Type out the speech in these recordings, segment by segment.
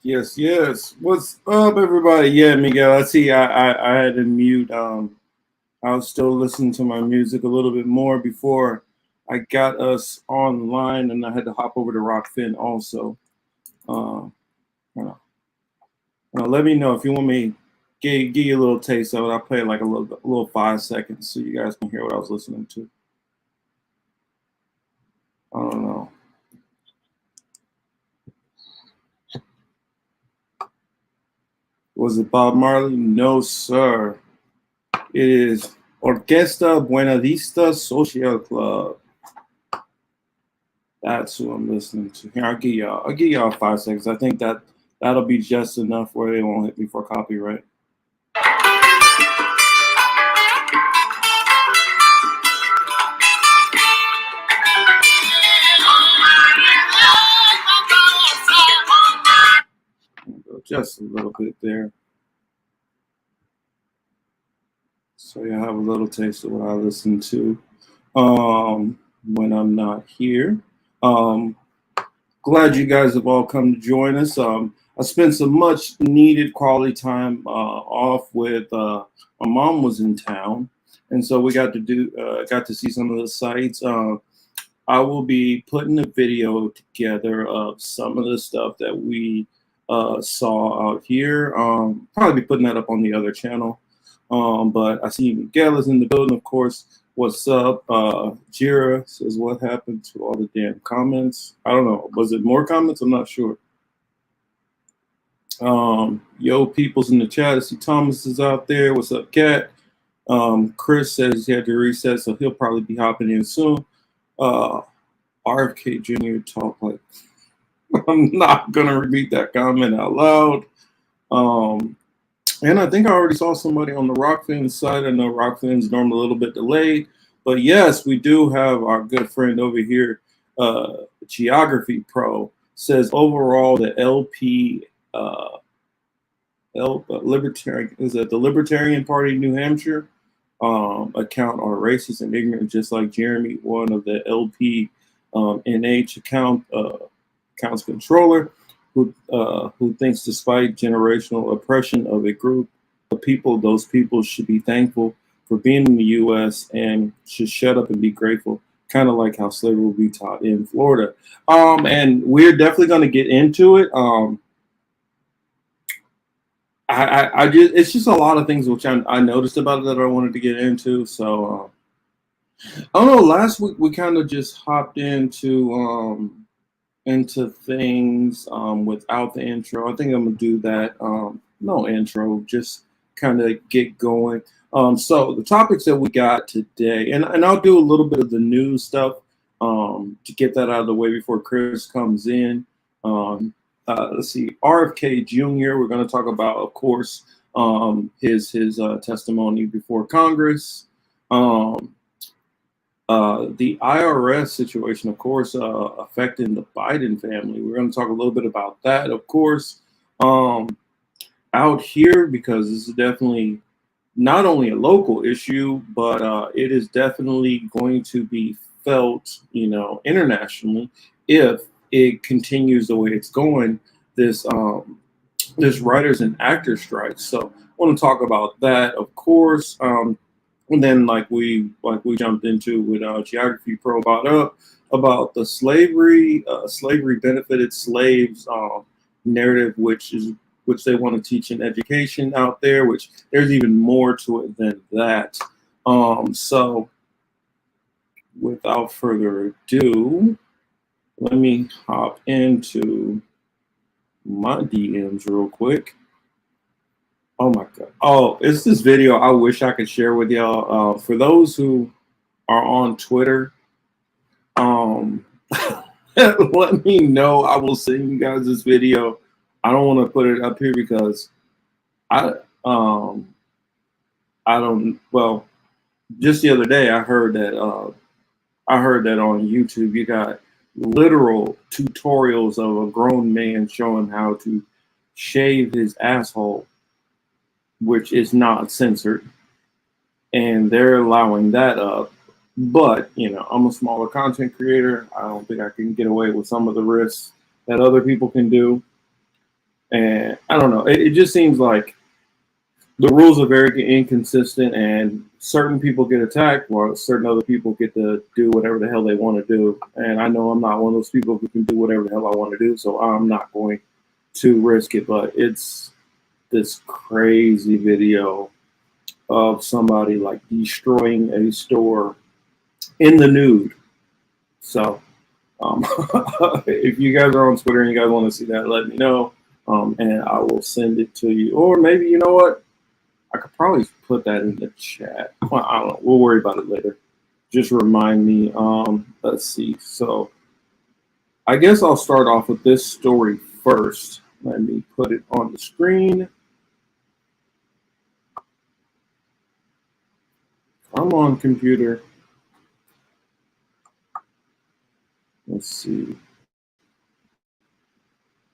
Yes, yes. What's up, everybody? Yeah, Miguel. I see. I had to mute. I was still listening to my music a little bit more before I got us online, and I had to hop over to Rockfin also. Uh, you know, let me know if you want me give you a little taste of it. I'll play like a little 5 seconds so you guys can hear what I was listening to. I don't know. Was it Bob Marley? No, sir. It is Orquesta Buenavista Social Club. That's who I'm listening to. Here, I'll give y'all 5 seconds. I think that'll be just enough where they won't hit me for copyright. Just a little bit there. So you have a little taste of what I listen to when I'm not here. Glad you guys have all come to join us. I spent some much needed quality time off with my mom was in town, and so we got to see some of the sites. I will be putting a video together of some of the stuff that we saw out here. Probably be putting that up on the other channel. But I see Miguel is in the building, of course. What's up? Jira says, what happened to all the damn comments? I don't know. Was it more comments? I'm not sure. Yo, people's in the chat. I see Thomas is out there. What's up, Kat? Chris says he had to reset, so he'll probably be hopping in soon. RFK Jr. talk like I'm not gonna repeat that comment out loud. And I think I already saw somebody on the Rockfin side. I know Rockfin's normally a little bit delayed, but yes, we do have our good friend over here, Geography Pro says overall the LP Libertarian is that the Libertarian Party New Hampshire account are racist and ignorant, just like Jeremy, one of the LP NH accounts controller, who thinks despite generational oppression of a group of people, those people should be thankful for being in the U.S. and should shut up and be grateful, kind of like how slavery will be taught in Florida. And we're definitely going to get into it. It's just a lot of things which I noticed about it that I wanted to get into. So I don't know. Last week we kind of just hopped into things without the intro. I think I'm gonna do that. No intro, just kind of get going. So the topics that we got today, and I'll do a little bit of the news stuff to get that out of the way before Chris comes in. Let's see, RFK Jr. We're going to talk about, of course, his testimony before Congress. The IRS situation, of course, affecting the Biden family. We're going to talk a little bit about that, of course, out here, because this is definitely not only a local issue, but it is definitely going to be felt, internationally if it continues the way it's going. This writers and actors strike. So I want to talk about that, of course. And then, like we jumped into with Geography Pro about the slavery benefited slaves narrative, which they want to teach in education out there. Which there's even more to it than that. So, without further ado, let me hop into my DMs real quick. Oh my God. Oh, it's this video I wish I could share with y'all. For those who are on Twitter, let me know. I will send you guys this video. I don't want to put it up here because I don't, well, just the other day I heard that on YouTube you got literal tutorials of a grown man showing how to shave his asshole, which is not censored, and they're allowing that up. But I'm a smaller content creator. I don't think I can get away with some of the risks that other people can do. And I don't know. It just seems like the rules are very inconsistent, and certain people get attacked while certain other people get to do whatever the hell they want to do. And I know I'm not one of those people who can do whatever the hell I want to do, so I'm not going to risk it. But it's this crazy video of somebody like destroying a store in the nude. So if you guys are on Twitter and you guys want to see that, let me know, and I will send it to you. Or maybe, you know what? I could probably put that in the chat. Well, I don't know. We'll worry about it later. Just remind me. Let's see. So I guess I'll start off with this story first. Let me put it on the screen. Come on, computer. Let's see.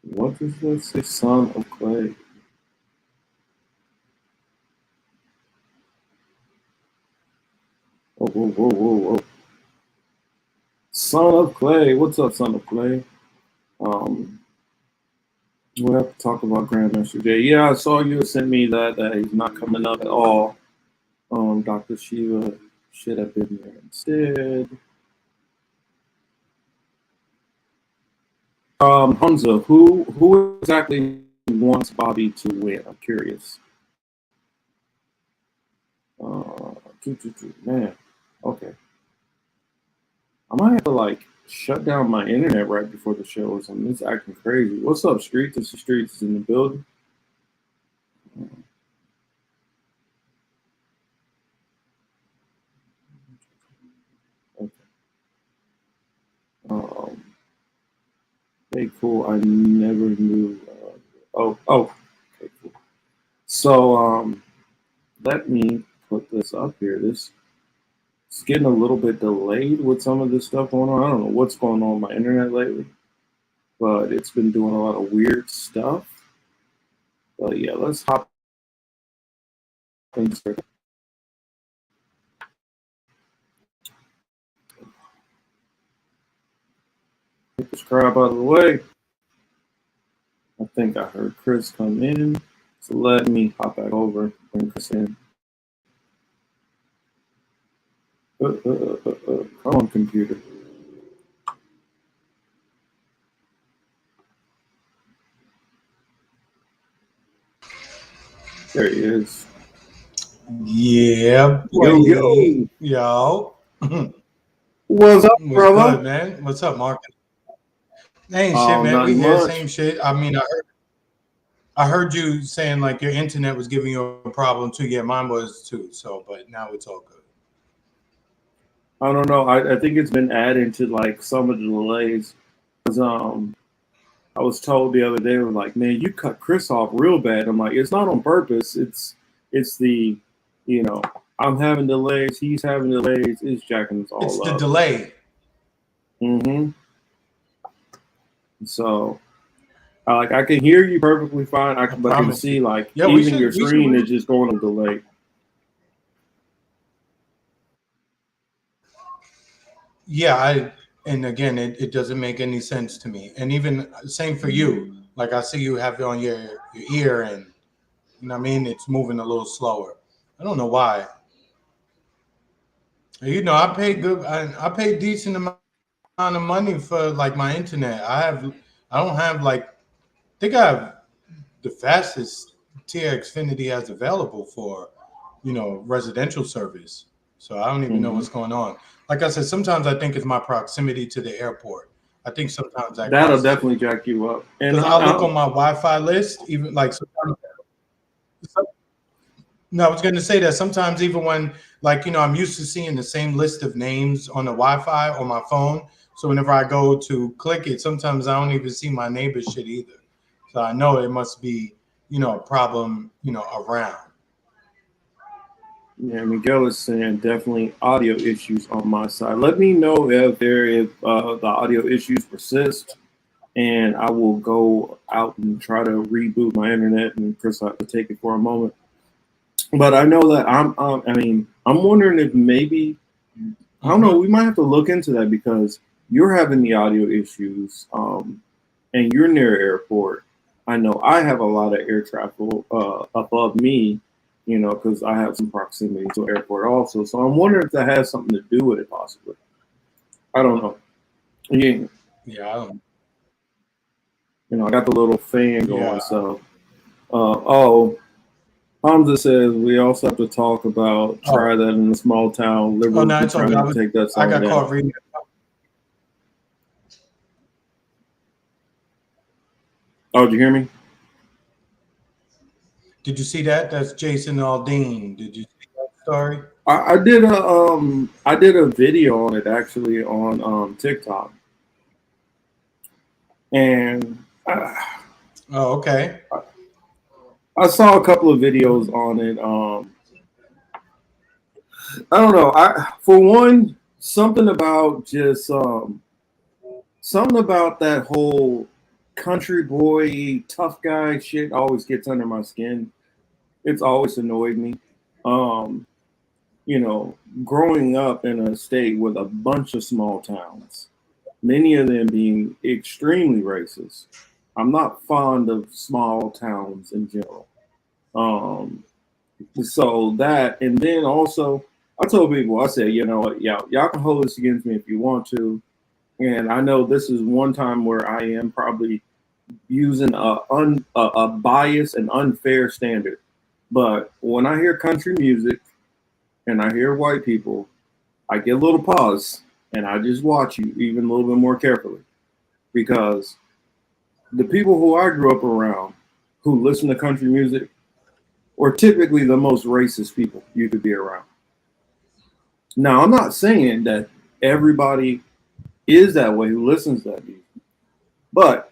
What does that say? Son of Clay. Whoa, whoa, whoa, whoa, whoa. Son of Clay. What's up, Son of Clay? We'll have to talk about Grandmaster Jay. Yeah, I saw you sent me that he's not coming up at all. Dr. Shiva should have been there instead. Hamza, who exactly wants Bobby to win? I'm curious. Man, okay. I might have to like shut down my internet right before the show or something. It's acting crazy. What's up, Streets? It's the Streets in the building. Okay. Okay, cool. I never knew. Okay, cool. So, let me put this up here. It's getting a little bit delayed with some of this stuff going on. I don't know what's going on with my internet lately, but it's been doing a lot of weird stuff. But yeah, let's hop into get this crap out of the way. I think I heard Chris come in, so let me hop back over, bring Chris in. Come on, computer. There he is. Yeah, boy. Yo. What's up, brother? Good, man? What's up, Mark? Ain't shit, man. We here, same shit. I mean, I heard you saying like your internet was giving you a problem too. Yeah, mine was too. So, but now it's all good. I don't know. I think it's been adding to like some of the delays. I was told the other day, like, man, you cut Chris off real bad. I'm like, it's not on purpose. It's the, you know, I'm having delays. He's having delays. It's jacking us all up. It's the delay. Mm-hmm. So, like, I can hear you perfectly fine. I can see, like, even your screen is just going on delay. Yeah, and again, it doesn't make any sense to me. And even same for you. Like I see you have it on your ear, and you know what I mean, it's moving a little slower. I don't know why. You know, I pay good. I pay decent amount of money for like my internet. I don't have like, I think I have the fastest tier Xfinity has available for, you know, residential service. So I don't even know what's going on. Like I said, sometimes I think it's my proximity to the airport. I think sometimes that'll definitely jack you up. Because I look on my Wi-Fi list, even like sometimes. No, I was going to say that sometimes even when, like, you know, I'm used to seeing the same list of names on the Wi-Fi on my phone. So whenever I go to click it, sometimes I don't even see my neighbor's shit either. So I know it must be, you know, a problem, you know, around. Yeah, Miguel is saying definitely audio issues on my side. Let me know if the audio issues persist, and I will go out and try to reboot my internet. And Chris, I have to take it for a moment. But I know that I'm wondering if maybe, I don't know, we might have to look into that because you're having the audio issues, and you're near airport. I know I have a lot of air traffic above me, because I have some proximity to the airport also. So I'm wondering if that has something to do with it, possibly. I don't know. Yeah, Yeah, I don't. I got the little fan Yeah. going. So, oh, Hamza says we also have to talk about Oh, try that in a small town. oh Liberals no, be it's okay. trying to take that I song got down. caught reading. Oh, did you hear me? Did you see that? That's Jason Aldean. Did you see that story? I did a video on it actually on TikTok, and Oh, okay. I saw a couple of videos on it. I don't know. I for one, something about that whole country boy tough guy shit always gets under my skin. It's always annoyed me. Um, Growing up in a state with a bunch of small towns, many of them being extremely racist. I'm not fond of small towns in general. Um, so that, and then also, I told people, I said, you know what, y'all can hold this against me if you want to. And I know this is one time where I am probably using a biased and unfair standard. But when I hear country music and I hear white people, I get a little pause and I just watch you even a little bit more carefully because the people who I grew up around who listen to country music are typically the most racist people you could be around. Now, I'm not saying that everybody is that way who listens to that music, but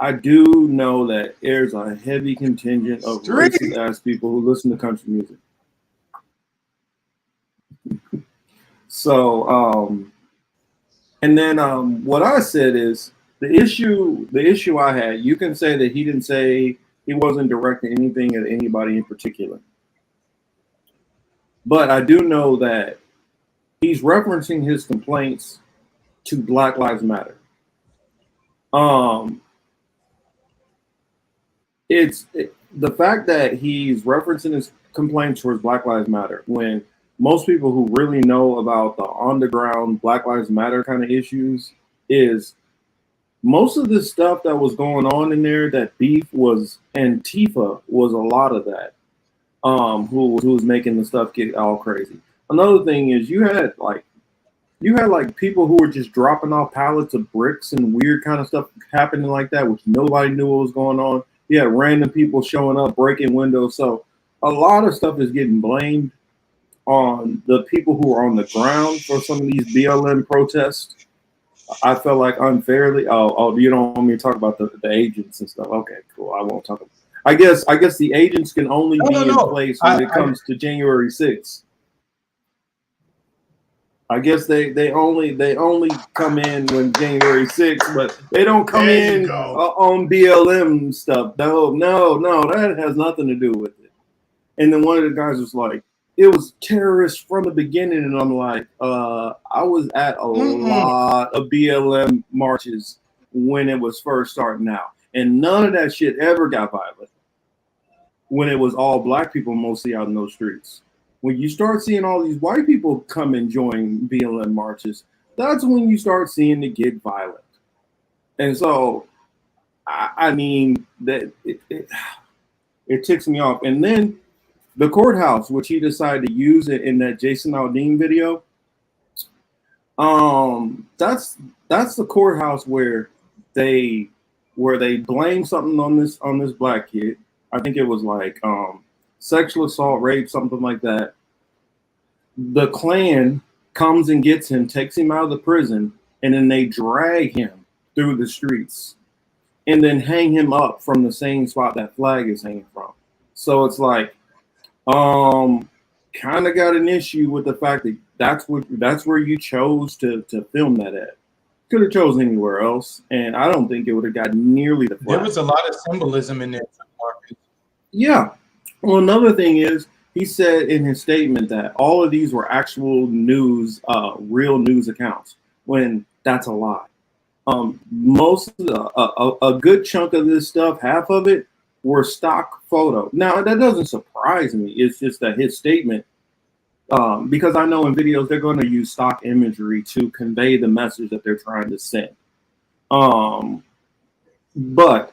I do know that there's a heavy contingent of Street. racist ass people who listen to country music. So, and then what I said is the issue I had. You can say that he didn't say he wasn't directing anything at anybody in particular, but I do know that he's referencing his complaints to Black Lives Matter. Um, the fact that he's referencing his complaints towards Black Lives Matter when most people who really know about the underground Black Lives Matter kind of issues is most of the stuff that was going on in there, that beef was Antifa was a lot of that. Who was making the stuff get all crazy. Another thing is you had like people who were just dropping off pallets of bricks and weird kind of stuff happening like that, which nobody knew what was going on. You had random people showing up, breaking windows. So a lot of stuff is getting blamed on the people who are on the ground for some of these BLM protests. I felt like unfairly. Oh, you don't want me to talk about the agents and stuff. Okay, cool. I won't talk about. I guess the agents can only No, be in no, no. place when it comes to January 6th. I guess they only come in when January 6th, but they don't come There you in go. on BLM stuff. No, that has nothing to do with it. And then one of the guys was like, it was terrorists from the beginning, and I'm like, I was at a Mm-mm. lot of BLM marches when it was first starting out, and none of that shit ever got violent when it was all black people mostly out in those streets. When you start seeing all these white people come and join BLM marches, that's when you start seeing it get violent. And so, I mean, that it ticks me off. And then the courthouse, which he decided to use it in that Jason Aldean video, that's the courthouse they where they blame something on this black kid. I think it was like sexual assault, rape, something like that. The Klan comes and gets him, takes him out of the prison, and then they drag him through the streets and then hang him up from the same spot that flag is hanging from. So it's like, kind of got an issue with the fact that that's where you chose to film that at. Could have chosen anywhere else, and I don't think it would have got nearly the There flag. was a lot of symbolism in there, Marcus. Yeah. Well, another thing is he said in his statement that all of these were actual news, real news accounts, when that's a lie. Most of a good chunk of this stuff, half of it, were stock photo. Now that doesn't surprise me. It's just that his statement, because I know in videos they're going to use stock imagery to convey the message that they're trying to send. But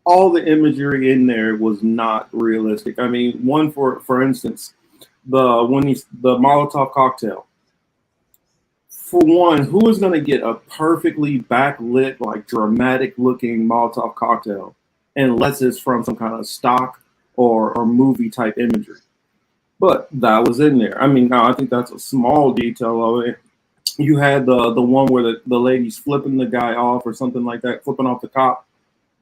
all the imagery in there was not realistic. I mean, one for instance, the Molotov cocktail. For one, who is going to get a perfectly backlit, like dramatic looking Molotov cocktail unless it's from some kind of stock or movie type imagery? But that was in there. I mean, now I think that's a small detail of it. You had the one where the lady's flipping the guy off or something like that, flipping off the cop.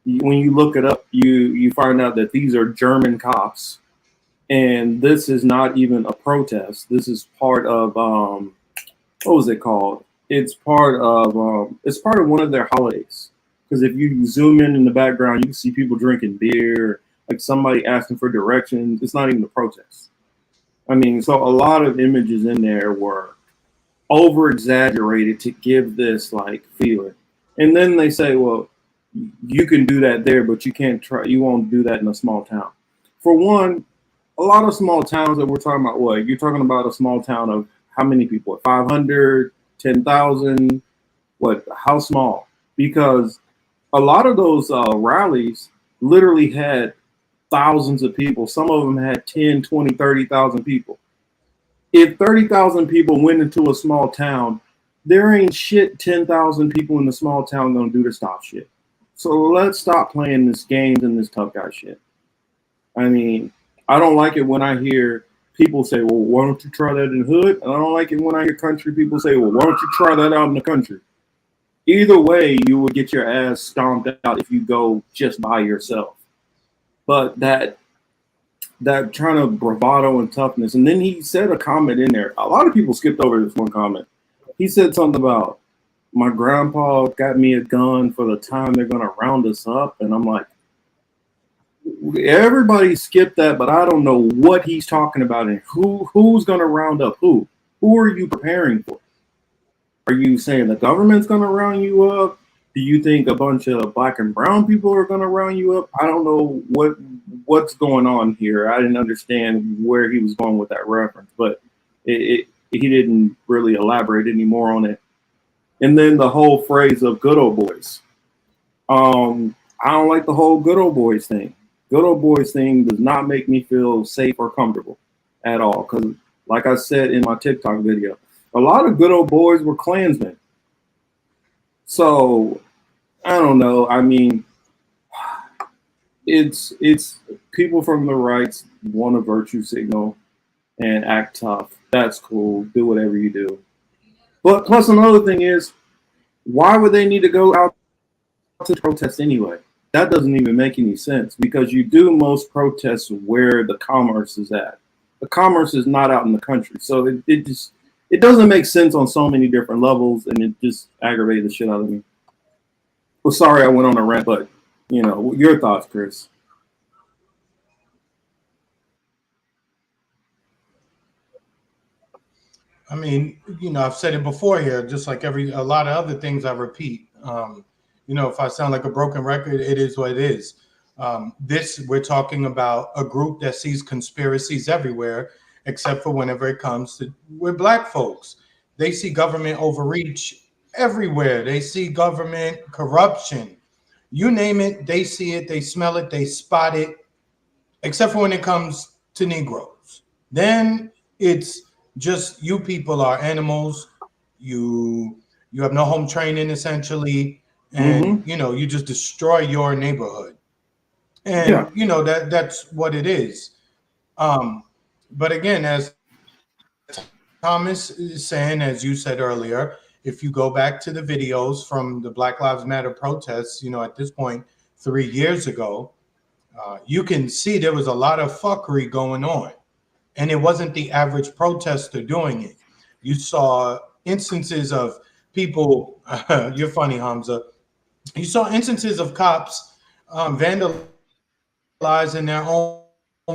When you look it up, you find out that these are German cops, and this is not even a protest. This is part of what was it called? It's part of one of their holidays. Because if you zoom in the background, you can see people drinking beer, like somebody asking for directions. It's not even a protest. I mean, so a lot of images in there were over exaggerated to give this like feeling. And then they say, well, you can do that there, but you won't do that in a small town. For one, a lot of small towns that we're talking about, what? You're talking about a small town of how many people? 500, 10,000? What? How small? Because a lot of those rallies literally had thousands of people. Some of them had 10, 20, 30,000 people. If 30,000 people went into a small town, there ain't shit 10,000 people in the small town gonna do to stop shit. So let's stop playing this games and this tough guy shit. I mean, I don't like it when I hear people say, well, why don't you try that in the hood? And I don't like it when I hear country people say, well, why don't you try that out in the country? Either way, you will get your ass stomped out if you go just by yourself. But that kind of bravado and toughness. And then he said a comment in there. A lot of people skipped over this one comment. He said something about, my grandpa got me a gun for the time they're going to round us up. And I'm like, everybody skipped that, but I don't know what he's talking about and who's going to round up who. Who are you preparing for? Are you saying the government's going to round you up? Do you think a bunch of black and brown people are going to round you up? I don't know what's going on here. I didn't understand where he was going with that reference, but he didn't really elaborate any more on it. And then the whole phrase of good old boys. I don't like the whole good old boys thing. Good old boys thing does not make me feel safe or comfortable at all. Because like I said in my TikTok video, a lot of good old boys were Klansmen. So I don't know. I mean, it's people from the rights want a virtue signal and act tough. That's cool. Do whatever you do. But plus another thing is, why would they need to go out to protest anyway? That doesn't even make any sense because you do most protests where the commerce is at. The commerce is not out in the country. So it doesn't make sense on so many different levels, and it just aggravated the shit out of me. Well, sorry I went on a rant, but your thoughts, Chris. I mean, I've said it before here, just like a lot of other things I repeat. If I sound like a broken record, it is what it is. We're talking about a group that sees conspiracies everywhere, except for whenever it comes to with black folks. They see government overreach everywhere. They see government corruption. You name it, they see it, they smell it, they spot it, except for when it comes to Negroes. Then it's just you people are animals. You have no home training essentially, and you just destroy your neighborhood. And that's what it is. But again, as Thomas is saying, as you said earlier, if you go back to the videos from the Black Lives Matter protests, at this point 3 years ago, you can see there was a lot of fuckery going on. And it wasn't the average protester doing it. You saw instances of people, you're funny, Hamza. You saw instances of cops vandalizing their own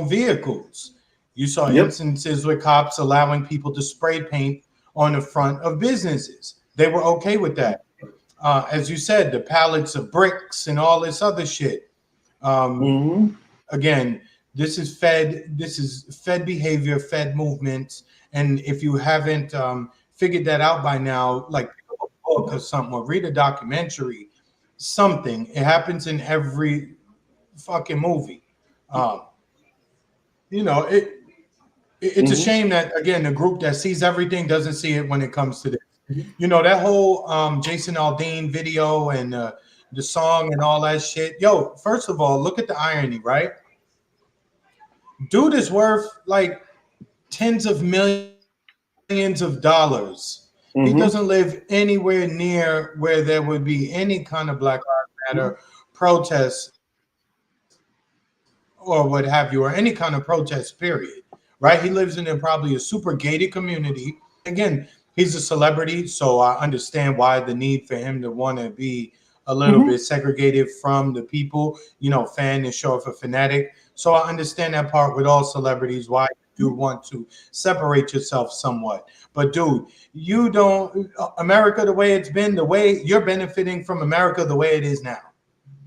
vehicles. You saw instances with cops allowing people to spray paint on the front of businesses. They were okay with that. as you said, the pallets of bricks and all this other shit. Again, this is Fed behavior, Fed movements. And if you haven't figured that out by now, like pick up a book or something, or read a documentary, something. It happens in every fucking movie. It's a shame that, again, the group that sees everything doesn't see it when it comes to this. That whole Jason Aldean video and the song and all that shit. Yo, first of all, look at the irony, right? Dude is worth like tens of millions of dollars. He doesn't live anywhere near where there would be any kind of Black Lives Matter protests or what have you, or any kind of protest, period. Right? He lives in probably a super gated community. Again, he's a celebrity, so I understand why the need for him to want to be a little bit segregated from the people, fan and show off a fanatic. So I understand that part with all celebrities, why you do want to separate yourself somewhat. But dude, you don't, America the way it's been, the way you're benefiting from America the way it is now.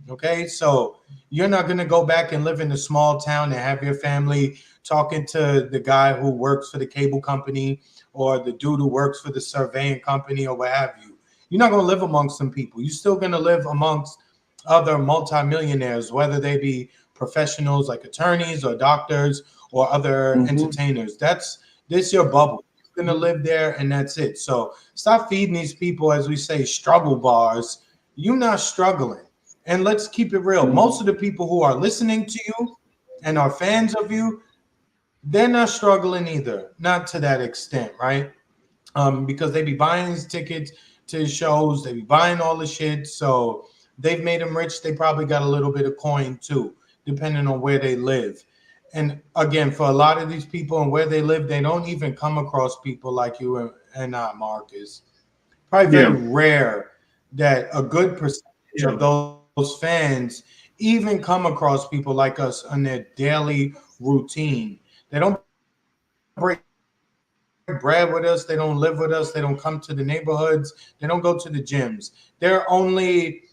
Okay, so you're not going to go back and live in a small town and have your family talking to the guy who works for the cable company or the dude who works for the surveying company or what have you. You're not going to live amongst some people. You're still going to live amongst other multimillionaires, whether they be professionals like attorneys or doctors or other entertainers. This your bubble. You're going to live there and that's it. So stop feeding these people, as we say, struggle bars. You're not struggling. And let's keep it real. Most of the people who are listening to you and are fans of you, they're not struggling either. Not to that extent, right? Because they be buying these tickets to shows. They be buying all the shit. So they've made them rich. They probably got a little bit of coin too, depending on where they live. And again, for a lot of these people and where they live, they don't even come across people like you and Marcus. Probably very rare that a good percentage of those fans even come across people like us on their daily routine. They don't break bread with us. They don't live with us. They don't come to the neighborhoods. They don't go to the gyms. Their only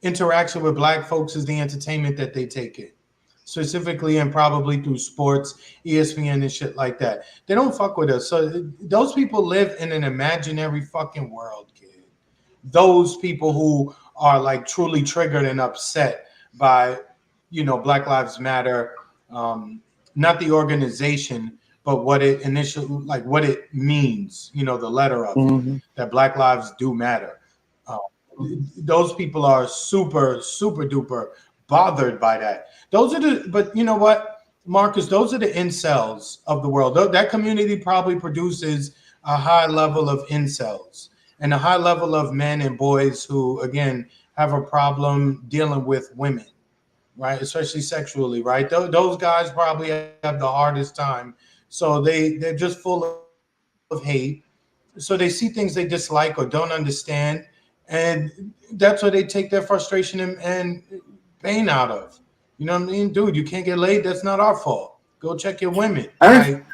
interaction with Black folks is the entertainment that they take in, specifically and probably through sports, ESPN and shit like that. They don't fuck with us. So those people live in an imaginary fucking world, kid. Those people who are like truly triggered and upset by, Black Lives Matter, not the organization, but what it what it means, the letter of it, that Black lives do matter. Those people are super, super duper bothered by that. But you know what, Marcus, those are the incels of the world. That community probably produces a high level of incels and a high level of men and boys who, again, have a problem dealing with women, right? Especially sexually, right? Those guys probably have the hardest time. So they're just full of hate. So they see things they dislike or don't understand. And that's where they take their frustration and pain out of. You know what I mean? Dude, you can't get laid. That's not our fault. Go check your women.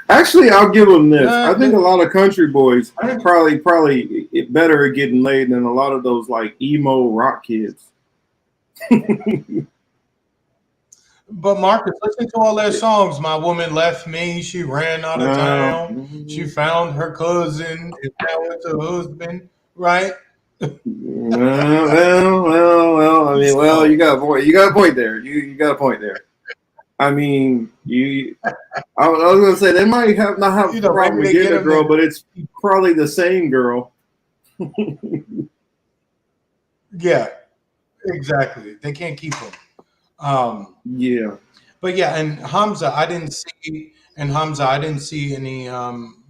Actually, I'll give them this. I think a lot of country boys probably better at getting laid than a lot of those like emo rock kids. But Marcus, listen to all their songs. My woman left me. She ran out of town. She found her cousin. And now it's her husband, right? Well. I mean, well, you got a point. You got a point there. You got a point there. I mean, I was gonna say they might not have a problem with getting a girl, but it's probably the same girl. Yeah, exactly. They can't keep them. Yeah. But yeah, and Hamza, I didn't see any. I'm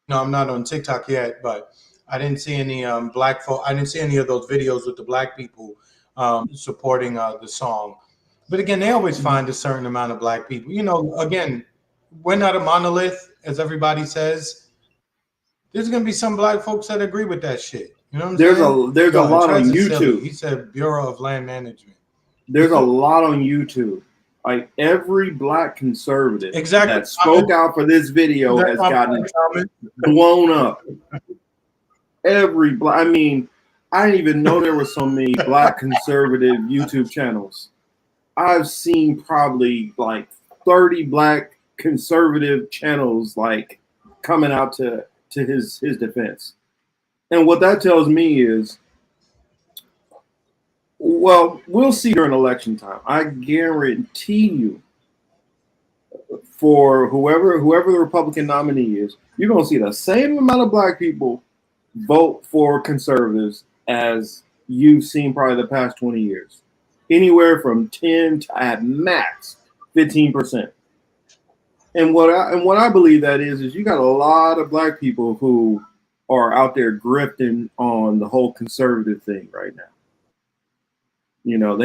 not on TikTok yet, but I didn't see any Black folk. I didn't see any of those videos with the Black people supporting the song. But again, they always find a certain amount of Black people. Again, we're not a monolith, as everybody says. There's gonna be some Black folks that agree with that shit. You know what I'm saying? There's a lot on YouTube. Silly. He said Bureau of Land Management. There's a lot on YouTube. Like every Black conservative that spoke out for this video has gotten blown up. every black. I mean, I didn't even know there were so many black conservative YouTube channels. I've seen probably like 30 black conservative channels like coming out to his defense. And what that tells me is, well, we'll see during election time. I guarantee you, for whoever the Republican nominee is, you're gonna see the same amount of black people vote for conservatives as you've seen probably the past 20 years. Anywhere from 10 to at max 15%. And what I believe that is you got a lot of black people who are out there grifting on the whole conservative thing right now. You know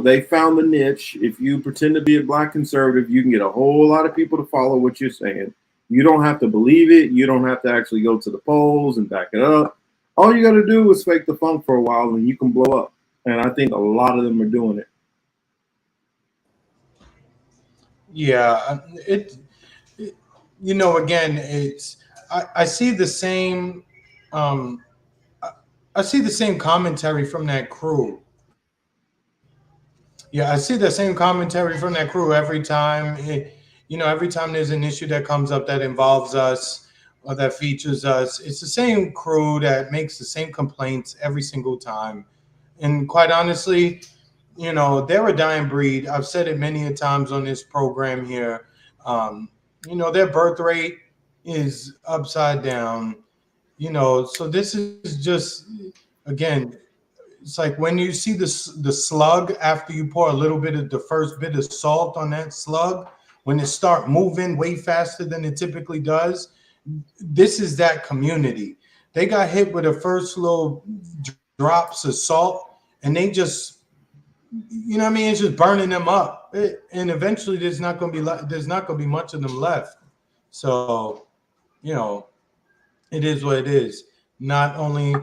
they found the niche. If you pretend to be a black conservative, you can get a whole lot of people to follow what you're saying. You don't have to believe it. You don't have to actually go to the polls and back it up. All you got to do is fake the funk for a while and you can blow up. And I think a lot of them are doing it. Yeah, you know, again, it's I see the same I see the same commentary from that crew. Yeah, I see the same commentary from that crew every time. You know, every time there's an issue that comes up that involves us or that features us, it's the same crew that makes the same complaints every single time. And quite honestly, you know, they're a dying breed. I've said it many a times on this program here. You know, their birth rate is upside down. You know, so this is just, again, it's like when you see the slug after you pour a little bit of the first bit of salt on that slug, when it start moving way faster than it typically does, this is that community. They got hit with the first little drops of salt, and they just, you know what I mean, it's just burning them up. And eventually, there's not going to be much of them left. So, you know, it is what it is. Not only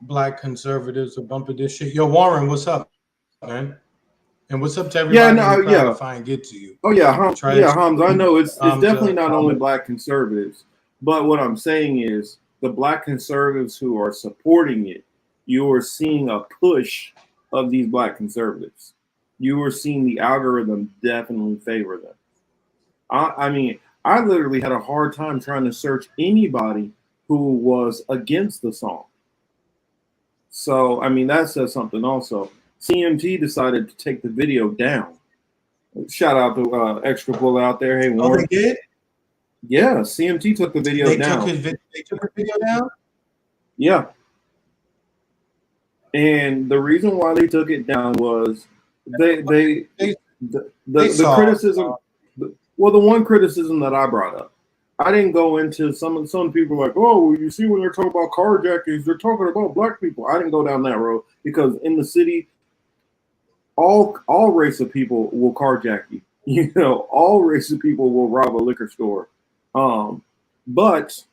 black conservatives are bumping this shit. Yo, Warren, what's up, man? And what's up to everybody in the crowd if I ain't get to you? Oh yeah, Hams. I know it's definitely not only comment. black conservatives, but what I'm saying is the black conservatives who are supporting it, you are seeing a push of these black conservatives. You are seeing the algorithm definitely favor them. I mean, I literally had a hard time trying to search anybody who was against the song. So, I mean, that says something also. CMT decided to take the video down. Shout out to Extra Bull out there. Hey, Warren. Oh, they did? Yeah, CMT took the video down. They took the video down? Yeah. And the reason why they took it down was the criticism. Well, the one criticism that I brought up, I didn't go into some people like, oh, you see when they're talking about carjackings, they're talking about black people. I didn't go down that road because in the city, all race of people will carjack you. You know, all race of people will rob a liquor store. But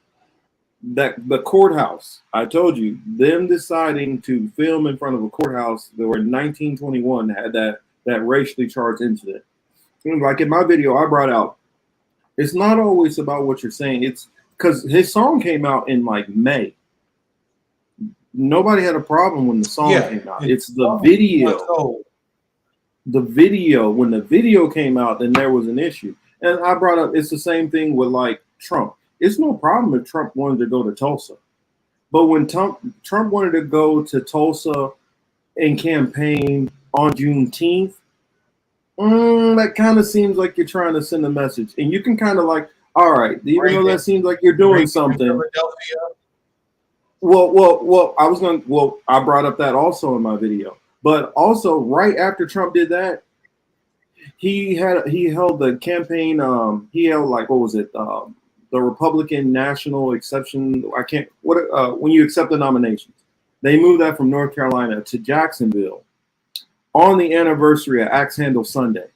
that the courthouse, I told you, them deciding to film in front of a courthouse that were in 1921 had that racially charged incident. Like in my video, I brought out, it's not always about what you're saying. It's because his song came out in like May. Nobody had a problem when the song came out. It's the video. The video, when the video came out, then there was an issue. And I brought up, it's the same thing with like Trump. It's no problem if Trump wanted to go to Tulsa. But when Trump wanted to go to Tulsa and campaign on Juneteenth, that kind of seems like you're trying to send a message. And you can kind of like, all right, even though that seems like you're doing something. Well, I brought up that also in my video. But also, right after Trump did that, he held the campaign. He held like, what was it? The Republican National Exception. When you accept the nominations, they moved that from North Carolina to Jacksonville on the anniversary of Axe Handle Sunday.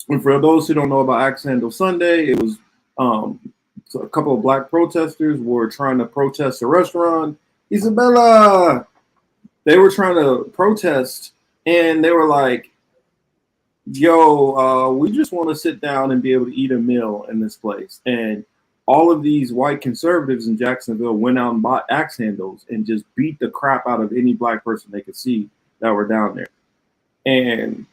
And for those who don't know about Axe Handle Sunday, it was so a couple of black protesters were trying to protest a restaurant. Isabella. They were trying to protest, and they were like, yo, we just want to sit down and be able to eat a meal in this place. And all of these white conservatives in Jacksonville went out and bought axe handles and just beat the crap out of any black person they could see that were down there. And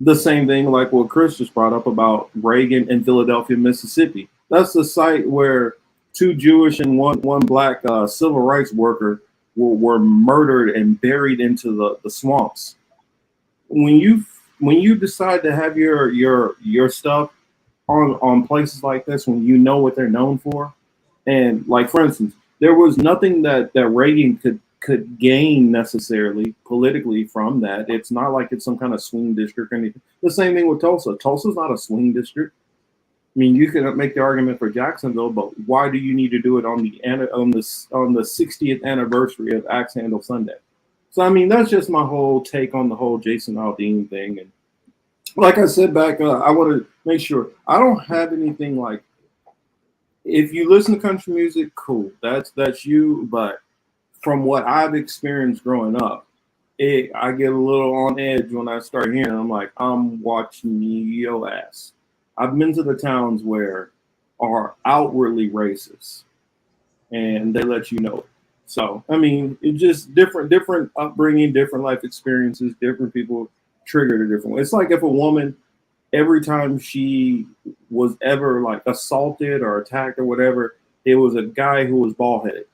the same thing like what Chris just brought up about Reagan in Philadelphia, Mississippi. That's the site where 2 Jewish and one black civil rights worker were murdered and buried into the swamps. When you decide to have your stuff on places like this, when you know what they're known for, and like for instance, there was nothing that Reagan could gain necessarily politically from that. It's not like it's some kind of swing district or anything. The same thing with Tulsa. Tulsa's not a swing district. I mean, you can make the argument for Jacksonville, but why do you need to do it on the 60th anniversary of Axe Handle Sunday? So I mean, that's just my whole take on the whole Jason Aldean thing. And like I said back, I want to make sure I don't have anything like. If you listen to country music, cool, that's you. But from what I've experienced growing up, I get a little on edge when I start hearing. I'm like, I'm watching your ass. I've been to the towns where are outwardly racist, and they let you know it. So I mean, it's just different upbringing, different life experiences, different people triggered a different way. It's like if a woman, every time she was ever like assaulted or attacked or whatever, it was a guy who was bald headed.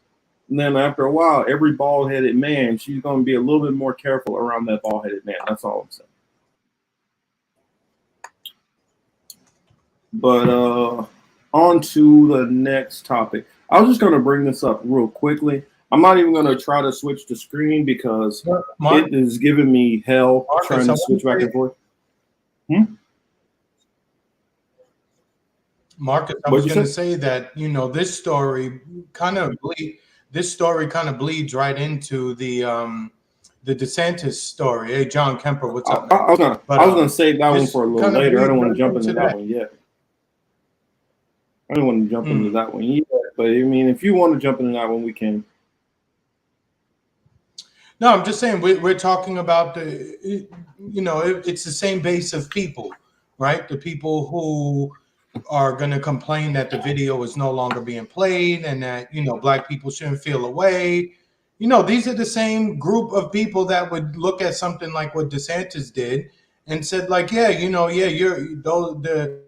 And then after a while, every bald headed man, she's going to be a little bit more careful around that bald headed man. That's all I'm saying. But on to the next topic. I was just going to bring this up real quickly. I'm not even going to try to switch the screen because it is giving me hell trying to switch back and forth. Marcus, I was going to say that, you know, this story kind of bleeds right into the DeSantis story. Hey, John Kemper, what's up? I was going to save that one for a little later. I don't want to jump into that one yet. I don't want to jump into that one yet. But I mean, if you want to jump into that one, we can. No, I'm just saying we're talking about it's the same base of people, right? The people who are going to complain that the video is no longer being played and that, you know, black people shouldn't feel away. You know, these are the same group of people that would look at something like what DeSantis did and said like, the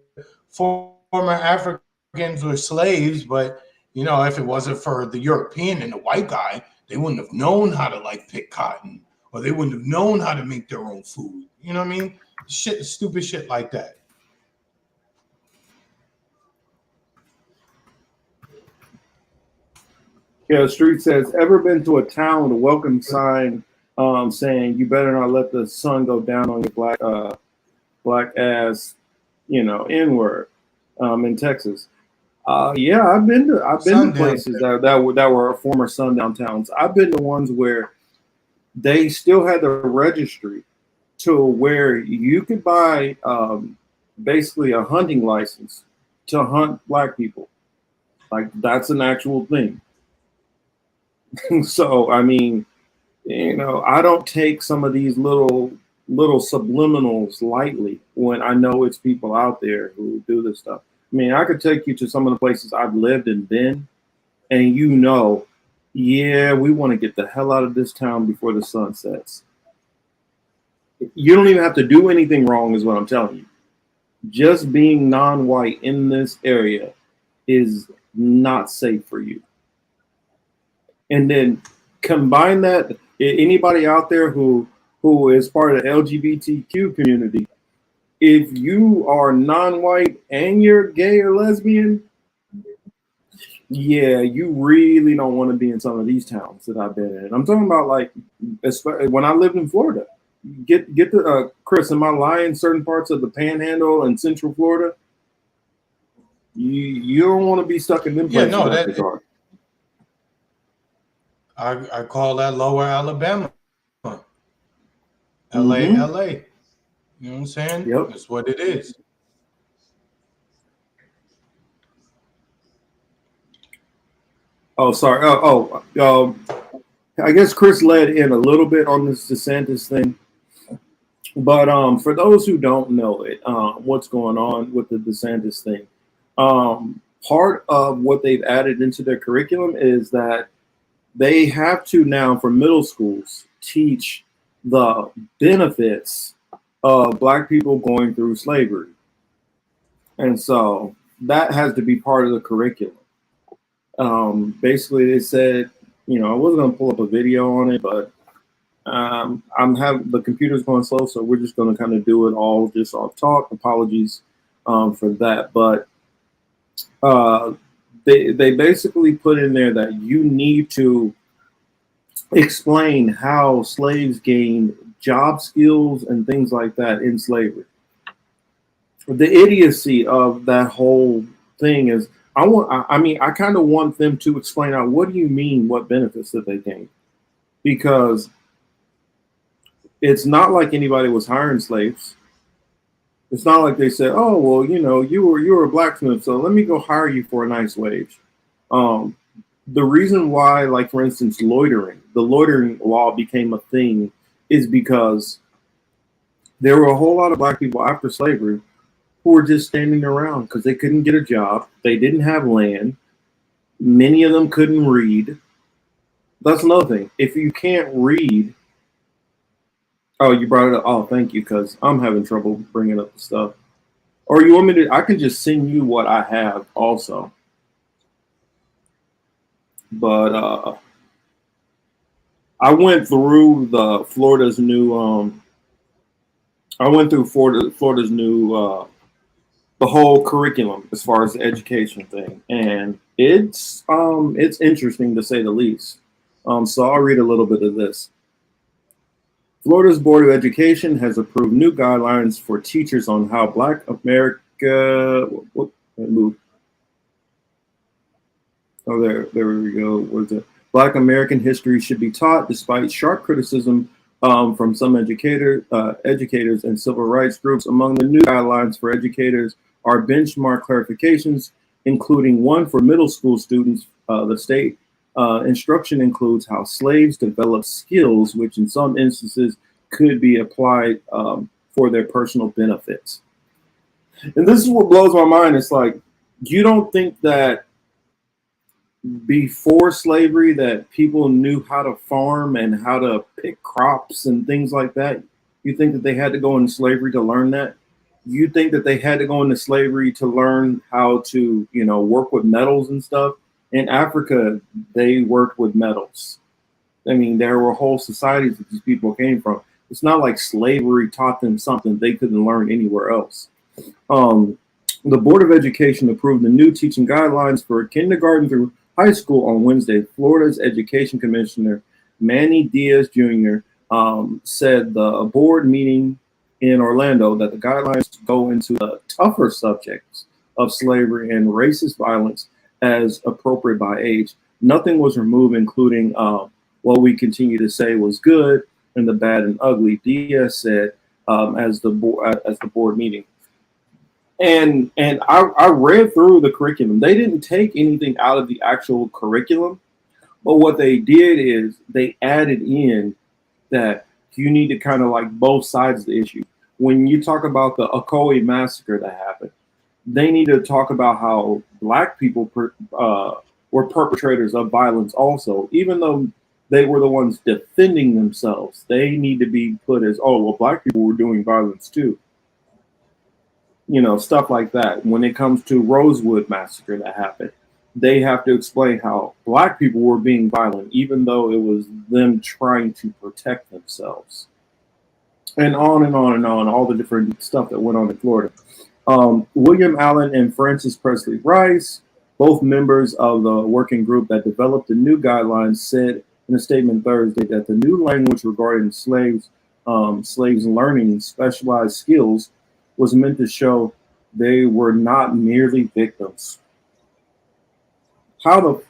former Africans were slaves, but, you know, if it wasn't for the European and the white guy, they wouldn't have known how to like pick cotton, or they wouldn't have known how to make their own food. You know what I mean? Stupid shit like that. Yeah, Street says, ever been to a town with a welcome sign saying you better not let the sun go down on your black ass, you know, N-word in Texas. Yeah, I've been to places that were former sundown towns. I've been to ones where they still had the registry to where you could buy basically a hunting license to hunt black people. Like that's an actual thing. So I mean, you know, I don't take some of these little subliminals lightly when I know it's people out there who do this stuff. I mean, I could take you to some of the places I've lived and been, and you know, yeah, we want to get the hell out of this town before the sun sets. You don't even have to do anything wrong, is what I'm telling you. Just being non-white in this area is not safe for you. And then combine that, anybody out there who is part of the LGBTQ community, if you are non-white and you're gay or lesbian, yeah, you really don't want to be in some of these towns that I've been in. I'm talking about like, especially when I lived in Florida. Get the Chris, am I lying? Certain parts of the Panhandle and Central Florida, you don't want to be stuck in them places. Yeah, no, I call that Lower Alabama, LA. You know what I'm saying? Yep. That's what it is. Oh, sorry. I guess Chris led in a little bit on this DeSantis thing. But for those who don't know it, what's going on with the DeSantis thing? part of what they've added into their curriculum is that they have to now, for middle schools, teach the benefits of Black people going through slavery. And so that has to be part of the curriculum. Basically, they said, I wasn't going to pull up a video on it, but I'm having the computer's going slow, so we're just going to kind of do it all just off talk. Apologies for that. But they basically put in there that you need to explain how slaves gained job skills and things like that in slavery. The idiocy of that whole thing is I kind of want them to explain out, what do you mean, what benefits that they gained? Because it's not like anybody was hiring slaves. It's not like they said, oh, well, you were a blacksmith, so let me go hire you for a nice wage. The reason why, like, for instance, the loitering law became a thing is because there were a whole lot of Black people after slavery who were just standing around because they couldn't get a job. They didn't have land. Many of them couldn't read. That's another thing. If you can't read, oh, you brought it up. Oh, thank you, because I'm having trouble bringing up the stuff. Or you want me to, I can just send you what I have also. But I went through Florida's new the whole curriculum as far as the education thing, and it's interesting to say the least. So I'll read a little bit of this. Florida's Board of Education has approved new guidelines for teachers on how Black America. Oh, there we go. What's it? Black American history should be taught, despite sharp criticism from some educators and civil rights groups. Among the new guidelines for educators are benchmark clarifications, including one for middle school students. The state instruction includes how slaves developed skills, which in some instances could be applied for their personal benefits. And this is what blows my mind. It's like, you don't think that before slavery that people knew how to farm and how to pick crops and things like that? You think that they had to go into slavery to learn that? You think that they had to go into slavery to learn how to, work with metals and stuff? In Africa, they worked with metals. I mean, there were whole societies that these people came from. It's not like slavery taught them something they couldn't learn anywhere else. The Board of Education approved the new teaching guidelines for kindergarten through high school on Wednesday. Florida's Education Commissioner Manny Diaz Jr. Said the board meeting in Orlando that the guidelines go into the tougher subjects of slavery and racist violence as appropriate by age. Nothing was removed, including what we continue to say was good and the bad and ugly, Diaz said as the board meeting. And I read through the curriculum. They didn't take anything out of the actual curriculum, but what they did is they added in that you need to kind of like both sides of the issue. When you talk about the Ocoee massacre that happened, they need to talk about how Black people were perpetrators of violence also, even though they were the ones defending themselves. They need to be put as, oh, well, Black people were doing violence too. Stuff like that. When it comes to Rosewood massacre that happened, they have to explain how Black people were being violent, even though it was them trying to protect themselves. And on and on and on, all the different stuff that went on in Florida. William Allen and Francis Presley Rice, both members of the working group that developed the new guidelines, said in a statement Thursday that the new language regarding slaves learning specialized skills was meant to show they were not merely victims. Florida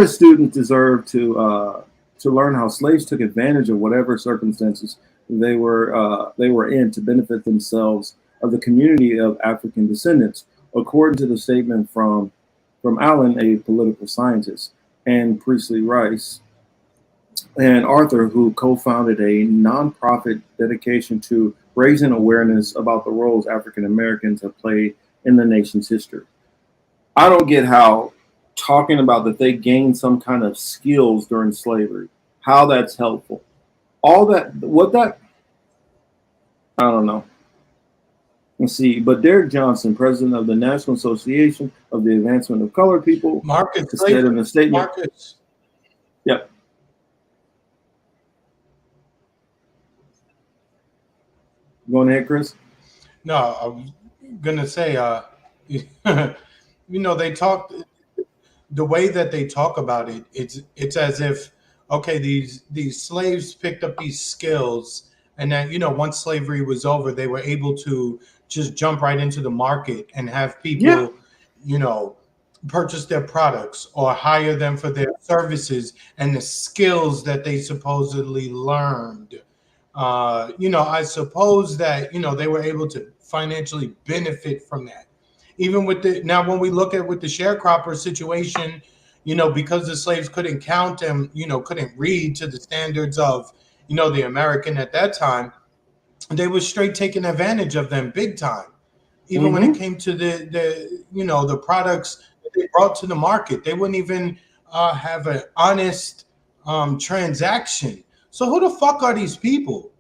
students deserve to learn how slaves took advantage of whatever circumstances they were in to benefit themselves of the community of African descendants, according to the statement from Allen, a political scientist, and Presley Rice and Arthur, who co-founded a nonprofit dedication to raising awareness about the roles African Americans have played in the nation's history. I don't get how talking about that they gained some kind of skills during slavery, how that's helpful. All that, what that, I don't know. Let's see. But Derek Johnson, president of the National Association of the Advancement of Colored People, Marcus said in slavery. a statement, Marcus. yep, going ahead, Chris. No, I was gonna say, you know, they talk the way that they talk about it. It's as if okay, these slaves picked up these skills, and then once slavery was over, they were able to just jump right into the market and have Yeah. people, you know, purchase their products or hire them for their services and the skills that they supposedly learned. I suppose that they were able to financially benefit from that. Even with the now, when we look at with the sharecropper situation, because the slaves couldn't count them, couldn't read to the standards of the American at that time, they were straight taking advantage of them big time. Even when it Mm-hmm. came to the products that they brought to the market, they wouldn't even have an honest transaction. So who the fuck are these people?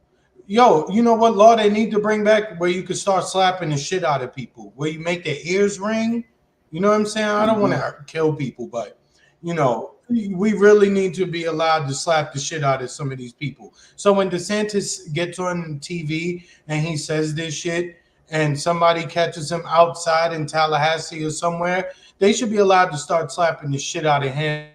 Yo, you know what law they need to bring back where you could start slapping the shit out of people, where you make their ears ring? You know what I'm saying? I don't want Mm-hmm. to kill people, but we really need to be allowed to slap the shit out of some of these people. So when DeSantis gets on TV and he says this shit, and somebody catches him outside in Tallahassee or somewhere, they should be allowed to start slapping the shit out of him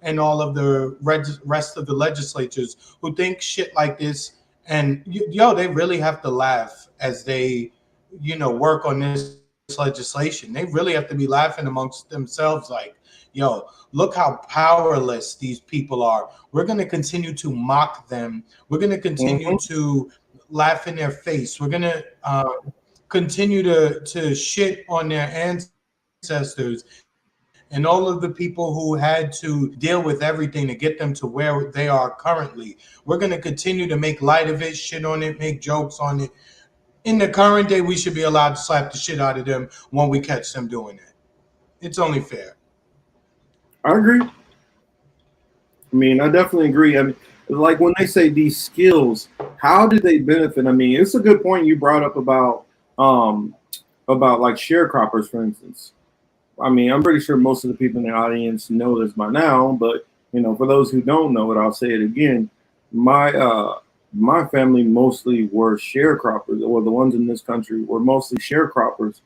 and all of the rest of the legislatures who think shit like this. And they really have to laugh as they, work on this legislation. They really have to be laughing amongst themselves, like, yo, look how powerless these people are. We're going to continue to mock them. We're going to continue Mm-hmm. to laugh in their face. We're going to continue to shit on their ancestors and all of the people who had to deal with everything to get them to where they are currently. We're going to continue to make light of it, shit on it, make jokes on it. In the current day, we should be allowed to slap the shit out of them when we catch them doing that. It's only fair. I agree. I mean, I definitely agree. I mean, like when they say these skills, how did they benefit? I mean, it's a good point you brought up um about like sharecroppers, for instance. I mean, I'm pretty sure most of the people in the audience know this by now, but for those who don't know it, I'll say it again. My my family mostly were sharecroppers, or the ones in this country were mostly sharecroppers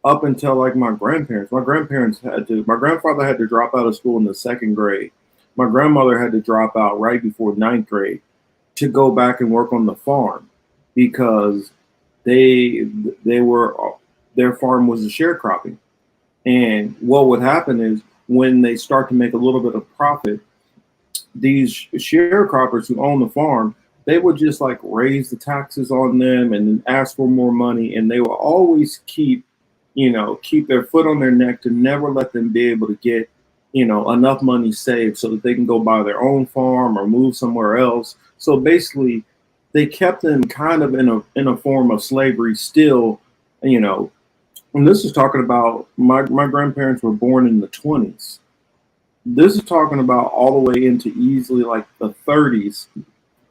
up until like my grandparents. My grandfather had to drop out of school in the second grade. My grandmother had to drop out right before ninth grade to go back and work on the farm because they they were their farm was a sharecropping. And what would happen is when they start to make a little bit of profit, these sharecroppers who own the farm, they would just like raise the taxes on them and then ask for more money. And they will always keep their foot on their neck to never let them be able to get, enough money saved so that they can go buy their own farm or move somewhere else. So basically, they kept them kind of in a form of slavery still, you know, and this is talking about my grandparents were born in the 20s. This is talking about all the way into easily like the 30s,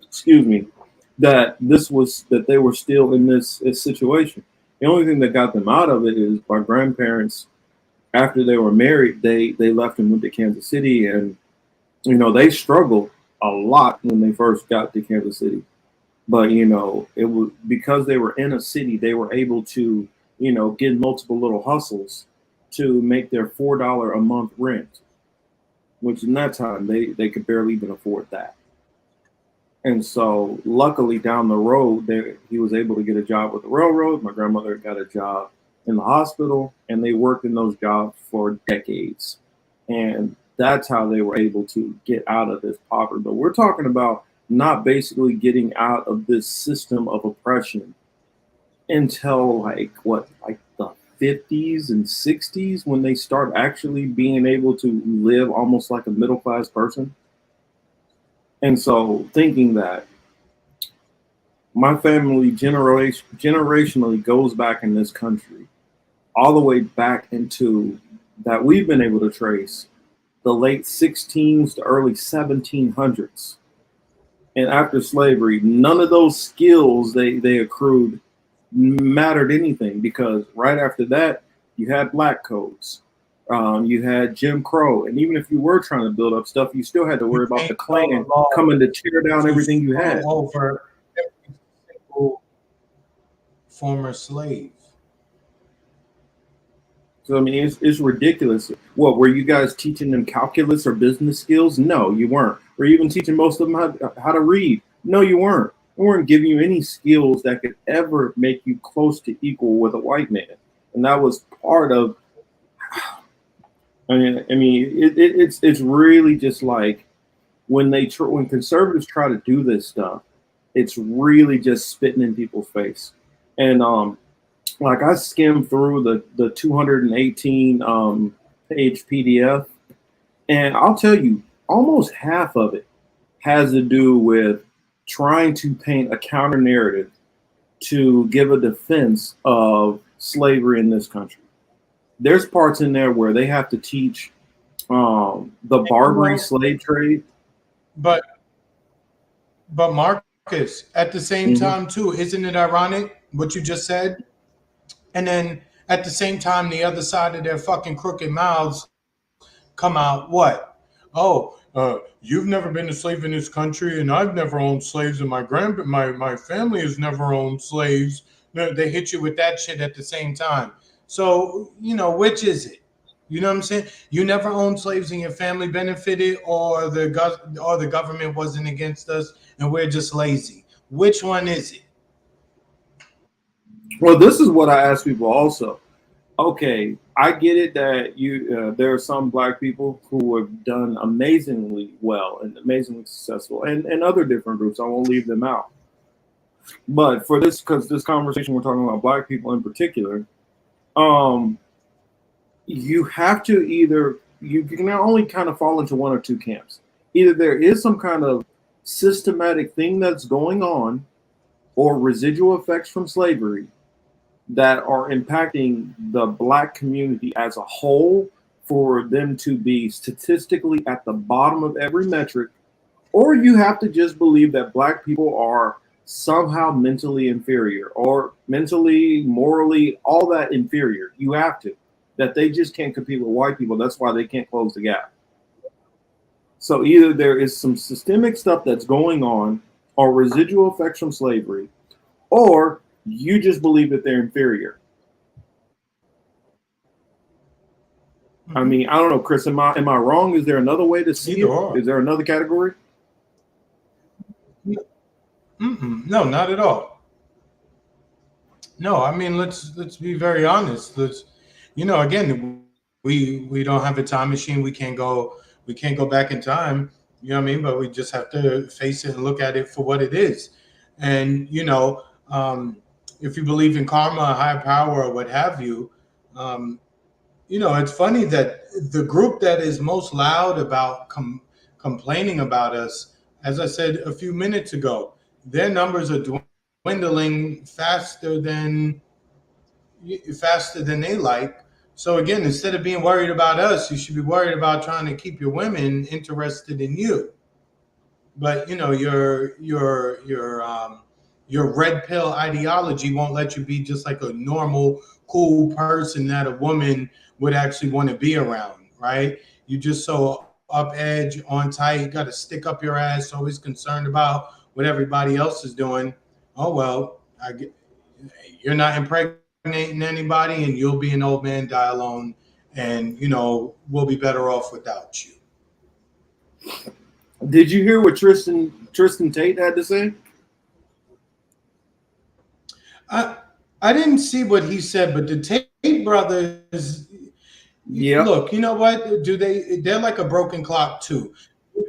excuse me, that they were still in this situation. The only thing that got them out of it is my grandparents, after they were married, they left and went to Kansas City, and they struggled a lot when they first got to Kansas City. But it was because they were in a city, they were able to get multiple little hustles to make their $4 a month rent, which in that time they could barely even afford that. And so luckily down the road there he was able to get a job with the railroad. My grandmother got a job in the hospital, and they worked in those jobs for decades. And that's how they were able to get out of this poverty. But we're talking about not basically getting out of this system of oppression until like what, like the 50s and 60s, when they start actually being able to live almost like a middle class person. And so thinking that My family generationally goes back in this country all the way back into that we've been able to trace the late 16s to early 1700s. And after slavery, none of those skills they accrued mattered anything, because right after that, you had black codes, you had Jim Crow, and even if you were trying to build up stuff, you still had to You worry about can't the go Klan along coming to tear down to everything you screw had. over every single former slave. So I mean, it's ridiculous. What were you guys teaching them calculus or business skills? No, you weren't. Were you even teaching most of them how to read? No, you weren't. We weren't giving you any skills that could ever make you close to equal with a white man, and that was part of. It's really just like when conservatives try to do this stuff, it's really just spitting in people's face. And like I skimmed through the 218 page PDF, and I'll tell you, almost half of it has to do with trying to paint a counter narrative to give a defense of slavery in this country. There's parts in there where they have to teach the And you Barbary know, slave trade. but Marcus, at the same Mhm. time too, isn't it ironic what you just said? And then at the same time, the other side of their fucking crooked mouths come out what? Oh, you've never been a slave in this country, and I've never owned slaves, and my family has never owned slaves. They hit you with that shit at the same time. So which is it? You know what I'm saying? You never owned slaves, and your family benefited, or the government wasn't against us, and we're just lazy. Which one is it? Well, this is what I ask people also. Okay, I get it that there are some black people who have done amazingly well and amazingly successful, and other different groups. I won't leave them out. But for this, because this conversation we're talking about black people in particular, um, you have to either you can only kind of fall into one or two camps. Either there is some kind of systematic thing that's going on, or residual effects from slavery that are impacting the black community as a whole for them to be statistically at the bottom of every metric, or you have to just believe that black people are somehow mentally inferior or mentally, morally, all that inferior. You have to. That they just can't compete with white people. That's why they can't close the gap. So either there is some systemic stuff that's going on or residual effects from slavery, or you just believe that they're inferior. I Hmm. mean, I don't know, Chris. Am I wrong? Is there another way to see Either it? or. Is there another category? Mm-mm. No, not at all. No, I mean let's be very honest. Let's again we don't have a time machine. We can't go back in time. You know what I mean? But we just have to face it and look at it for what it is. And if you believe in karma, higher power, or what have you, um, it's funny that the group that is most loud about complaining about us, as I said a few minutes ago, their numbers are dwindling faster than they like. So again, instead of being worried about us, you should be worried about trying to keep your women interested in you. But your red pill ideology won't let you be just like a normal, cool person that a woman would actually want to be around, right? You just so up edge, on tight, got to stick up your ass, always concerned about what everybody else is doing. Oh well, you're not impregnating anybody, and you'll be an old man, die alone, and we'll be better off without you. Did you hear what Tristan Tate had to say? I I didn't see what he said, but the Tate brothers, look, you Yep. know what? They're like a broken clock too.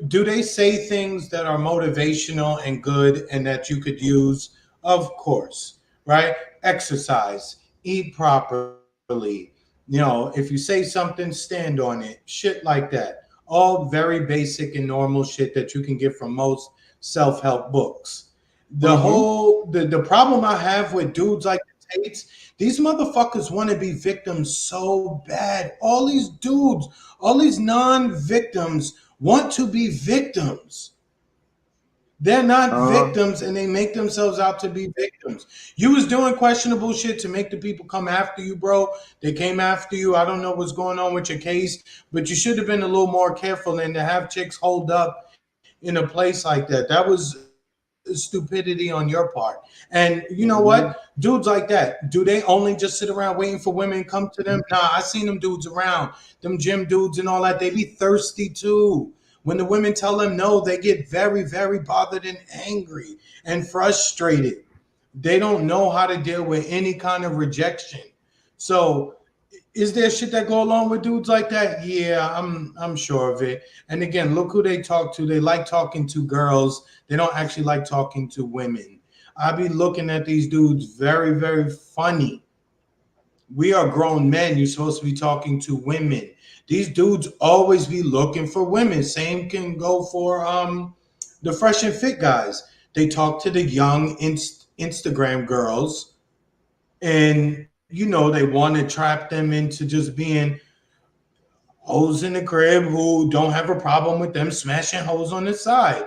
Do they say things that are motivational and good and that you could use? Of course, right? Exercise, eat properly. If you say something, stand on it. Shit like that. All very basic and normal shit that you can get from most self help books. Mm-hmm. The problem I have with dudes like the Tates, these motherfuckers want to be victims so bad. All these dudes, all these non-victims want to be victims. They're not Uh, victims and they make themselves out to be victims. You was doing questionable shit to make the people come after you, bro. They came after you. I don't know what's going on with your case, but you should have been a little more careful than to have chicks hold up in a place like that. That was stupidity on your part. And you know what? mm-hmm. Dudes like that, do they only just sit around waiting for women to come to them? Nah, I seen them dudes around, them gym dudes and all that. They be thirsty too. When the women tell them no, they get very, very bothered and angry and frustrated. They don't know how to deal with any kind of rejection. So is there shit that go along with dudes like that? Yeah, I'm sure of it. And again, look who they talk to. They like talking to girls. They don't actually like talking to women. I be looking at these dudes very, very funny. We are grown men. You're supposed to be talking to women. These dudes always be looking for women. Same can go for the fresh and fit guys. They talk to the young Instagram girls, and they want to trap them into just being hoes in the crib who don't have a problem with them smashing hoes on the side.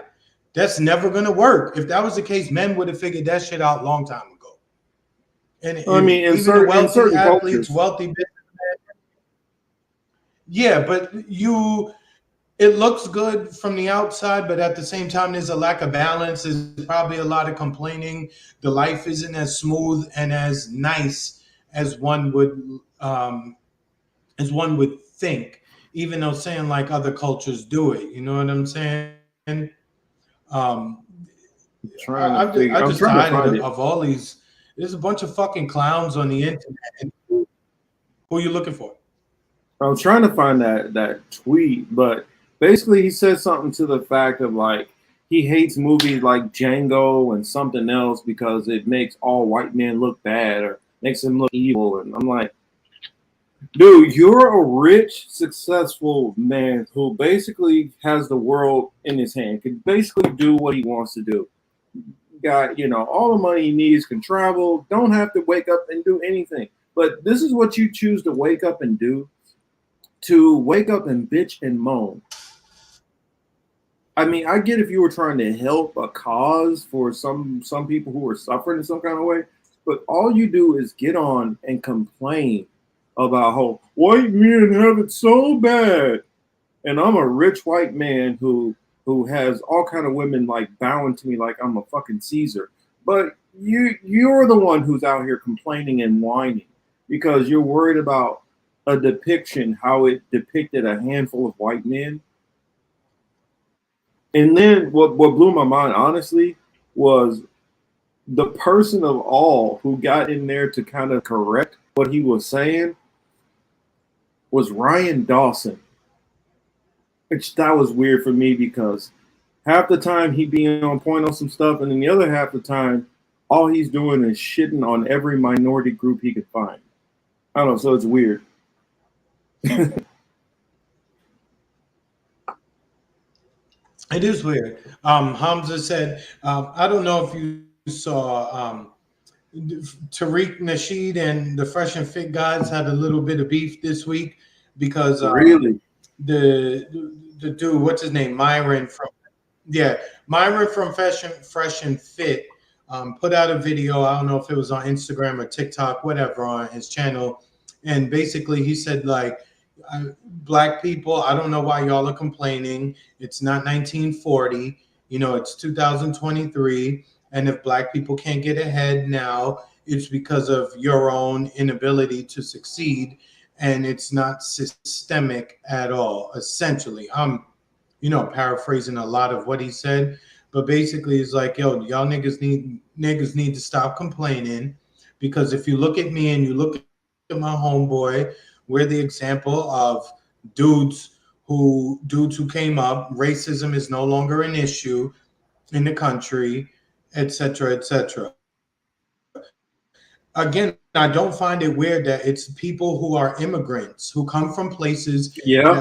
That's never gonna work. If that was the case, men would have figured that shit out a long time ago. I And mean, even the in wealthy certain athletes, cultures, wealthy, yeah, but it looks good from the outside, but at the same time, there's a lack of balance. There's probably a lot of complaining. The life isn't as smooth and as nice as um, one would think. Even though saying like other cultures do it, you know what I'm saying? Um, I'm just I'm trying to tired find of it. all these. There's a bunch of fucking clowns on the internet. And who are you looking for? I'm trying to find that tweet, but basically he said something to the fact of like he hates movies like Django and something else because it makes all white men look bad or makes them look evil. And I'm like, dude, you're a rich, successful man who basically has the world in his hand, can basically do what he wants to do. Got, all the money he needs, can travel, don't have to wake up and do anything. But this is what you choose to wake up and do, to wake up and bitch and moan. I mean, I get if you were trying to help a cause for some people who are suffering in some kind of way, but all you do is get on and complain about how white men have it so bad. And I'm a rich white man who has all kind of women like bowing to me like I'm a fucking Caesar. But you're the one who's out here complaining and whining because you're worried about a depiction, how it depicted a handful of white men. And then what blew my mind, honestly, was the person of all who got in there to kind of correct what he was saying was Ryan Dawson. Which that was weird for me because half the time he be on point on some stuff, and then the other half the time, all he's doing is shitting on every minority group he could find. I don't know, so it's weird. It is weird. Hamza said, I don't know if you saw Tariq Nasheed and the Fresh and Fit guys had a little bit of beef this week because Really? the dude, what's his name, Myron from yeah, Myron from Fresh and Fit put out a video. I don't know if it was on Instagram or TikTok, whatever, on his channel, and basically he said like, black people, I don't know why y'all are complaining. It's not 1940, it's 2023, and if black people can't get ahead now, it's because of your own inability to succeed, and it's not systemic at all. Essentially, I'm paraphrasing a lot of what he said, but basically it's like, yo, y'all niggas need to stop complaining, because if you look at me and you look at my homeboy, we're the example of dudes dudes who came up. Racism is no longer an issue in the country, etc., etc. Again, I don't find it weird that it's people who are immigrants who come from places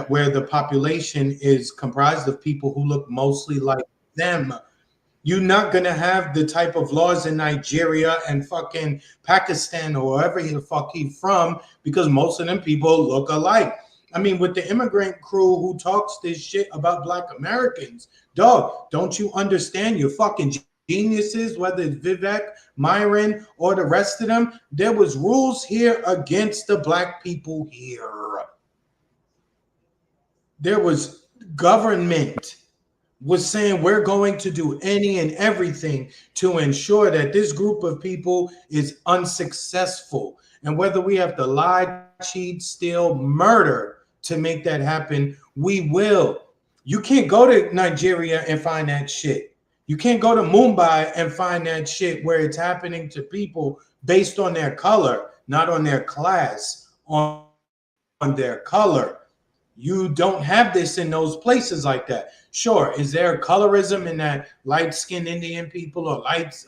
where the Yeah. population is comprised of people who look mostly like them You're not gonna have the type of laws in Nigeria and fucking Pakistan or wherever the fuck he's from, because most of them people look alike. I mean, with the immigrant crew who talks this shit about Black Americans, dog, don't you understand? You're fucking geniuses, whether it's Vivek, Myron, or the rest of them. There was rules here against the Black people here. There was government was saying we're going to do any and everything to ensure that this group of people is unsuccessful. And whether we have to lie, cheat, steal, murder to make that happen, we will. You can't go to Nigeria and find that shit. You can't go to Mumbai and find that shit where it's happening to people based on their color, not on their class, on their color. You don't have this in those places like that. Sure, is there colorism in that light-skinned Indian people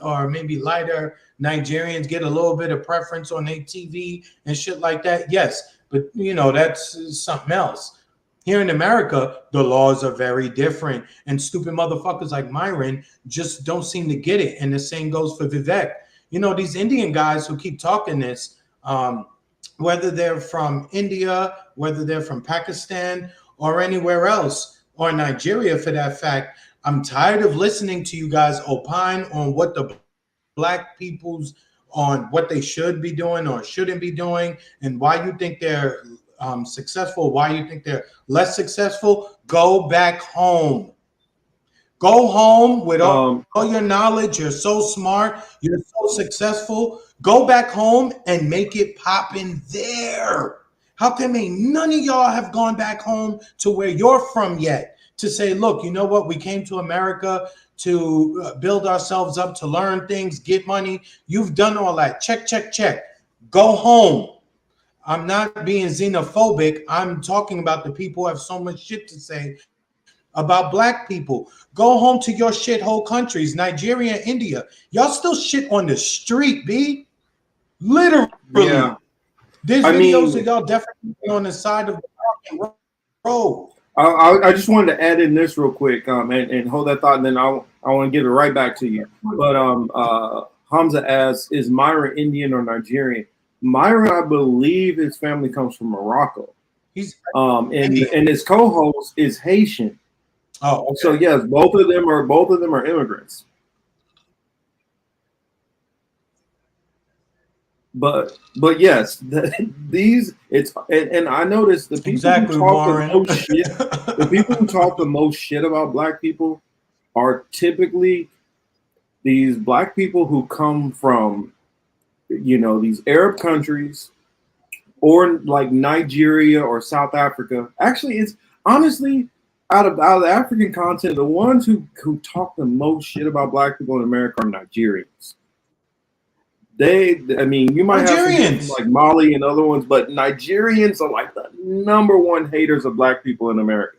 or maybe lighter Nigerians get a little bit of preference on their TV and shit like that? Yes, but that's something else. Here in America, the laws are very different, and stupid motherfuckers like Myron just don't seem to get it. And the same goes for Vivek. These Indian guys who keep talking this, whether they're from India, whether they're from Pakistan or anywhere else, or Nigeria for that fact, I'm tired of listening to you guys opine on what the Black people's, on what they should be doing or shouldn't be doing, and why you think they're successful, why you think they're less successful. Go back home. Go home with all your knowledge. You're so smart. You're so successful. Go back home and make it poppin' there. How come none of y'all have gone back home to where you're from yet to say, look, you know what? We came to America to build ourselves up, to learn things, get money. You've done all that. Check, check, check. Go home. I'm not being xenophobic. I'm talking about the people who have so much shit to say about Black people. Go home to your shithole countries, Nigeria and India. Y'all still shit on the street, B. Literally. Yeah. There's videos of y'all definitely on the side of the fucking road. I just wanted to add in this real quick, and hold that thought, and then I want to give it right back to you. But Hamza asks, is Myron Indian or Nigerian? Myron, I believe his family comes from Morocco. He's and his co-host is Haitian. Oh, okay. So yes, both of them are immigrants. But yes, these it's and I noticed the people who talk the most shit, the people who talk the most shit about Black people are typically these Black people who come from these Arab countries or like Nigeria or South Africa. Actually, it's honestly out of the African continent, the ones who talk the most shit about Black people in America are Nigerians. You might have some like Mali and other ones, but Nigerians are like the number one haters of Black people in America.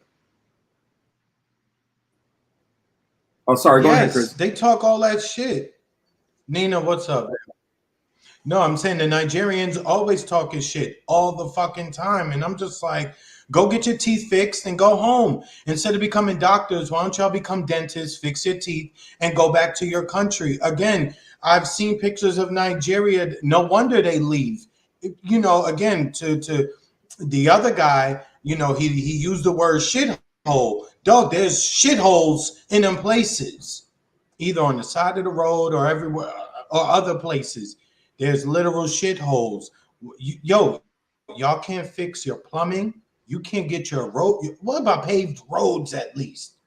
Oh, sorry. Go ahead, Chris. They talk all that shit. Nina, what's up? No, I'm saying the Nigerians always talking shit all the fucking time. And I'm just like, go get your teeth fixed and go home. Instead of becoming doctors, why don't y'all become dentists, fix your teeth, and go back to your country? Again, I've seen pictures of Nigeria. No wonder they leave. Again, to the other guy, he used the word shithole. Dog, there's shitholes in them places, either on the side of the road or everywhere or other places. There's literal shitholes. Y'all can't fix your plumbing. You can't get your road. What about paved roads at least?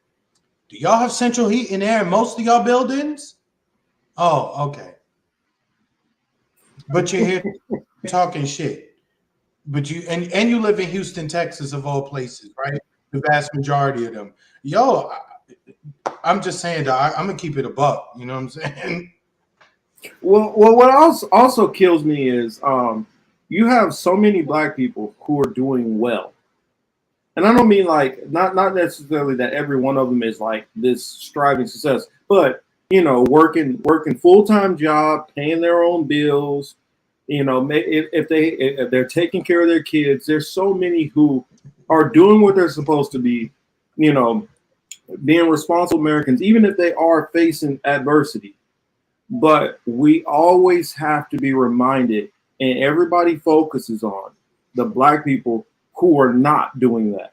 Do y'all have central heat in there in most of y'all buildings? Oh, okay. But you're here talking shit. But you live in Houston, Texas, of all places, right? The vast majority of them. Yo, I'm just saying that I'm gonna keep it a buck. You know what I'm saying? Well, what also kills me is you have so many Black people who are doing well. And I don't mean like not necessarily that every one of them is like this striving success, but working full-time job, paying their own bills, if they're taking care of their kids. There's so many who are doing what they're supposed to be, being responsible Americans, even if they are facing adversity. But we always have to be reminded, and everybody focuses on the black people who are not doing that.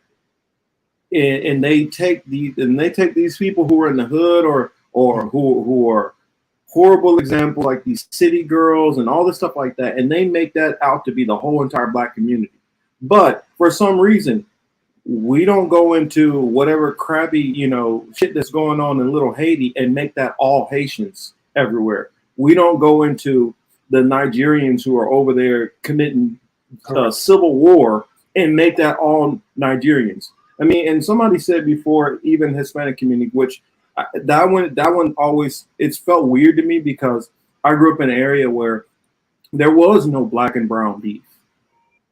And they take these people who are in the hood or who are horrible example, like these city girls and all this stuff like that, and they make that out to be the whole entire black community. But for some reason, we don't go into whatever crappy, shit that's going on in Little Haiti and make that all Haitians everywhere. We don't go into the Nigerians who are over there committing civil war and make that all Nigerians. I mean, and somebody said before, even Hispanic community, which that one always, it's felt weird to me because I grew up in an area where there was no black and brown beef.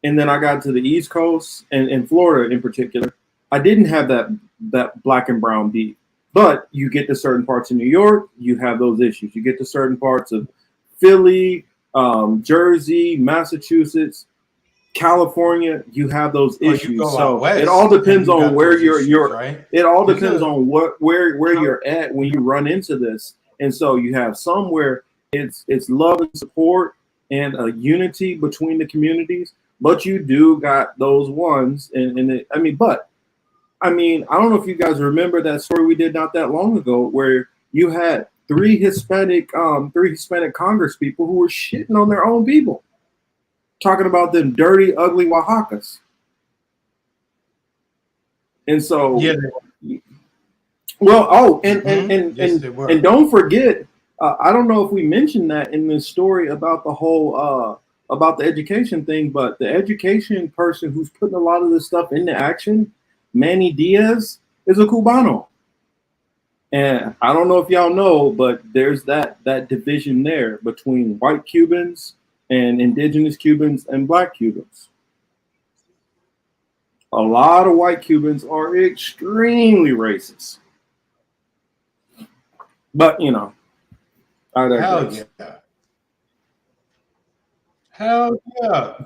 And then I got to the East Coast and in Florida in particular, I didn't have that black and brown beef. But you get to certain parts of New York, you have those issues. You get to certain parts of Philly, Jersey, Massachusetts, California, you have those issues. So it all depends on where you're right? It all depends on where you're at when you run into this. And so you have some where it's love and support and a unity between the communities, but you do got those ones. I don't know if you guys remember that story we did not that long ago where you had three Hispanic Congress people who were shitting on their own people, talking about them dirty, ugly Oaxacas. And so, and don't forget, I don't know if we mentioned that in this story about the whole about the education thing, but the education person who's putting a lot of this stuff into action, Manny Diaz, is a Cubano. And I don't know if y'all know, but there's that division there between white Cubans and indigenous Cubans and black Cubans. A lot of white Cubans are extremely racist. But, I digress. Hell yeah.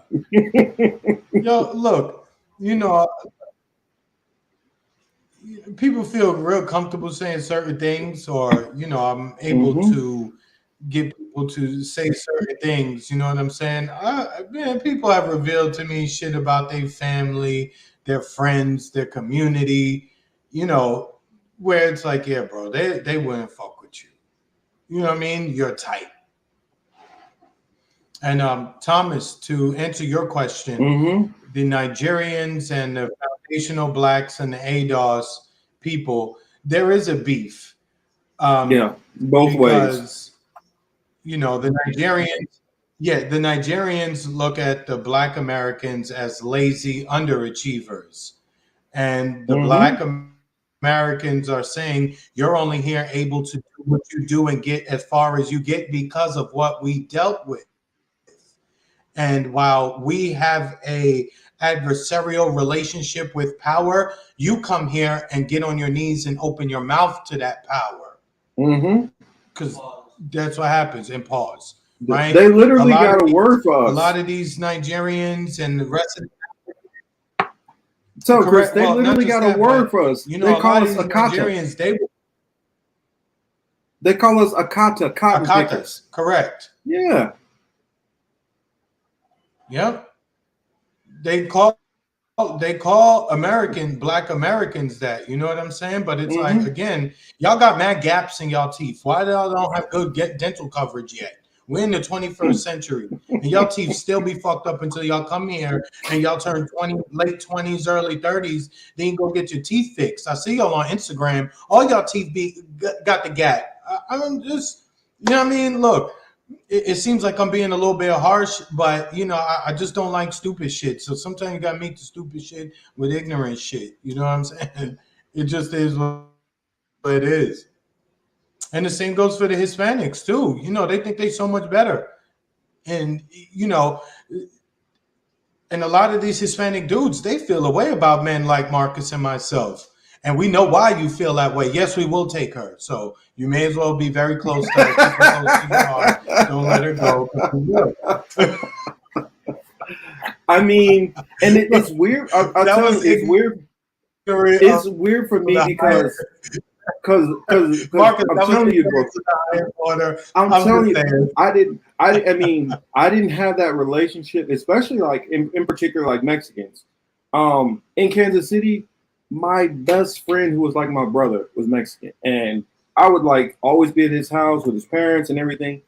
Yo, look, people feel real comfortable saying certain things, or I'm able to get people to say certain things. You know what I'm saying? People have revealed to me shit about their family, their friends, their community. Where it's like, yeah, bro, they wouldn't fuck with you. You know what I mean? You're tight. And Thomas, to answer your question, the Nigerians and the foundational blacks and the ADOS people, there is a beef. Both ways. The Nigerians look at the black Americans as lazy underachievers. And the black Americans are saying, you're only here able to do what you do and get as far as you get because of what we dealt with. And while we have a adversarial relationship with power, you come here and get on your knees and open your mouth to that power. Because that's what happens. And pause. Right? They literally got a word for us. A lot of these Nigerians and the rest of so, Chris, they literally got a word for us. They call us Nigerians, they call us Akata, cotton pickers. Correct. Yeah. Yep. They call black Americans that, you know what I'm saying? But it's like, again, y'all got mad gaps in y'all teeth. Why y'all don't have good dental coverage yet? We're in the 21st century, and y'all teeth still be fucked up until y'all come here and y'all turn late 20s, early 30s. Then you go get your teeth fixed. I see y'all on Instagram. All y'all teeth got the gap. I'm just, you know what I mean? Look, it seems like I'm being a little bit harsh, but I just don't like stupid shit. So sometimes you gotta meet the stupid shit with ignorant shit. You know what I'm saying? It just is what it is. And the same goes for the Hispanics too. They think they're so much better. And and a lot of these Hispanic dudes, they feel a way about men like Marcus and myself. And we know why you feel that way. Yes, we will take her. So you may as well be very close to her. Keep her close to your heart. Don't let her go. I mean, and it's weird. I'll tell you, it's weird. it's weird for me because Marcus, I'm that was telling you, bro. the higher order. I'm I'm telling just you, saying. I mean, I didn't have that relationship, especially like in particular, like Mexicans. In Kansas City, my best friend, who was like my brother, was Mexican, and I would like always be at his house with his parents and everything.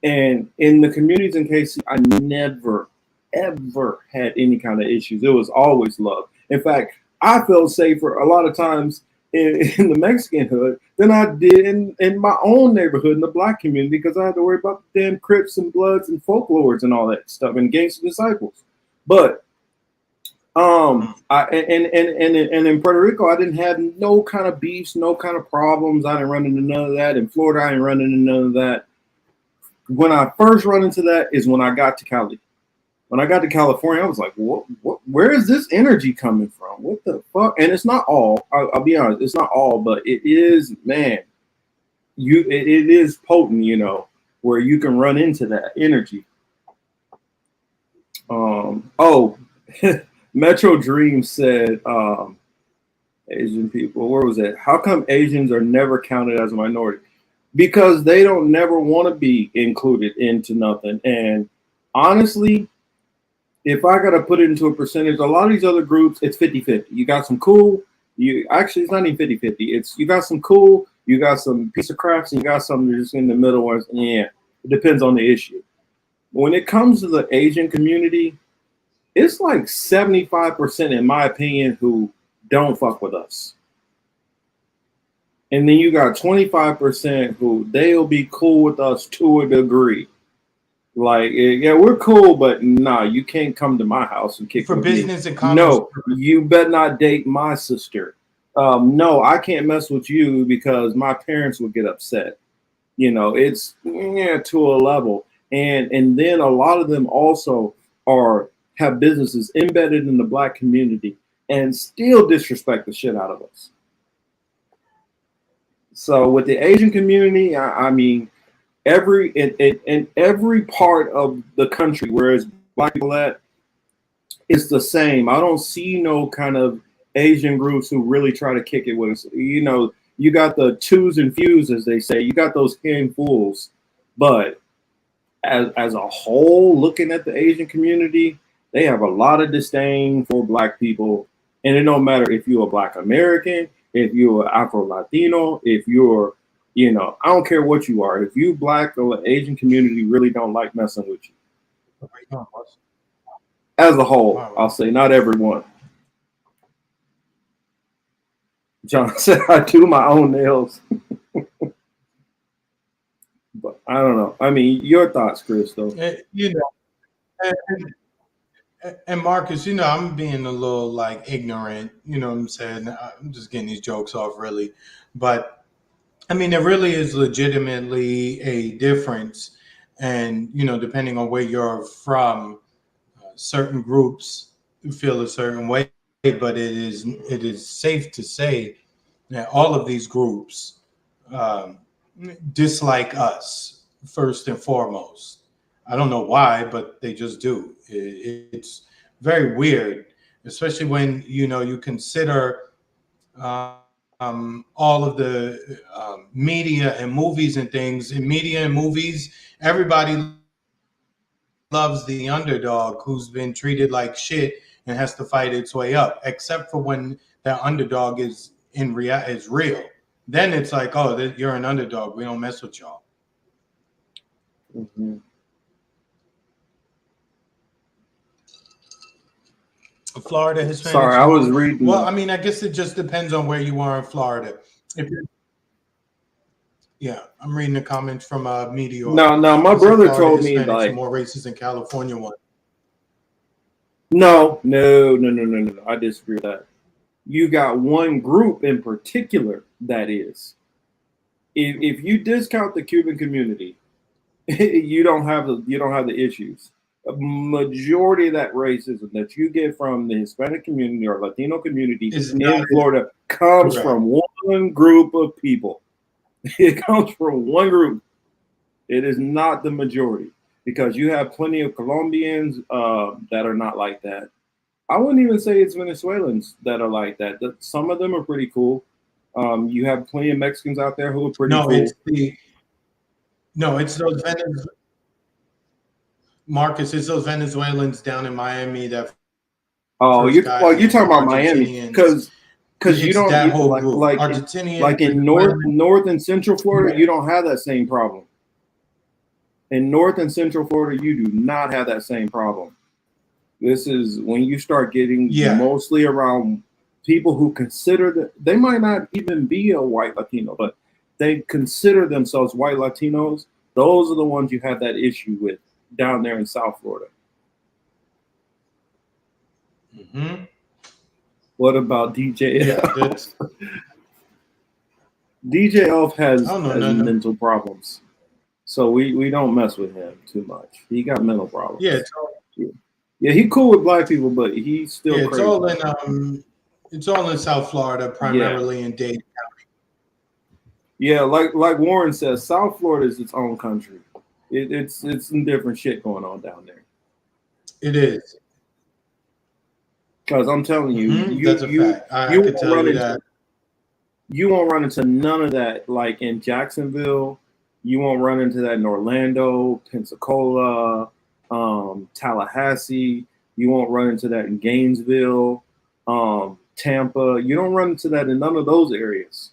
And in the communities in KC, I never, ever had any kind of issues. It was always love. In fact, I felt safer a lot of times in the Mexican hood than I did in my own neighborhood in the black community because I had to worry about the damn Crips and Bloods and folklores and all that stuff and gangster disciples. But and in Puerto Rico, I didn't have no kind of beefs, no kind of problems. I didn't run into none of that. In Florida, I didn't run into none of that. When I first run into that is when I got to Cali. When I got to California, I was like, what, where is this energy coming from? What the fuck? And it's not all, I'll be honest, it's not all, but it is, man, it is potent, you know, where you can run into that energy. Oh, Metro Dream said, Asian people, where was it? How come Asians are never counted as a minority? Because they don't never want to be included into nothing. And honestly, if I got to put it into a percentage, a lot of these other groups, it's 50-50. You got some cool, you actually, it's not even 50-50. It's you got some cool, you got some piece of crafts, and you got some just in the middle ones. Yeah, it depends on the issue. When it comes to the Asian community, it's like 75%, in my opinion, who don't fuck with us. And then you got 25% who they'll be cool with us to a degree. Like, yeah, we're cool, but nah, you can't come to my house and kick for with business me. and commerce. No, you better not date my sister. No, I can't mess with you because my parents would get upset. You know, it's to a level, and then a lot of them also have businesses embedded in the black community and still disrespect the shit out of us. So with the Asian community, I mean, in every part of the country where it's black people at, it's the same. I don't see no kind of Asian groups who really try to kick it with us. You know, you got the twos and fews, as they say. You got those handfuls, but as a whole, looking at the Asian community, they have a lot of disdain for black people, and it don't matter if you're a black American, if you're Afro Latino, if you're, you know, I don't care what you are. If you black or Asian community really don't like messing with you. As a whole, I'll say not everyone. John said I do my own nails. But I don't know. I mean, your thoughts, Chris, though. You know, and Marcus, you know, I'm being a little like ignorant, you know what I'm saying? I'm just getting these jokes off really. But I mean, there really is legitimately a difference. And, you know, depending on where you're from, certain groups feel a certain way. But it is safe to say that all of these groups um, dislike us first and foremost. I don't know why, but they just do. It's very weird, especially when you know you consider all of the media and movies and things. In media and movies, everybody loves the underdog who's been treated like shit and has to fight its way up, except for when that underdog is real. Then it's like, oh, you're an underdog. We don't mess with y'all. Mm-hmm. Florida Sorry, Hispanics I was more. reading. Well, I mean, I guess it just depends on where you are in Florida. Yeah, I'm reading the comments from Meteor. No, my brother told me Hispanics are like more racist than California one. no. I disagree with that. You got one group in particular that is. If you discount the Cuban community, you don't have the issues. A majority of that racism that you get from the Hispanic community or Latino community in Florida comes from one group of people. It comes from one group. It is not the majority because you have plenty of Colombians that are not like that. I wouldn't even say it's Venezuelans that are like that. Some of them are pretty cool. You have plenty of Mexicans out there who are pretty No, cool. it's those Marcus. It's those Venezuelans down in Miami that Oh, first got you're in, talking about Miami Argentinians. because you It's don't that whole like group. Argentinians, in Venezuelans. North and Central Florida, Yeah. you don't have that same problem. In North and Central Florida, you do not have that same problem. This is when you start getting mostly around people who consider that they might not even be a white Latino, but they consider themselves white Latinos. Those are the ones you have that issue with down there in South Florida. Mm-hmm. What about DJ? Yeah, DJ Elf has mental problems, so we don't mess with him too much. He got mental problems. Yeah, he cool with black people, but he's still crazy. It's all in South Florida, primarily in Dade County. Yeah, like Warren says, South Florida is its own country. It's some different shit going on down there. It is. Because I'm telling you, that's a fact. I could tell you that. You won't run into none of that like in Jacksonville. You won't run into that in Orlando, Pensacola, Tallahassee. You won't run into that in Gainesville, Tampa. You don't run into that in none of those areas.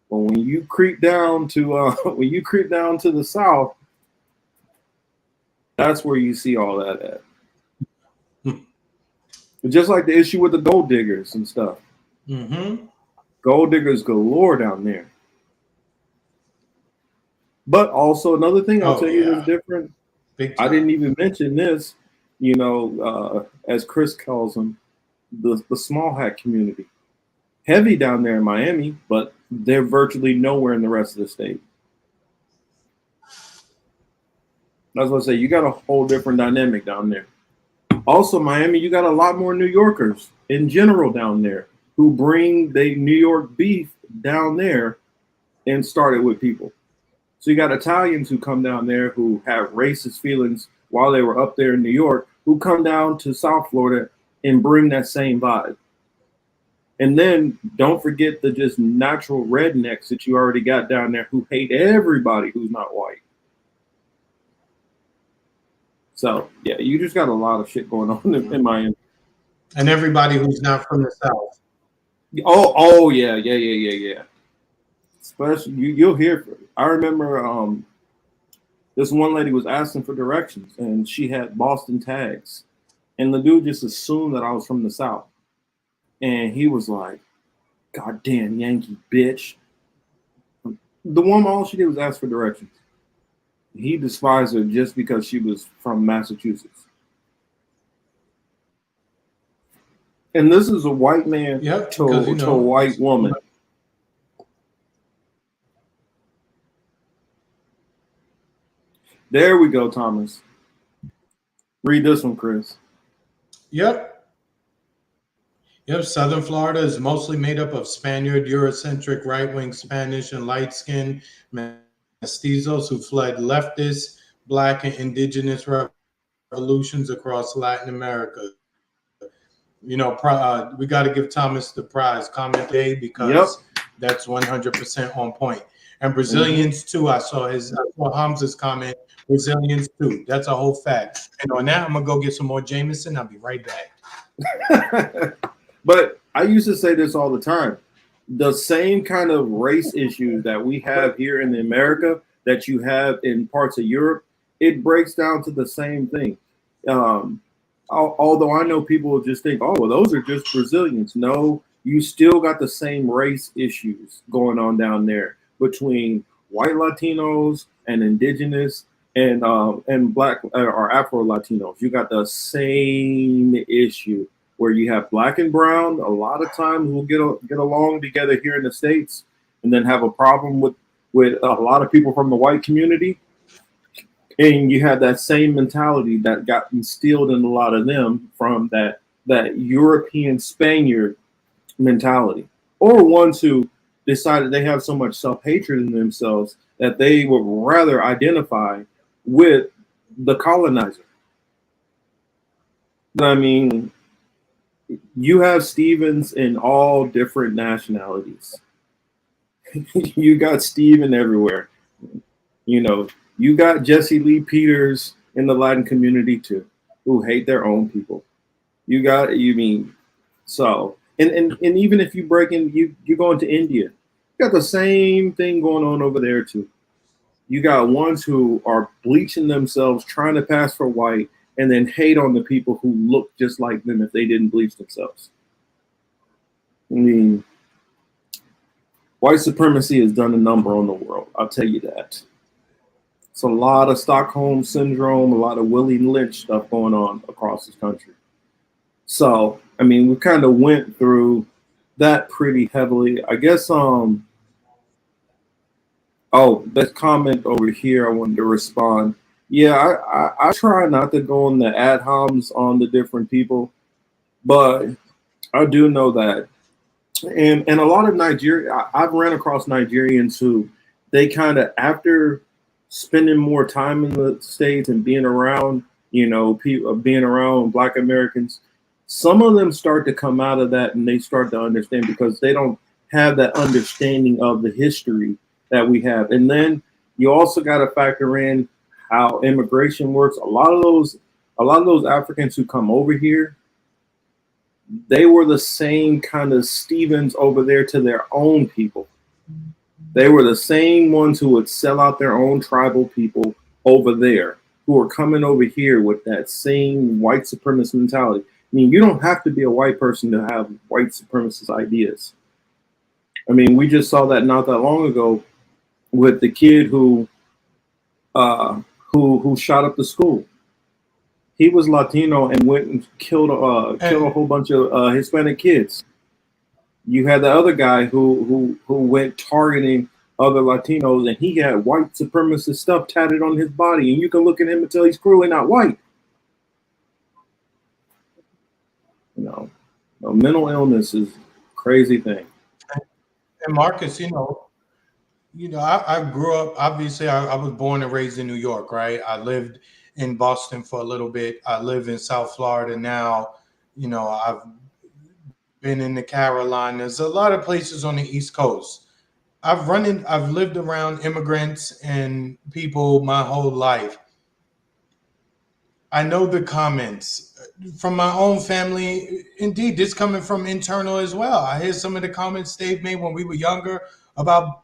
But when you creep down to the south, that's where you see all that at. Just like the issue with the gold diggers and stuff. Mm-hmm. Gold diggers galore down there. But also another thing I'll tell you that's different. I didn't even mention this, as Chris calls them, the small hat community. Heavy down there in Miami, but they're virtually nowhere in the rest of the state. That's what I say. You got a whole different dynamic down there. Also, Miami, you got a lot more New Yorkers in general down there who bring the New York beef down there and start it with people. So you got Italians who come down there who have racist feelings while they were up there in New York, who come down to South Florida and bring that same vibe. And then don't forget the just natural rednecks that you already got down there who hate everybody who's not white. So, yeah, you just got a lot of shit going on in Miami. And everybody who's not from the South. Oh, yeah. Especially, you'll hear. I remember this one lady was asking for directions, and she had Boston tags. And the dude just assumed that I was from the South. And he was like, "Goddamn Yankee bitch." The woman, all she did was ask for directions. He despised her just because she was from Massachusetts. And this is a white man to a white woman. There we go, Thomas. Read this one, Chris. Yep. Southern Florida is mostly made up of Spaniard, Eurocentric, right-wing Spanish, and light-skinned mestizos who fled leftist, black, and indigenous revolutions across Latin America. We got to give Thomas the prize comment day because that's 100% on point. And Brazilians too. I saw Hamza's comment. Brazilians too. That's a whole fact. And on that, I'm gonna go get some more Jameson. I'll be right back. But I used to say this all the time. The same kind of race issues that we have here in America that you have in parts of Europe, it breaks down to the same thing. Although I know people will just think, oh, well, those are just Brazilians. No, you still got the same race issues going on down there between white Latinos and indigenous and black or Afro Latinos. You got the same issue where you have black and brown. A lot of times we'll get along together here in the States and then have a problem with a lot of people from the white community. And you have that same mentality that got instilled in a lot of them from that European Spaniard mentality, or ones who decided they have so much self-hatred in themselves that they would rather identify with the colonizer. I mean, You have Stevens in all different nationalities. You got Steven everywhere. You know, you got Jesse Lee Peters in the Latin community too, who hate their own people. You got you mean so and even if you break in you go into India, you got the same thing going on over there too. You got ones who are bleaching themselves, trying to pass for white, and then hate on the people who look just like them if they didn't bleach themselves. I mean, white supremacy has done a number on the world. I'll tell you that. It's a lot of Stockholm syndrome, a lot of Willie Lynch stuff going on across this country. So, I mean, we kind of went through that pretty heavily. I guess oh, that comment over here I wanted to respond. Yeah, I try not to go on the ad homs on the different people, but I do know that. And a lot of Nigeria, I've ran across Nigerians who they kind of after spending more time in the states and being around, you know, people being around Black Americans, some of them start to come out of that and they start to understand because they don't have that understanding of the history that we have. And then you also got to factor in how immigration works. A lot of those Africans who come over here, they were the same kind of Stevens over there to their own people. They were the same ones who would sell out their own tribal people over there, who are coming over here with that same white supremacist mentality. I mean, you don't have to be a white person to have white supremacist ideas. I mean, we just saw that not that long ago with the kid who shot up the school. He was Latino and went and killed a whole bunch of Hispanic kids. You had the other guy who went targeting other Latinos, and he had white supremacist stuff tatted on his body, and you can look at him and tell he's clearly not white. You know, mental illness is a crazy thing. And Marcus, I grew up. Obviously, I was born and raised in New York, right? I lived in Boston for a little bit. I live in South Florida now. I've been in the Carolinas, a lot of places on the East Coast. I've lived around immigrants and people my whole life. I know the comments from my own family. Indeed, this coming from internal as well. I hear some of the comments they've made when we were younger about,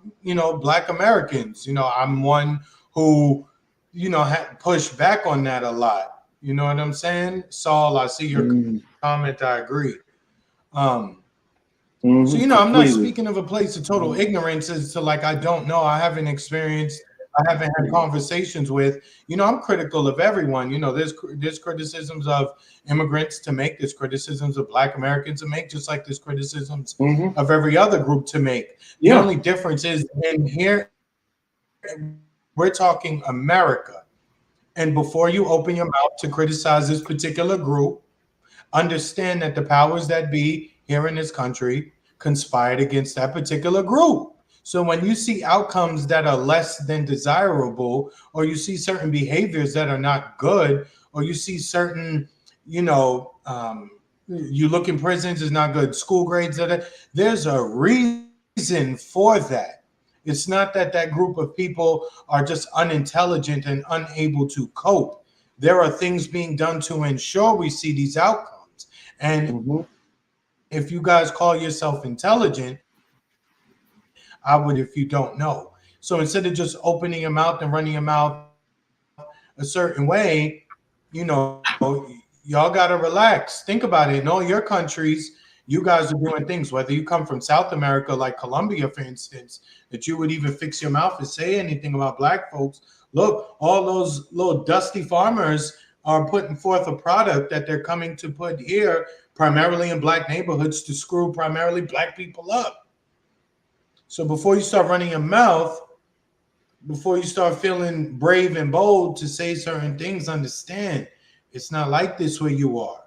Black Americans. I'm one who, had pushed back on that a lot. You know what I'm saying? Saul, I see your comment. I agree. So, I'm not speaking of a place of total ignorance as to like, I don't know. I haven't experienced, I haven't had conversations with, I'm critical of everyone. There's criticisms of immigrants to make, there's criticisms of Black Americans to make, just like there's criticisms of every other group to make. The only difference is in here, we're talking America. And before you open your mouth to criticize this particular group, understand that the powers that be here in this country conspired against that particular group. So when you see outcomes that are less than desirable, or you see certain behaviors that are not good, or you see certain, you look in prisons is not good, school grades there's a reason for that. It's not that that group of people are just unintelligent and unable to cope. There are things being done to ensure we see these outcomes. And if you guys call yourself intelligent, I would if you don't know. So instead of just opening your mouth and running your mouth a certain way, y'all got to relax. Think about it. In all your countries, you guys are doing things, whether you come from South America, like Colombia, for instance, that you would even fix your mouth and say anything about Black folks. Look, all those little dusty farmers are putting forth a product that they're coming to put here, primarily in Black neighborhoods, to screw primarily Black people up. So before you start running your mouth, before you start feeling brave and bold to say certain things, understand it's not like this where you are,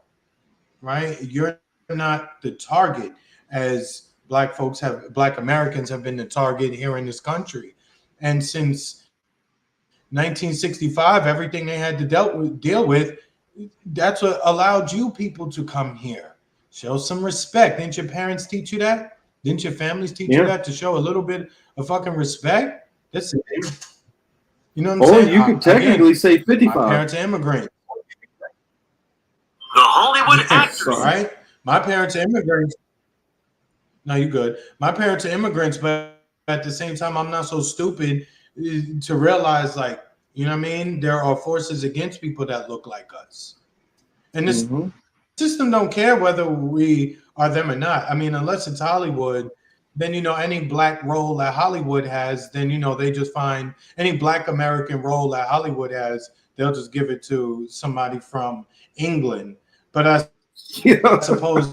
right? You're not the target as Black Americans have been the target here in this country. And since 1965, everything they had to deal with, that's what allowed you people to come here. Show some respect. Didn't your parents teach you that? Didn't your families teach you Yeah. that, to show a little bit of fucking respect? That's it. You know what I'm Or saying? you could technically say My 55. parents are immigrants. The Hollywood actors. Sorry. Right? My parents are immigrants. No, you good. My parents are immigrants, but at the same time, I'm not so stupid to realize, like, you know what I mean? There are forces against people that look like us. And this Mhm. system don't care whether we are them or not. I mean, unless it's Hollywood, then any black role that Hollywood has, then they just find any black American role that Hollywood has, they'll just give it to somebody from England. But I Yeah. suppose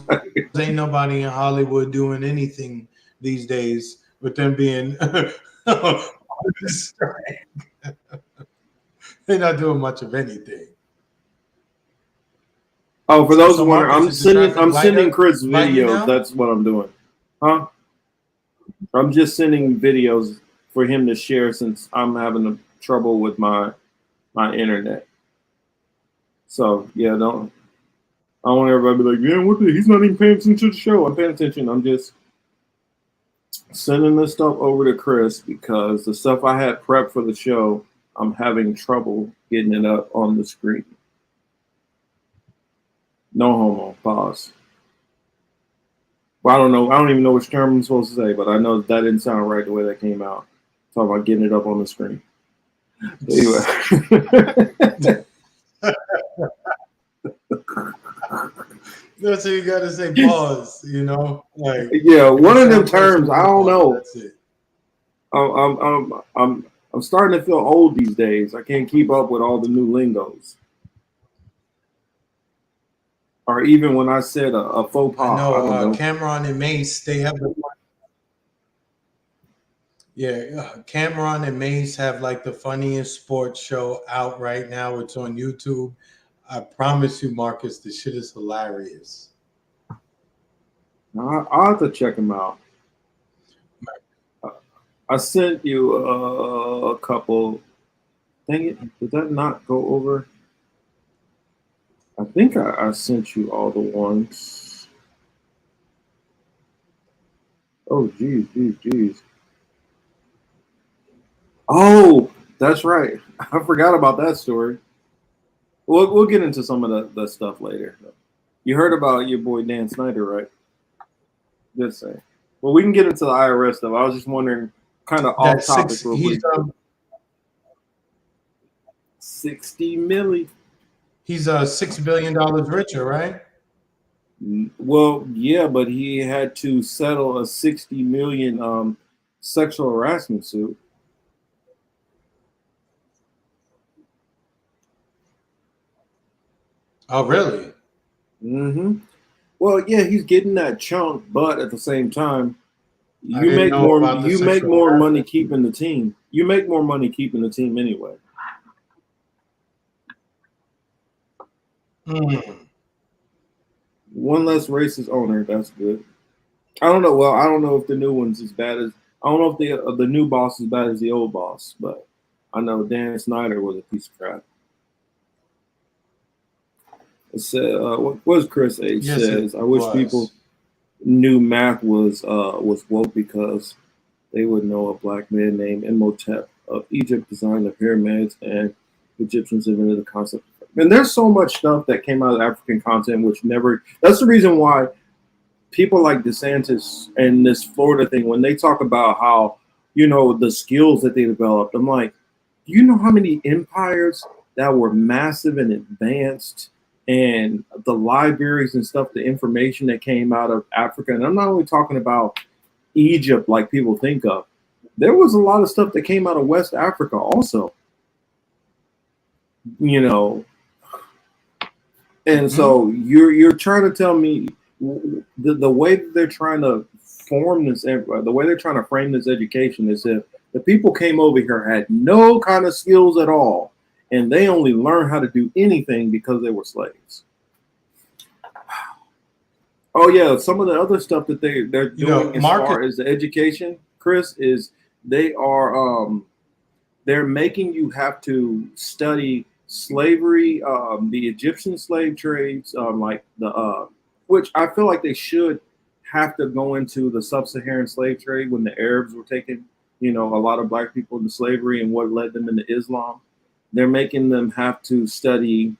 ain't nobody in Hollywood doing anything these days with them being on strike. They're not doing much of anything. Oh, for those So wondering, Marcus, is the traffic I'm sending lighter Chris by you videos. now? That's what I'm doing. Huh? I'm just sending videos for him to share since I'm having trouble with my internet. So yeah, I don't want everybody to be like, yeah, what the, he's not even paying attention to the show. I'm paying attention. I'm just sending this stuff over to Chris because the stuff I had prepped for the show, I'm having trouble getting it up on the screen. No homo. Pause. Well, I don't know. I don't even know which term I'm supposed to say, but I know that didn't sound right the way that came out. Talking about getting it up on the screen. Anyway. That's what you gotta say. Pause. Like, yeah, one of them sound terms. I don't know. That's it. I'm starting to feel old these days. I can't keep up with all the new lingos. Or even when I said a faux pas. I know, I don't know. Cameron and Mace, they have the Cameron and Mace have like the funniest sports show out right now. It's on YouTube. I promise you, Marcus, the shit is hilarious. I'll have to check them out. I sent you a couple. Dang it! Did that not go over? I think I sent you all the ones. Oh, geez. Oh, that's right. I forgot about that story. We'll get into some of the stuff later. You heard about your boy Dan Snyder, right? Just say. Well, we can get into the IRS stuff. I was just wondering, kind of off topic, real quick. 60 milli. He's $6 billion richer, right? Well, yeah, but he had to settle a 60 million sexual harassment suit. Oh, really? Mm-hmm. Well, yeah, he's getting that chunk, but at the same time, I you didn't make know more. about the You make sexual more money harassment. keeping the team. You make more money keeping the team anyway. One less racist owner. That's good. I don't know. Well, I don't know if the new one's as bad as. I don't know if the new boss is as bad as the old boss, but I know Dan Snyder was a piece of crap. It said, what does Chris H Yes, says? it I wish was. people knew math was woke because they would know a black man named Imhotep of Egypt designed the pyramids and Egyptians invented the concept. And there's so much stuff that came out of African content which never. That's the reason why people like DeSantis and this Florida thing, when they talk about how the skills that they developed, I'm like, do you know how many empires that were massive and advanced, and the libraries and stuff, the information that came out of Africa? And I'm not only talking about Egypt like people think of. There was a lot of stuff that came out of West Africa also. And so you're trying to tell me the way that they're trying to form this, the way they're trying to frame this education is if the people came over here had no kind of skills at all, and they only learned how to do anything because they were slaves. Oh yeah, some of the other stuff that they're doing as far as the education, Chris, is they're making you have to study slavery, the Egyptian slave trades, like the which I feel like they should have to go into the sub-Saharan slave trade when the Arabs were taking, a lot of black people into slavery and what led them into Islam. They're making them have to study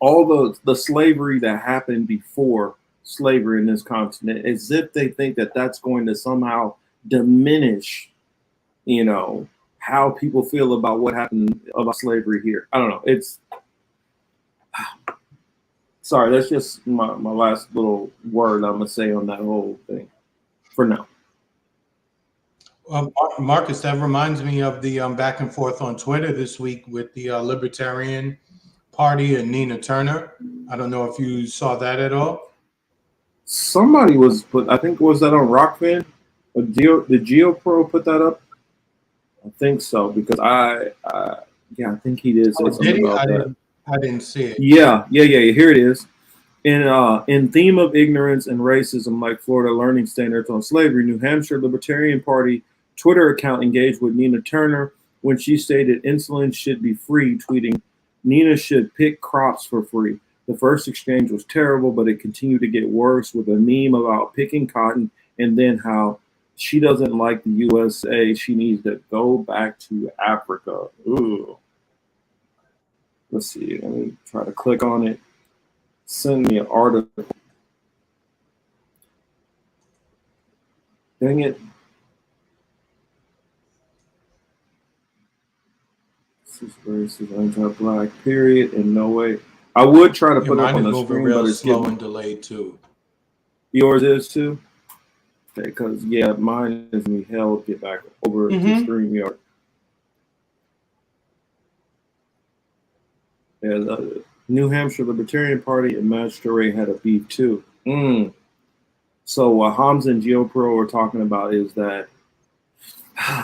all the slavery that happened before slavery in this continent, as if they think that that's going to somehow diminish, how people feel about what happened about slavery here. I don't know. It's sorry, that's just my last little word I'm gonna say on that whole thing for now. Marcus, that reminds me of the back and forth on Twitter this week with the Libertarian Party and Nina Turner. I don't know if you saw that at all. Somebody I think, was that on Rockfin? Did GeoPro put that up? I think so, because I think he did say something about that. I didn't see it. Yeah. Here it is. In theme of ignorance and racism, like Florida learning standards on slavery, New Hampshire Libertarian Party Twitter account engaged with Nina Turner when she stated insulin should be free, tweeting, "Nina should pick crops for free." The first exchange was terrible, but it continued to get worse with a meme about picking cotton and then how she doesn't like the USA. She needs to go back to Africa. Ooh. Let's see. Let me try to click on it. Send me an article. Dang it. This is racist, anti-black, period, in no way. I would try to put it up on the screen, but it's slow and delayed too. Yours is too? Okay, because, mine is me hell get back over to StreamYard. Yeah, the New Hampshire Libertarian Party and Magistrate had a beef too. So what Hamza and GeoPro are talking about is that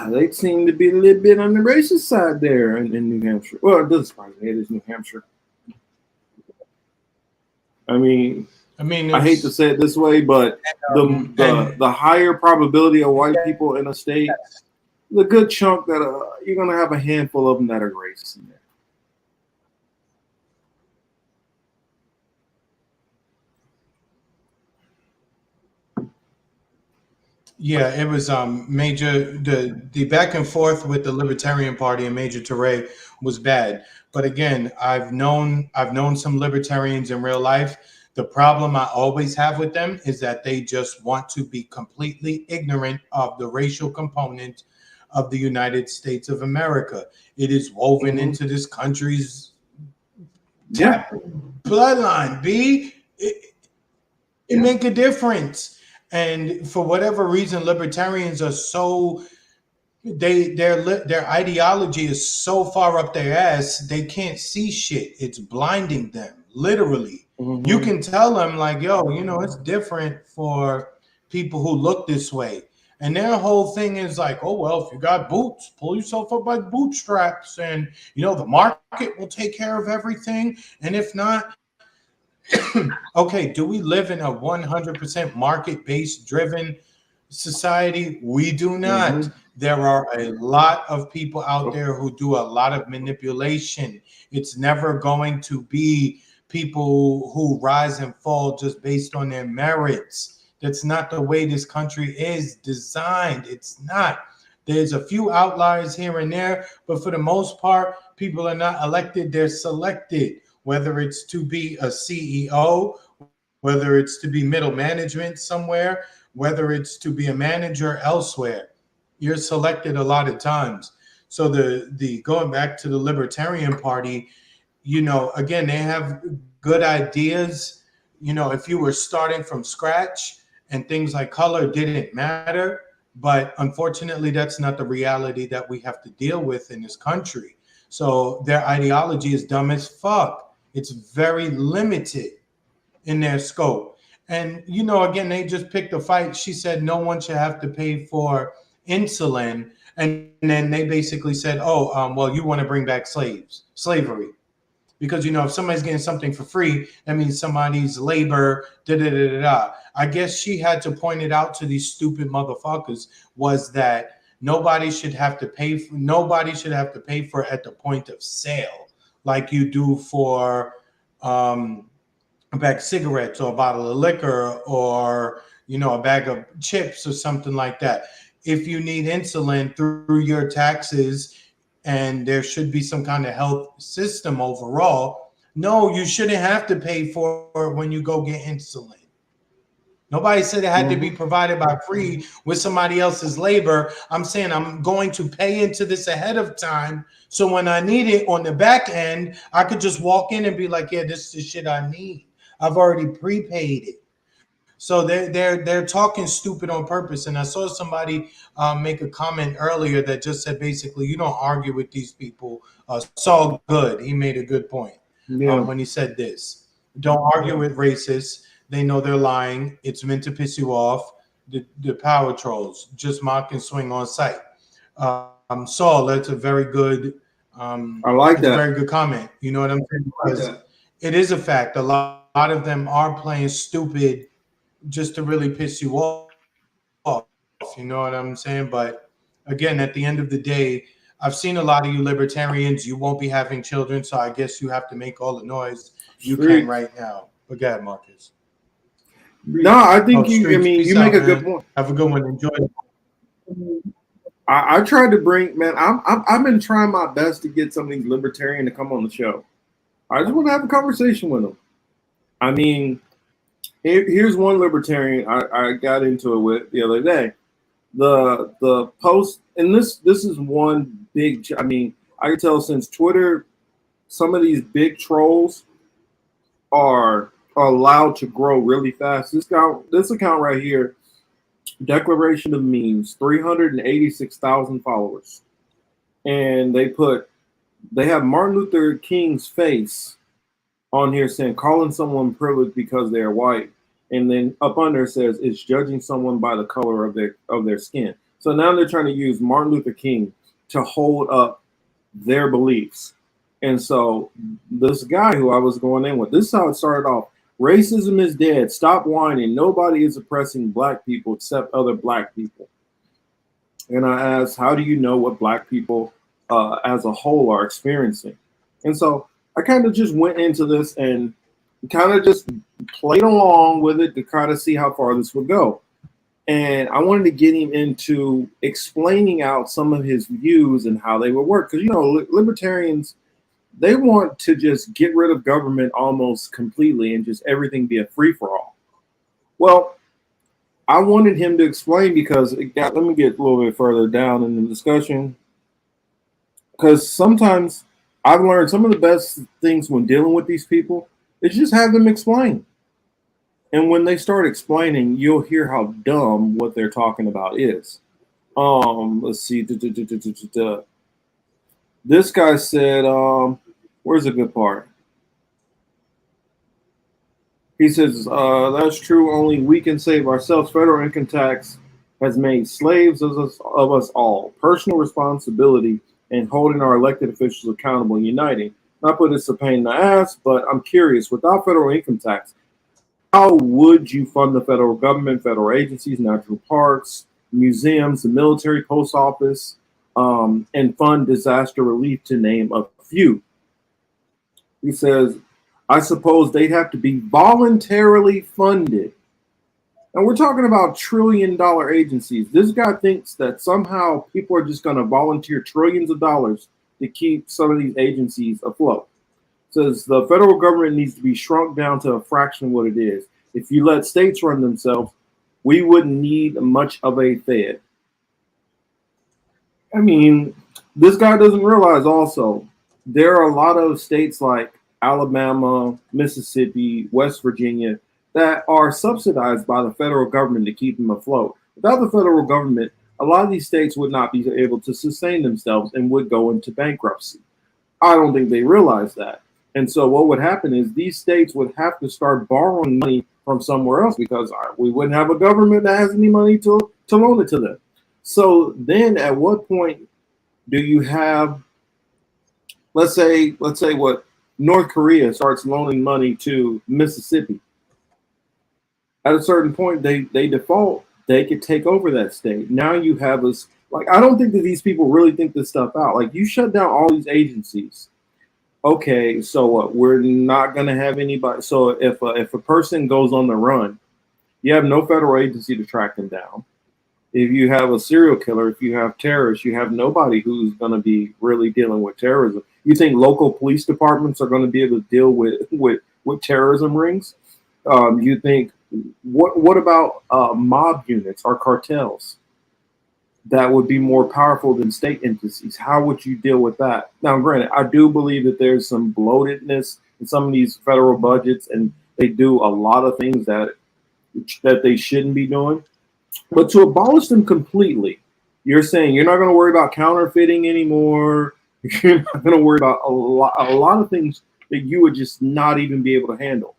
they seem to be a little bit on the racist side there in New Hampshire. Well, it doesn't surprise me. It is New Hampshire. I mean, I hate to say it this way, but the higher probability of white people in a state, the good chunk that you're going to have a handful of them that are racist in there. Yeah, it was Major. The back and forth with the Libertarian Party and Major Toure was bad. But again, I've known some libertarians in real life. The problem I always have with them is that they just want to be completely ignorant of the racial component of the United States of America. It is woven into this country's bloodline. It make a difference. And for whatever reason, libertarians are so their ideology is so far up their ass they can't see shit. It's blinding them, literally. You can tell them like, yo, it's different for people who look this way. And their whole thing is like, oh, well, if you got boots, pull yourself up by bootstraps, and the market will take care of everything. And if not, okay, do we live in a 100% market-based driven society? We do not. There are a lot of people out there who do a lot of manipulation. It's never going to be people who rise and fall just based on their merits. That's not the way this country is designed. It's not. There's a few outliers here and there, but for the most part, people are not elected, they're selected. Whether it's to be a CEO, whether it's to be middle management somewhere, whether it's to be a manager elsewhere, you're selected a lot of times. So the going back to the Libertarian Party, again, they have good ideas. If you were starting from scratch and things like color didn't matter, but unfortunately, that's not the reality that we have to deal with in this country. So their ideology is dumb as fuck. It's very limited in their scope. And, again, they just picked a fight. She said no one should have to pay for insulin. And then they basically said, well, you want to bring back slavery. Because, if somebody's getting something for free, that means somebody's labor, I guess she had to point it out to these stupid motherfuckers was that nobody should have to pay for it at the point of sale like you do for a bag of cigarettes or a bottle of liquor or a bag of chips or something like that. If you need insulin through your taxes and there should be some kind of health system overall, no, you shouldn't have to pay for it when you go get insulin. Nobody said it had to be provided by free with somebody else's labor. I'm saying I'm going to pay into this ahead of time. So when I need it on the back end, I could just walk in and be like, yeah, this is the shit I need. I've already prepaid it. So they're talking stupid on purpose. And I saw somebody make a comment earlier that just said basically, you don't argue with these people. Saul Good, he made a good point when he said this. Don't argue with racists. They know they're lying. It's meant to piss you off. The power trolls just mock and swing on sight. Saul, that's a very good. I like that. A very good comment. You know what I'm saying? Because it is a fact. A lot of them are playing stupid just to really piss you off. You know what I'm saying? But again, at the end of the day, I've seen a lot of you libertarians. You won't be having children, so I guess you have to make all the noise you can right now. But go ahead, Marcus. No, I think you make a good point. Have a good one. Enjoy. I tried to bring, man. I've been trying my best to get some of these libertarians to come on the show. I just want to have a conversation with them. I mean, here's one libertarian I got into it with the other day. The post, and this is one big. I mean, I can tell since Twitter, some of these big trolls are allowed to grow really fast. This account right here, Declaration of Memes, 386,000 followers, and they have Martin Luther King's face on here saying calling someone privileged because they're white, and then up under says it's judging someone by the color of their skin. So now they're trying to use Martin Luther King to hold up their beliefs. And so this guy who I was going in with, this is how it started off. Racism is dead. Stop whining. Nobody is oppressing black people except other black people. And I asked, how do you know what black people as a whole are experiencing? And so I kind of just went into this and kind of just played along with it to kind of see how far this would go. And I wanted to get him into explaining out some of his views and how they would work. Because, libertarians, they want to just get rid of government almost completely and just everything be a free-for-all. Well, I wanted him to explain because let me get a little bit further down in the discussion. Because sometimes I've learned some of the best things when dealing with these people is just have them explain. And when they start explaining, you'll hear how dumb what they're talking about is. Let's see. This guy said, where's the good part? He says, that's true. Only we can save ourselves. Federal income tax has made slaves of us all. Personal responsibility and holding our elected officials accountable and uniting. Not put it's a pain in the ass, but I'm curious, without federal income tax, how would you fund the federal government, federal agencies, natural parks, museums, the military, post office, and fund disaster relief, to name a few? He says, I suppose they'd have to be voluntarily funded. And we're talking about trillion-dollar agencies. This guy thinks that somehow people are just going to volunteer trillions of dollars to keep some of these agencies afloat. Says the federal government needs to be shrunk down to a fraction of what it is. If you let states run themselves, we wouldn't need much of a Fed. I mean, this guy doesn't realize also there are a lot of states like Alabama, Mississippi, West Virginia that are subsidized by the federal government to keep them afloat. Without the federal government, a lot of these states would not be able to sustain themselves and would go into bankruptcy. I don't think they realize that. And so what would happen is these states would have to start borrowing money from somewhere else because we wouldn't have a government that has any money to loan it to them. So then at what point do you have, let's say what North Korea starts loaning money to Mississippi. At a certain point, they default, they could take over that state. Now you have this, like, I don't think that these people really think this stuff out. Like, you shut down all these agencies. okay, so what? We're not gonna have anybody. So if a person goes on the run, you have no federal agency to track them down. If you have a serial killer, if you have terrorists, you have nobody who's going to be really dealing with terrorism. You think local police departments are going to be able to deal with terrorism rings? You think what about mob units or cartels that would be more powerful than state entities? How would you deal with that? Now, granted, I do believe that there's some bloatedness in some of these federal budgets, and they do a lot of things that they shouldn't be doing. But to abolish them completely, you're saying you're not going to worry about counterfeiting anymore. You're not going to worry about a lot of things that you would just not even be able to handle.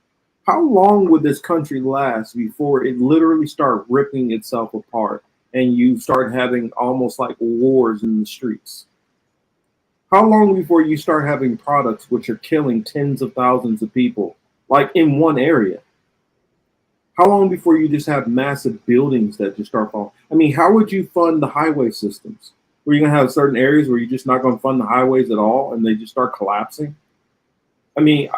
How long would this country last before it literally start ripping itself apart and you start having almost like wars in the streets? How long before you start having products which are killing tens of thousands of people, like in one area? How long before you just have massive buildings that just start falling? I mean, how would you fund the highway systems? Were you going to have certain areas where you're just not going to fund the highways at all and they just start collapsing? I mean,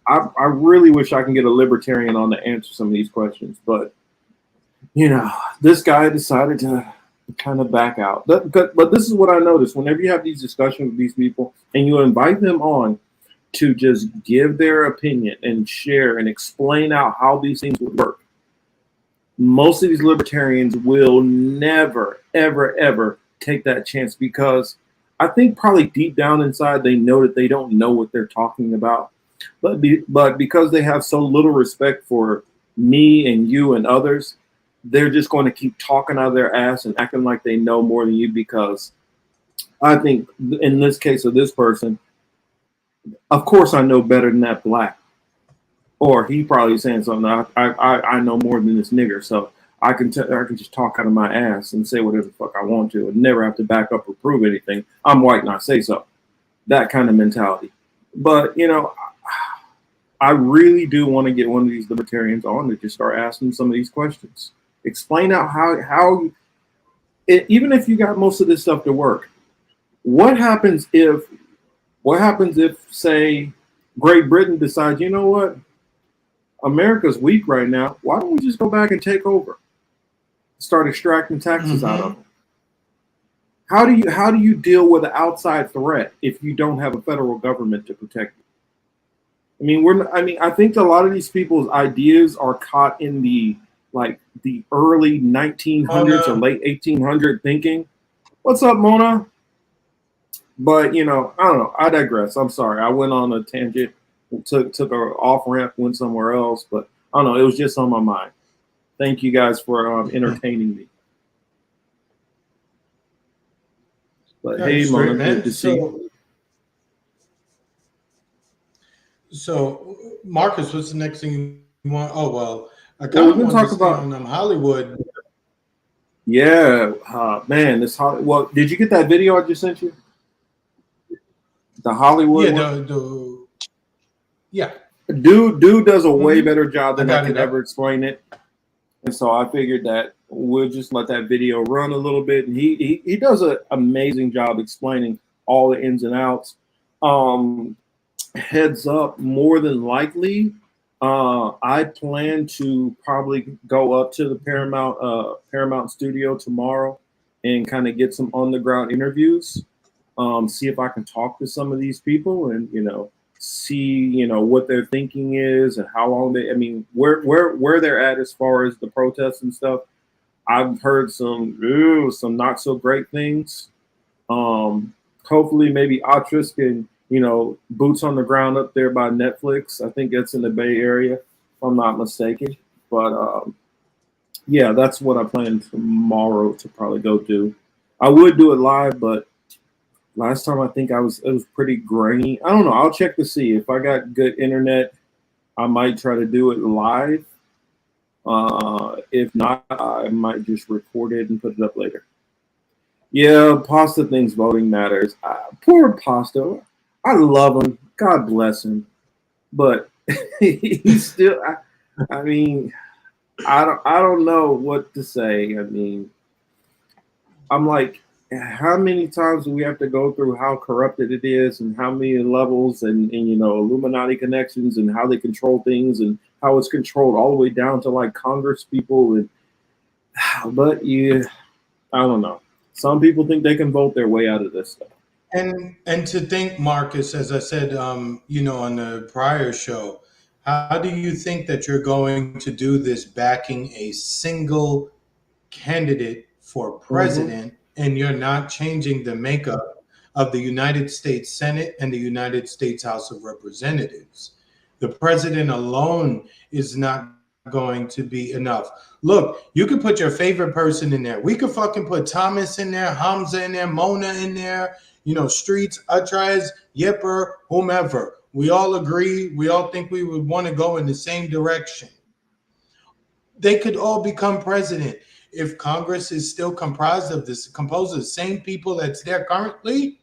I really wish I can get a libertarian on to answer some of these questions, but this guy decided to kind of back out. But this is what I noticed. Whenever you have these discussions with these people and you invite them on to just give their opinion and share and explain out how these things would work, most of these libertarians will never, ever, ever take that chance, because I think probably deep down inside they know that they don't know what they're talking about. But because they have so little respect for me and you and others, they're just going to keep talking out of their ass and acting like they know more than you, because I think in this case of this person, of course I know better than that black. Or he probably saying something, I know more than this nigger, so I can just talk out of my ass and say whatever the fuck I want to and never have to back up or prove anything. I'm white and I say so. That kind of mentality. But I really do want to get one of these libertarians on to just start asking some of these questions. Explain out how even if you got most of this stuff to work, what happens if say Great Britain decides, you know what, America's weak right now, why don't we just go back and take over, start extracting taxes out of them? How do you deal with an outside threat if you don't have a federal government to protect you? I think a lot of these people's ideas are caught in the early 1900s or late 1800 thinking. What's up, Mona? But I don't know. I digress. I'm sorry. I went on a tangent, took an off ramp, went somewhere else. But I don't know. It was just on my mind. Thank you guys for entertaining me. But hey, Mona, good to see you. So, Marcus, what's the next thing you want? Oh, well, I kind of want to stay on Hollywood. Yeah, man, this Hollywood. Well, did you get that video I just sent you? The Hollywood. Yeah, Dude does a way better job than I could ever explain it. And so I figured that we'll just let that video run a little bit. And he does an amazing job explaining all the ins and outs. Heads up, more than likely, I plan to probably go up to the Paramount studio tomorrow and kind of get some on the ground interviews. See if I can talk to some of these people and see what their thinking is and how long where they're at as far as the protests and stuff. I've heard some not so great things. Hopefully maybe Atris can boots on the ground up there by Netflix. I think that's in the Bay Area, if I'm not mistaken. But yeah, that's what I plan tomorrow to probably go do. I would do it live, but last time I think it was pretty grainy. I don't know. I'll check to see if I got good internet. I might try to do it live. If not, I might just record it and put it up later. Yeah, Pasta thinks voting matters. Poor Pasta. I love him. God bless him. But he's still. I don't know what to say. I'm like, how many times do we have to go through how corrupted it is and how many levels and Illuminati connections and how they control things and how it's controlled all the way down to like Congress people and but yeah, I don't know. Some people think they can vote their way out of this stuff. And to think, Marcus, as I said, on the prior show, how do you think that you're going to do this backing a single candidate for Mm-hmm. president and you're not changing the makeup of the United States Senate and the United States House of Representatives? The president alone is not going to be enough. Look, you could put your favorite person in there. We could fucking put Thomas in there, Hamza in there, Mona in there, Streets, Utraz, Yipper, whomever. We all agree. We all think we would want to go in the same direction. They could all become president. If Congress is still composed of the same people that's there currently,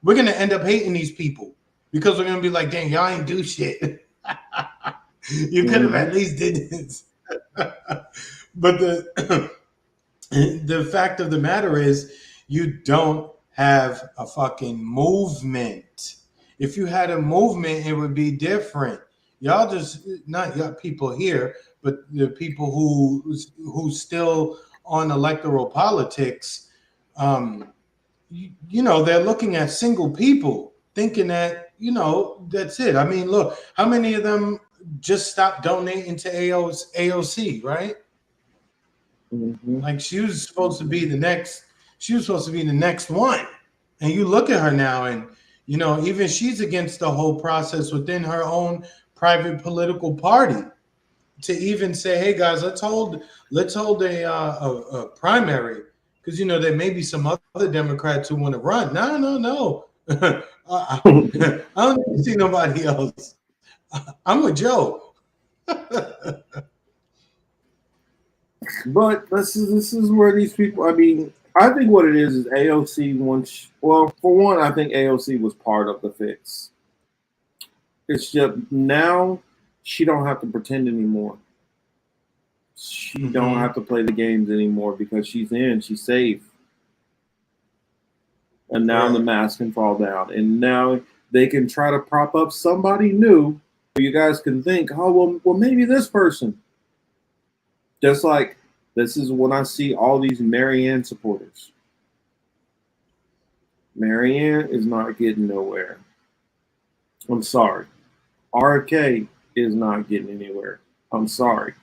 we're gonna end up hating these people because we're gonna be like, dang, y'all ain't do shit. You could have Mm-hmm. at least did this. But the fact of the matter is, you don't have a fucking movement. If you had a movement, it would be different. Y'all just not y'all people here, but the people who still on electoral politics. They're looking at single people, thinking that that's it. I mean, look, how many of them just stopped donating to AOC, right? Mm-hmm. Like she was supposed to be the next. She was supposed to be the next one, and you look at her now, and even she's against the whole process within her own private political party to even say, "Hey guys, let's hold a primary," because there may be some other Democrats who want to run. No, no, no. I don't need to see nobody else. I'm with Joe. But this is where these people. I mean, I think what it is AOC once. Well, for one, I think AOC was part of the fix. It's just now she don't have to pretend anymore. She don't have Mm-hmm. to play the games anymore because she's in. She's safe. And now the Right. mask can fall down, and now they can try to prop up somebody new. You guys can think, oh well, maybe this person. Just like this is when I see all these Marianne supporters. Marianne is not getting nowhere. I'm sorry. RFK is not getting anywhere. I'm sorry.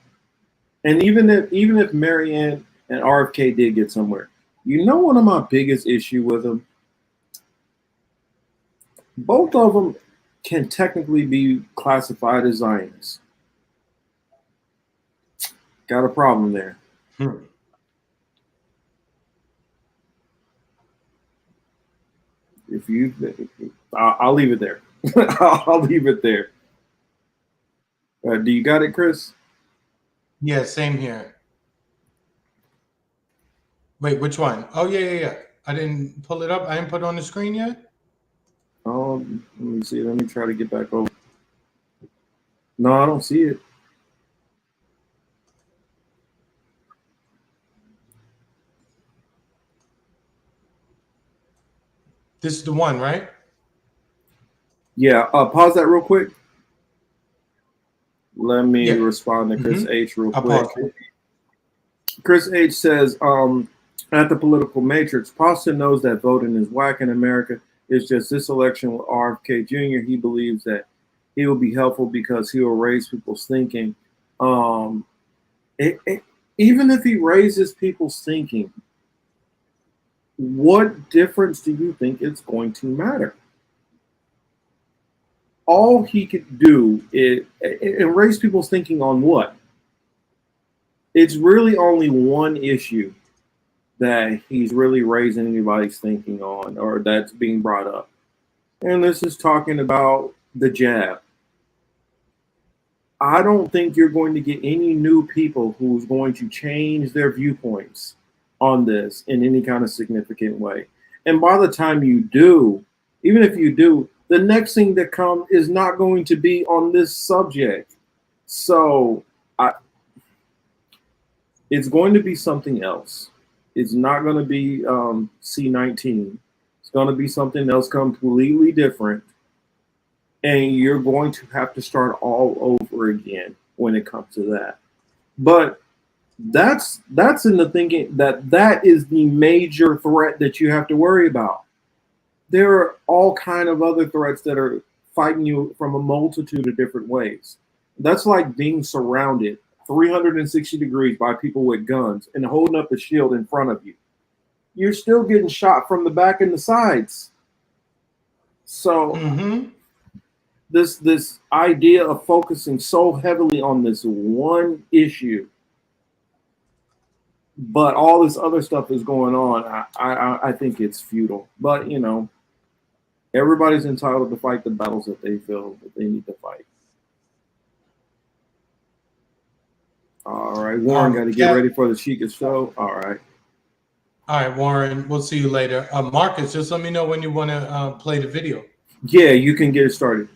And even if Marianne and RFK did get somewhere, one of my biggest issue with them, both of them can technically be classified as Zionists. Got a problem there. Hmm. If you, I'll leave it there. I'll leave it there. Do you got it, Chris? Yeah, same here. Wait, which one? Oh, yeah, yeah, yeah. I didn't pull it up. I didn't put it on the screen yet. Let me see. Let me try to get back over. No, I don't see it. This is the one, right? Yeah. Pause that real quick. Let me Yeah. respond to Chris Mm-hmm. H real I quick. paused it. Chris H says, at the political matrix, Pasta knows that voting is whack in America. It's just this election with RFK Jr., he believes that he will be helpful because he will raise people's thinking. Um, Even if he raises people's thinking, what difference do you think it's going to matter? All he could do is raise people's thinking on what? It's really only one issue that he's really raising anybody's thinking on or that's being brought up. And this is talking about the jab. I don't think you're going to get any new people who's going to change their viewpoints on this in any kind of significant way. And by the time you do, even if you do, the next thing that comes is not going to be on this subject. So it's going to be something else. It's not going to be C-19. It's going to be something else completely different. And you're going to have to start all over again when it comes to that. But that's in the thinking that is the major threat that you have to worry about. There are all kind of other threats that are fighting you from a multitude of different ways. That's like being surrounded 360 degrees by people with guns and holding up a shield in front of you. You're still getting shot from the back and the sides. So this idea of focusing so heavily on this one issue, but all this other stuff is going on, I think it's futile. But, you know, everybody's entitled to fight the battles that they feel that they need to fight. All right, Warren, got to get ready for the Chica show. All right. All right, Warren, we'll see you later. Marcus, just let me know when you want to play the video. Yeah, you can get it started.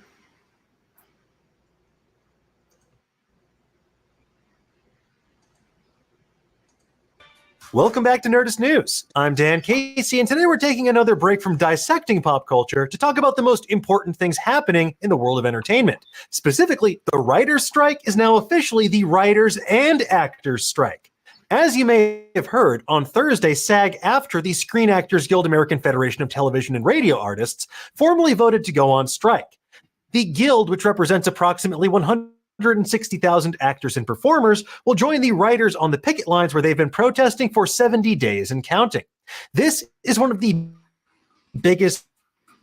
Welcome back to Nerdist News. I'm Dan Casey, and today we're taking another break from dissecting pop culture to talk about the most important things happening in the world of entertainment. Specifically, the writers' strike is now officially the writers and actors' strike. As you may have heard, on Thursday, SAG-AFTRA, the Screen Actors Guild American Federation of Television and Radio Artists, formally voted to go on strike. The guild, which represents approximately 160,000 actors and performers, will join the writers on the picket lines where they've been protesting for 70 days and counting. This is one of the biggest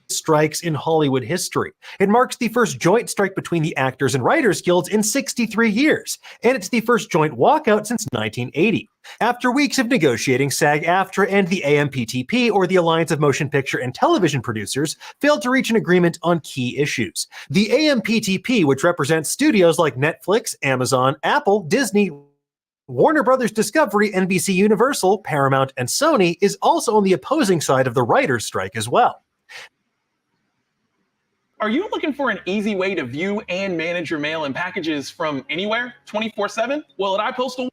strikes in Hollywood history. It marks the first joint strike between the Actors and Writers Guilds in 63 years, and it's the first joint walkout since 1980. After weeks of negotiating, SAG-AFTRA and the AMPTP, or the Alliance of Motion Picture and Television Producers, failed to reach an agreement on key issues. The AMPTP, which represents studios like Netflix, Amazon, Apple, Disney, Warner Brothers Discovery, NBC Universal, Paramount, and Sony, is also on the opposing side of the writers' strike as well. Are you looking for an easy way to view and manage your mail and packages from anywhere, 24/7? Well, at iPostal,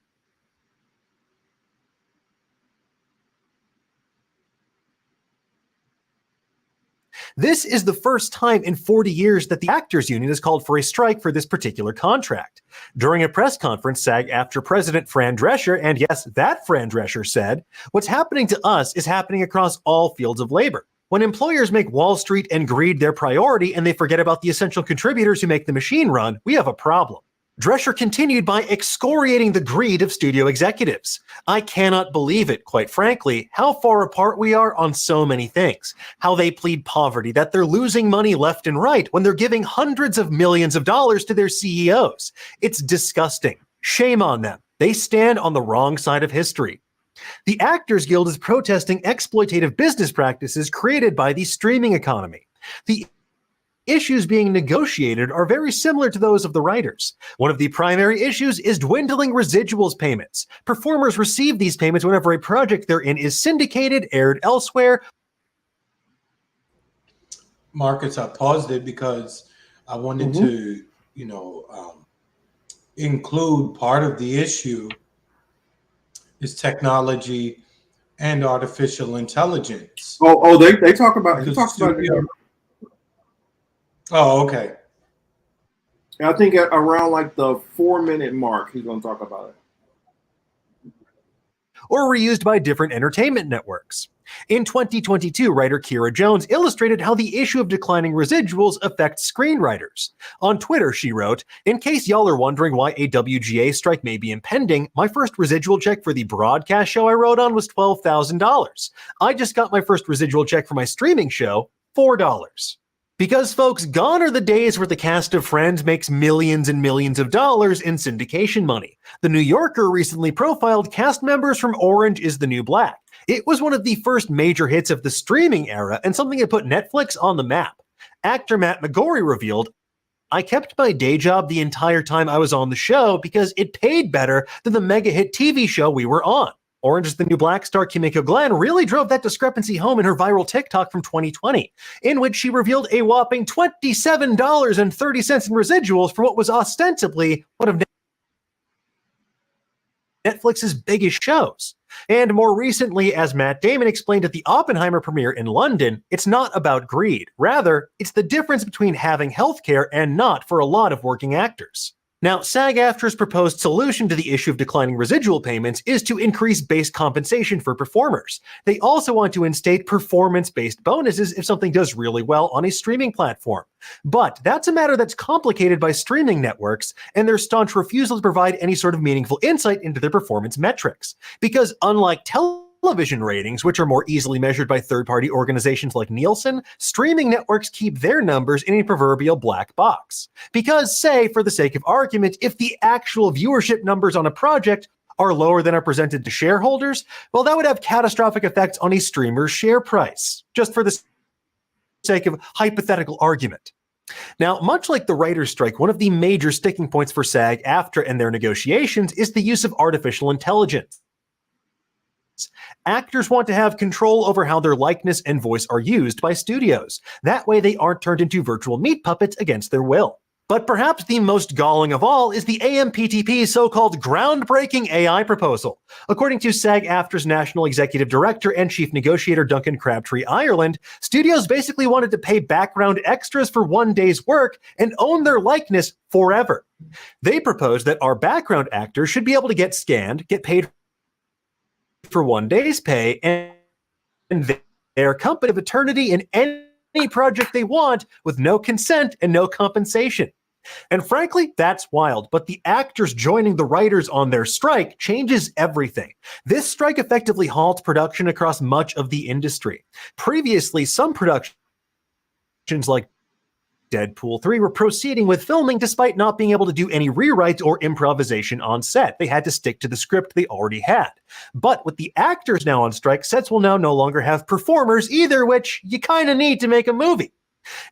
This is the first time in 40 years that the Actors Union has called for a strike for this particular contract. During a press conference, SAG-AFTRA President Fran Drescher, and yes, that Fran Drescher, said, "What's happening to us is happening across all fields of labor. When employers make Wall Street and greed their priority and they forget about the essential contributors who make the machine run, we have a problem." Drescher continued by excoriating the greed of studio executives. "I cannot believe it, quite frankly, how far apart we are on so many things. How they plead poverty, that they're losing money left and right when they're giving hundreds of millions of dollars to their CEOs. It's disgusting. Shame on them. They stand on the wrong side of history." The Actors Guild is protesting exploitative business practices created by the streaming economy. The issues being negotiated are very similar to those of the writers. One of the primary issues is dwindling residuals payments. Performers receive these payments whenever a project they're in is syndicated, aired elsewhere. Marcus, I paused it because I wanted to, include part of the issue is technology and artificial intelligence. They talk about Oh, okay. I think around like the 4-minute mark, he's going to talk about it. Or reused by different entertainment networks. In 2022, writer Kira Jones illustrated how the issue of declining residuals affects screenwriters. On Twitter, she wrote, "In case y'all are wondering why a WGA strike may be impending, my first residual check for the broadcast show I wrote on was $12,000. I just got my first residual check for my streaming show, $4. Because, folks, gone are the days where the cast of Friends makes millions and millions of dollars in syndication money. The New Yorker recently profiled cast members from Orange is the New Black. It was one of the first major hits of the streaming era and something that put Netflix on the map. Actor Matt McGorry revealed, "I kept my day job the entire time I was on the show because it paid better than the mega hit TV show we were on." Orange is the New Black star Kimiko Glenn really drove that discrepancy home in her viral TikTok from 2020, in which she revealed a whopping $27.30 in residuals for what was ostensibly one of Netflix's biggest shows. And more recently, as Matt Damon explained at the Oppenheimer premiere in London, it's not about greed. Rather, it's the difference between having healthcare and not for a lot of working actors. Now, SAG-AFTRA's proposed solution to the issue of declining residual payments is to increase base compensation for performers. They also want to instate performance-based bonuses if something does really well on a streaming platform. But that's a matter that's complicated by streaming networks and their staunch refusal to provide any sort of meaningful insight into their performance metrics. Because unlike television ratings, which are more easily measured by third-party organizations like Nielsen, streaming networks keep their numbers in a proverbial black box. Because, say, for the sake of argument, if the actual viewership numbers on a project are lower than are presented to shareholders, well, that would have catastrophic effects on a streamer's share price, just for the sake of hypothetical argument. Now, much like the writer's strike, one of the major sticking points for SAG-AFTRA and their negotiations is the use of artificial intelligence. Actors want to have control over how their likeness and voice are used by studios. That way they aren't turned into virtual meat puppets against their will. But perhaps the most galling of all is the AMPTP's so-called groundbreaking AI proposal. According to SAG-AFTRA's National Executive Director and Chief Negotiator Duncan Crabtree Ireland, studios basically wanted to pay background extras for one day's work and own their likeness forever. They proposed that our background actors should be able to get scanned, get paid for one day's pay, and their company of eternity in any project they want with no consent and no compensation. And frankly, that's wild, but the actors joining the writers on their strike changes everything. This strike effectively halts production across much of the industry. Previously, some productions like Deadpool 3 were proceeding with filming despite not being able to do any rewrites or improvisation on set. They had to stick to the script they already had. But with the actors now on strike, sets will now no longer have performers either, which you kind of need to make a movie.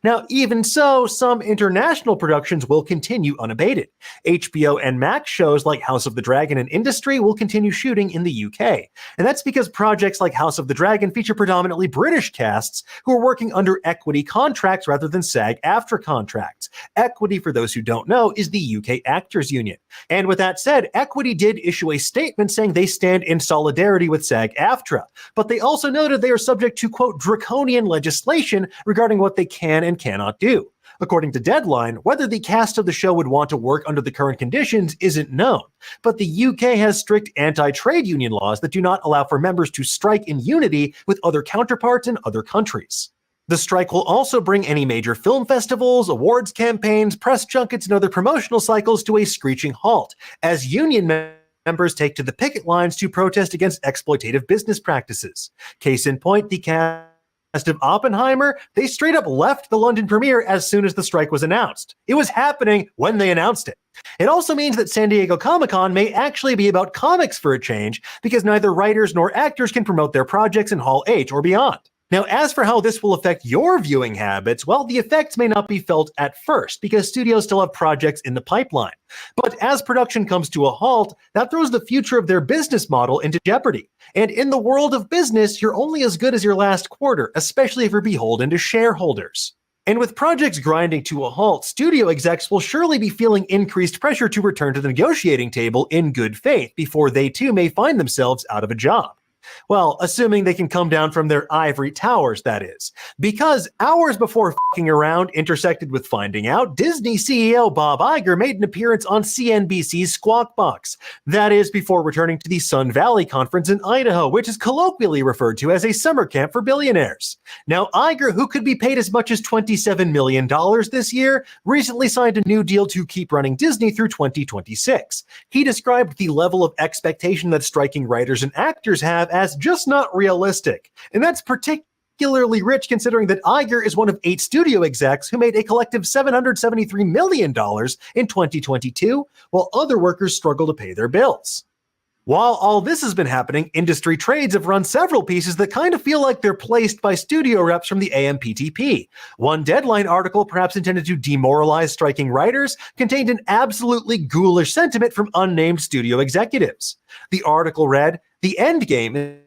Now, even so, some international productions will continue unabated. HBO and Max shows like House of the Dragon and Industry will continue shooting in the UK. And that's because projects like House of the Dragon feature predominantly British casts who are working under equity contracts rather than SAG-AFTRA contracts. Equity, for those who don't know, is the UK Actors Union. And with that said, Equity did issue a statement saying they stand in solidarity with SAG-AFTRA, but they also noted they are subject to, quote, draconian legislation regarding what they can and cannot do. According to Deadline, whether the cast of the show would want to work under the current conditions isn't known, but the UK has strict anti-trade union laws that do not allow for members to strike in unity with other counterparts in other countries. The strike will also bring any major film festivals, awards campaigns, press junkets, and other promotional cycles to a screeching halt, as union members take to the picket lines to protest against exploitative business practices. Case in point, the cast of Oppenheimer, they straight up left the London premiere as soon as the strike was announced. It was happening when they announced it. It also means that San Diego Comic-Con may actually be about comics for a change, because neither writers nor actors can promote their projects in Hall H or beyond. Now, as for how this will affect your viewing habits, well, the effects may not be felt at first because studios still have projects in the pipeline. But as production comes to a halt, that throws the future of their business model into jeopardy. And in the world of business, you're only as good as your last quarter, especially if you're beholden to shareholders. And with projects grinding to a halt, studio execs will surely be feeling increased pressure to return to the negotiating table in good faith before they too may find themselves out of a job. Well, assuming they can come down from their ivory towers, that is. Because hours before f***ing around intersected with finding out, Disney CEO Bob Iger made an appearance on CNBC's Squawk Box. That is, before returning to the Sun Valley Conference in Idaho, which is colloquially referred to as a summer camp for billionaires. Now, Iger, who could be paid as much as $27 million this year, recently signed a new deal to keep running Disney through 2026. He described the level of expectation that striking writers and actors have as just not realistic. And that's particularly rich considering that Iger is one of 8 studio execs who made a collective $773 million in 2022, while other workers struggle to pay their bills. While all this has been happening, industry trades have run several pieces that kind of feel like they're placed by studio reps from the AMPTP. One Deadline article, perhaps intended to demoralize striking writers, contained an absolutely ghoulish sentiment from unnamed studio executives. The article read, "The end game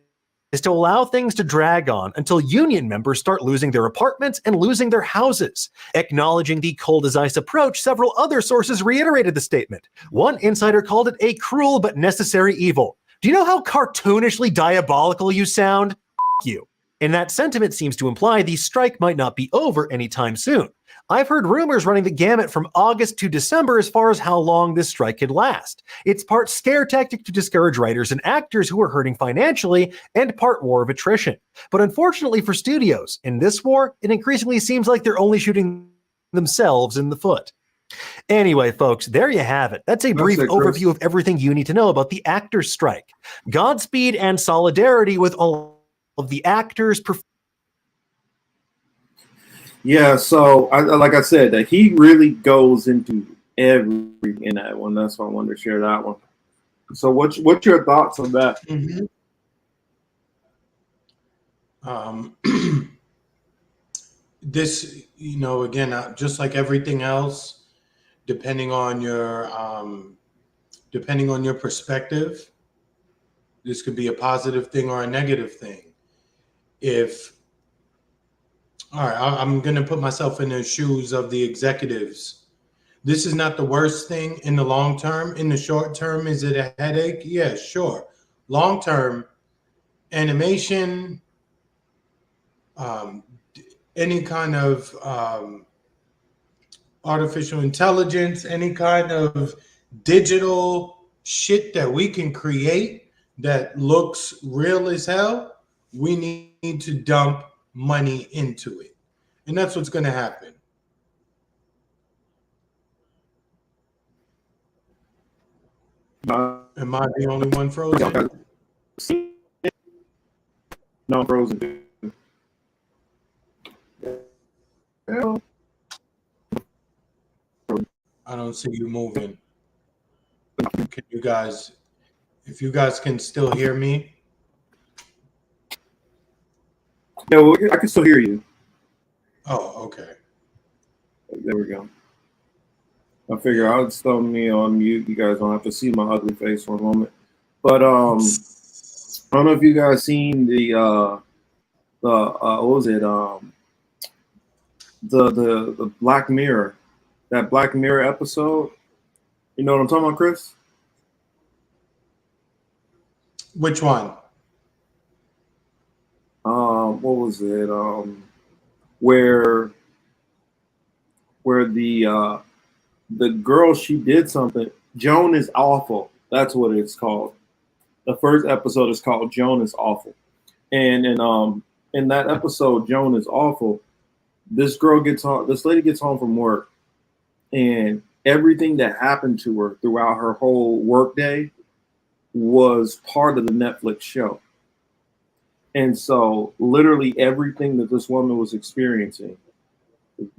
is to allow things to drag on until union members start losing their apartments and losing their houses. Acknowledging the cold as ice approach, several other sources reiterated the statement. One insider called it a cruel but necessary evil. Do you know how cartoonishly diabolical you sound? F you. And that sentiment seems to imply the strike might not be over anytime soon. I've heard rumors running the gamut from August to December as far as how long this strike could last. It's part scare tactic to discourage writers and actors who are hurting financially, and part war of attrition. But unfortunately for studios, in this war, it increasingly seems like they're only shooting themselves in the foot. Anyway, folks, there you have it. That's a brief overview of everything you need to know about the actors' strike. Godspeed and solidarity with all of the actors. Yeah, so like I said, that he really goes into everything in that one. That's why I wanted to share that one. So what's your thoughts on that? This, again, just like everything else, depending on your perspective, this could be a positive thing or a negative thing. All right, I'm going to put myself in the shoes of the executives. This is not the worst thing in the long term. In the short term, is it a headache? Yeah, sure. Long term, animation, any kind of artificial intelligence, any kind of digital shit that we can create that looks real as hell, we need to dump money into it. And that's what's going to happen. Am I the only one frozen? No, I'm frozen. I don't see you moving. Can you guys, if you guys can still hear me? Yeah, well, I can still hear you. Oh, okay. There we go. I figure I'll just throw me on mute. You guys don't have to see my ugly face for a moment. But I don't know if you guys seen the what was it? The Black Mirror, that Black Mirror episode. You know what I'm talking about, Chris? Which one? What was it? Where the girl, she did something. Joan is awful. That's what it's called. The first episode is called Joan is Awful. And in that episode, Joan is Awful, this lady gets home from work, and everything that happened to her throughout her whole workday was part of the Netflix show. And so literally everything that this woman was experiencing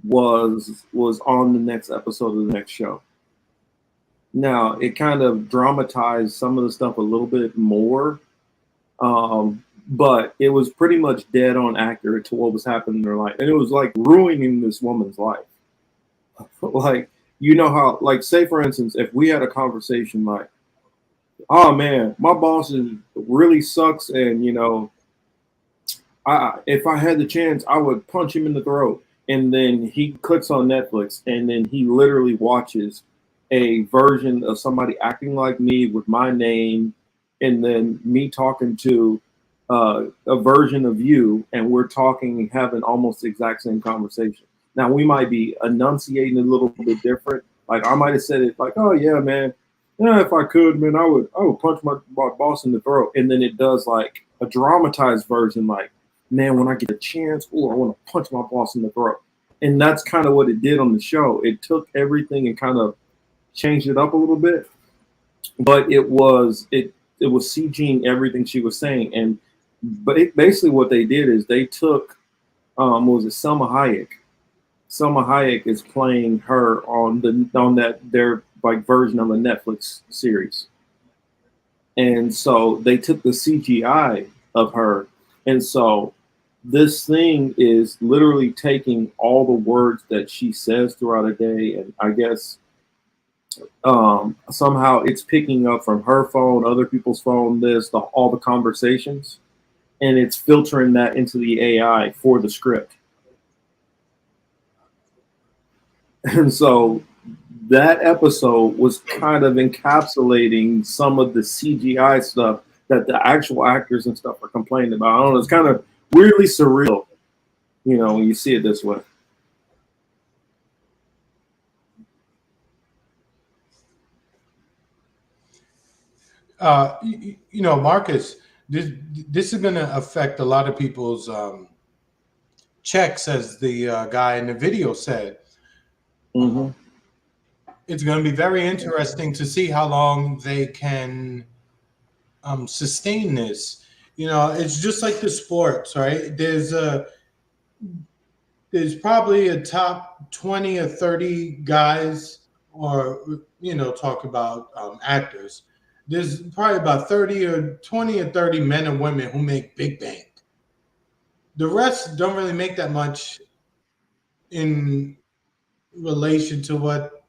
was on the next episode of the next show. Now, it kind of dramatized some of the stuff a little bit more, but it was pretty much dead on accurate to what was happening in her life. And it was like ruining this woman's life. Like, you know how, like, say for instance, if we had a conversation like, oh man, my boss really sucks, and if I had the chance, I would punch him in the throat. And then he clicks on Netflix, and then he literally watches a version of somebody acting like me with my name, and then me talking to a version of you, and we're talking and having almost the exact same conversation. Now, we might be enunciating a little bit different. Like, I might have said it like, oh yeah, man, yeah, if I could, man, I would punch my boss in the throat. And then it does like a dramatized version, like, man, when I get a chance, I want to punch my boss in the throat. And that's kind of what it did on the show. It took everything and kind of changed it up a little bit, but it was CGing everything she was saying. But basically what they did is they took, what was it, Selma Hayek. Selma Hayek is playing her on their like version of a Netflix series. And so they took the CGI of her. And so this thing is literally taking all the words that she says throughout a day, and I guess somehow it's picking up from her phone, other people's phone, all the conversations, and it's filtering that into the AI for the script. And so that episode was kind of encapsulating some of the CGI stuff that the actual actors and stuff are complaining about. I don't know, it's kind of weirdly surreal, you know, when you see it this way. You know, Marcus, this is going to affect a lot of people's checks, as the guy in the video said. Mm-hmm. It's going to be very interesting to see how long they can sustain this. You know, it's just like the sports, right? There's probably a top 20 or 30 guys, or, you know, talk about actors. There's probably about 30 or 20 or 30 men and women who make big bank. The rest don't really make that much in relation to what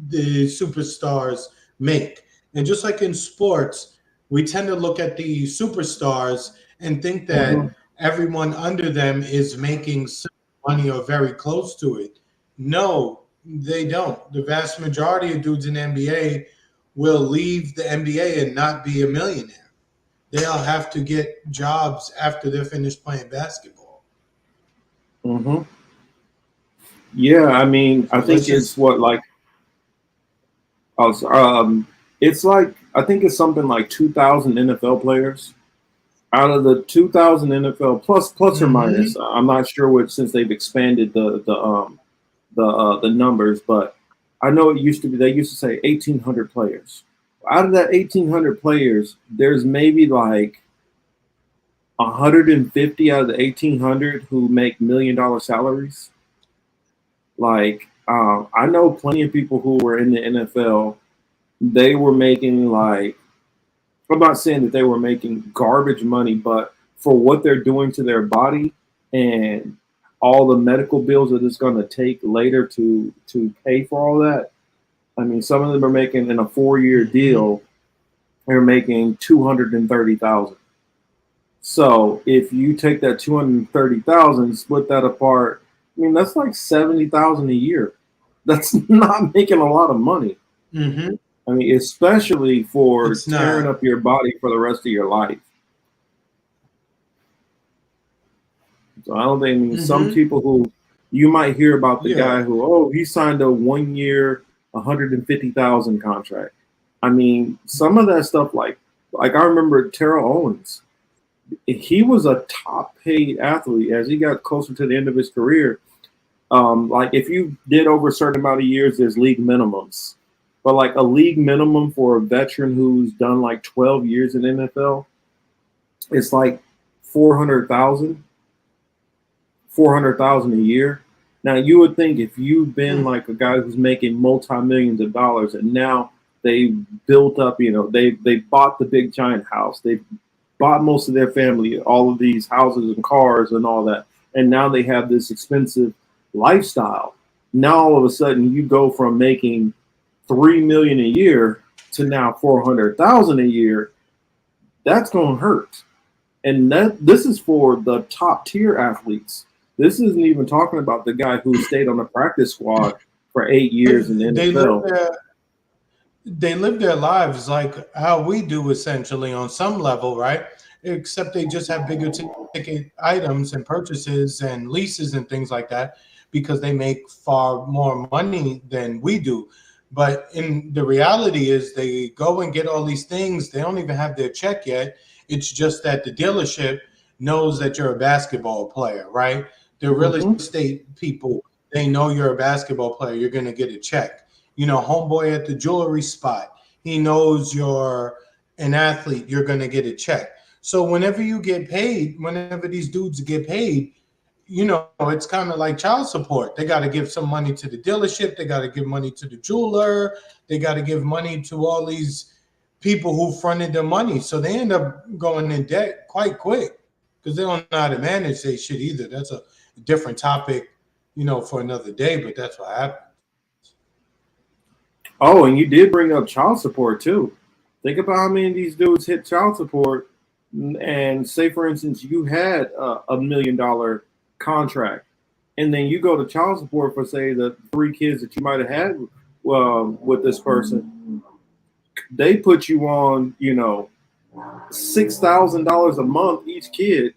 the superstars make. And just like in sports, we tend to look at the superstars and think that everyone under them is making some money or very close to it. No, they don't. The vast majority of dudes in the NBA will leave the NBA and not be a millionaire. They'll have to get jobs after they're finished playing basketball. Mm-hmm. Yeah, I mean, I think it's what, like, it's like, I think it's something like 2,000 NFL players. Out of the 2,000 NFL plus or minus, I'm not sure what, since they've expanded the numbers, but I know it used to be, they used to say 1,800 players. Out of that 1,800 players, there's maybe like 150 out of the 1,800 who make $1 million salaries. Like, I know plenty of people who were in the NFL. They were making, like, I'm not saying that they were making garbage money, but for what they're doing to their body and all the medical bills that it's going to take later to pay for all that. I mean, some of them are making, in a 4-year deal, they're making $230,000. So if you take that $230,000, split that apart, I mean, that's like $70,000 a year. That's not making a lot of money. Mm-hmm. I mean, especially for tearing up your body for the rest of your life. So I don't think, I mean, some people who, you might hear about the guy who, oh, he signed a 1-year, $150,000 contract. I mean, some of that stuff, like I remember Terrell Owens. He was a top paid athlete as he got closer to the end of his career. Like, if you did over a certain amount of years, there's league minimums. But like a league minimum for a veteran who's done like 12 years in NFL, it's like $400,000 a year. Now, you would think if you've been like a guy who's making multi-millions of dollars, and now they built up, you know, they bought the big giant house, they bought most of their family, all of these houses and cars and all that, and now they have this expensive lifestyle. Now all of a sudden you go from making $3 million a year to now $400,000 a year. That's going to hurt. And this is for the top tier athletes. This isn't even talking about the guy who stayed on the practice squad for 8 years in the NFL. They live their lives like how we do, essentially, on some level, right? Except they just have bigger ticket items and purchases and leases and things like that, because they make far more money than we do. But in the reality is, they go and get all these things. They don't even have their check yet. It's just that the dealership knows that you're a basketball player, right? The real estate people, they know you're a basketball player. You're going to get a check. You know, homeboy at the jewelry spot, he knows you're an athlete. You're going to get a check. So whenever you get paid, whenever these dudes get paid, you know, it's kind of like child support. They got to give some money to the dealership. They got to give money to the jeweler. They got to give money to all these people who fronted their money. So they end up going in debt quite quick because they don't know how to manage their shit either. That's a different topic, you know, for another day, but that's what happens. Oh, and you did bring up child support too. Think about how many of these dudes hit child support and say for instance you had $1 million contract, and then you go to child support for say the 3 kids that you might have had with this person, they put you on, $6,000 a month each kid.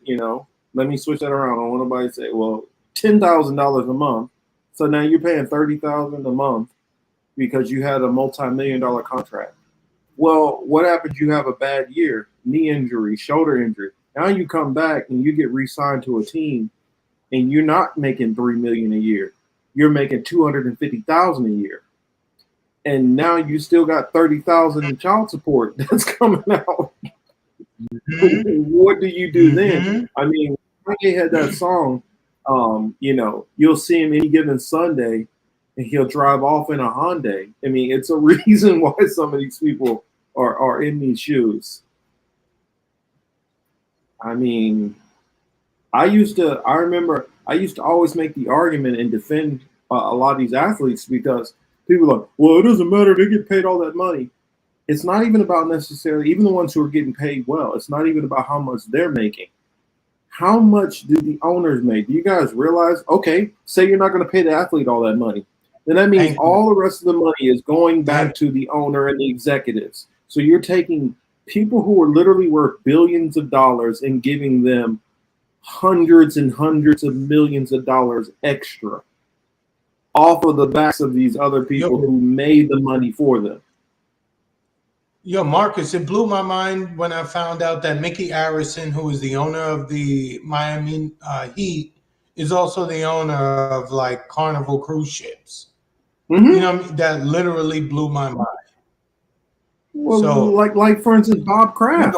Let me switch that around. I don't want nobody to say, well, $10,000 a month. So now you're paying $30,000 a month because you had a multi-million-dollar contract. Well, what happens? You have a bad year, knee injury, shoulder injury. Now you come back and you get re-signed to a team, and you're not making $3 million a year. You're making $250,000 a year, and now you still got $30,000 in child support that's coming out. Mm-hmm. What do you do then? I mean, Kanye had that song. You'll see him any given Sunday, and he'll drive off in a Hyundai. I mean, it's a reason why some of these people are in these shoes. I mean, I remember I used to always make the argument and defend a lot of these athletes, because people are like, well, it doesn't matter, they get paid all that money. It's not even about necessarily, even the ones who are getting paid well, it's not even about how much they're making. How much do the owners make? Do you guys realize, okay, say you're not going to pay the athlete all that money, then that means all the rest of the money is going back to the owner and the executives. So you're taking people who are literally worth billions of dollars and giving them hundreds and hundreds of millions of dollars extra off of the backs of these other people who made the money for them. Yo, Marcus, it blew my mind when I found out that Mickey Arison, who is the owner of the Miami Heat, is also the owner of like Carnival cruise ships. Mm-hmm. You know what I mean? That literally blew my mind. Well, so, like for instance, Bob Kraft.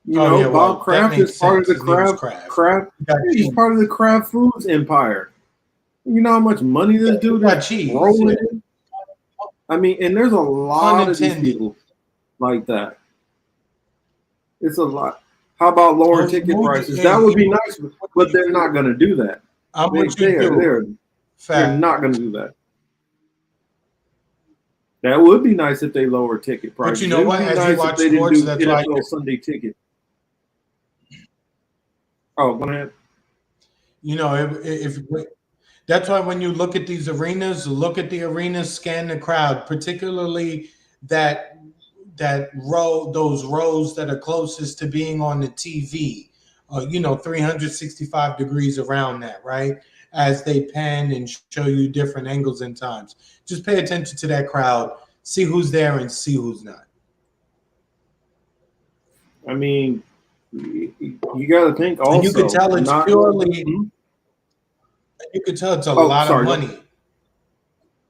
Bob Kraft is part of the Kraft. He's part of the Kraft Foods empire. You know how much money this dude is rolling in? I mean, and there's a lot of these people like that. It's a lot. How about lower ticket prices? That would be nice, but they're not going to do that. They're not going to do that. That would be nice if they lower ticket prices. But you know what? As you watch sports, that's like Sunday ticket. Oh, go ahead. If that's why when you look at these arenas, look at the arenas, scan the crowd, particularly those rows that are closest to being on the TV, 365 degrees around that, right? As they pan and show you different angles and times. Just pay attention to that crowd, see who's there and see who's not. I mean, you got to think also. And you could tell it's purely. You could tell it's a lot of money.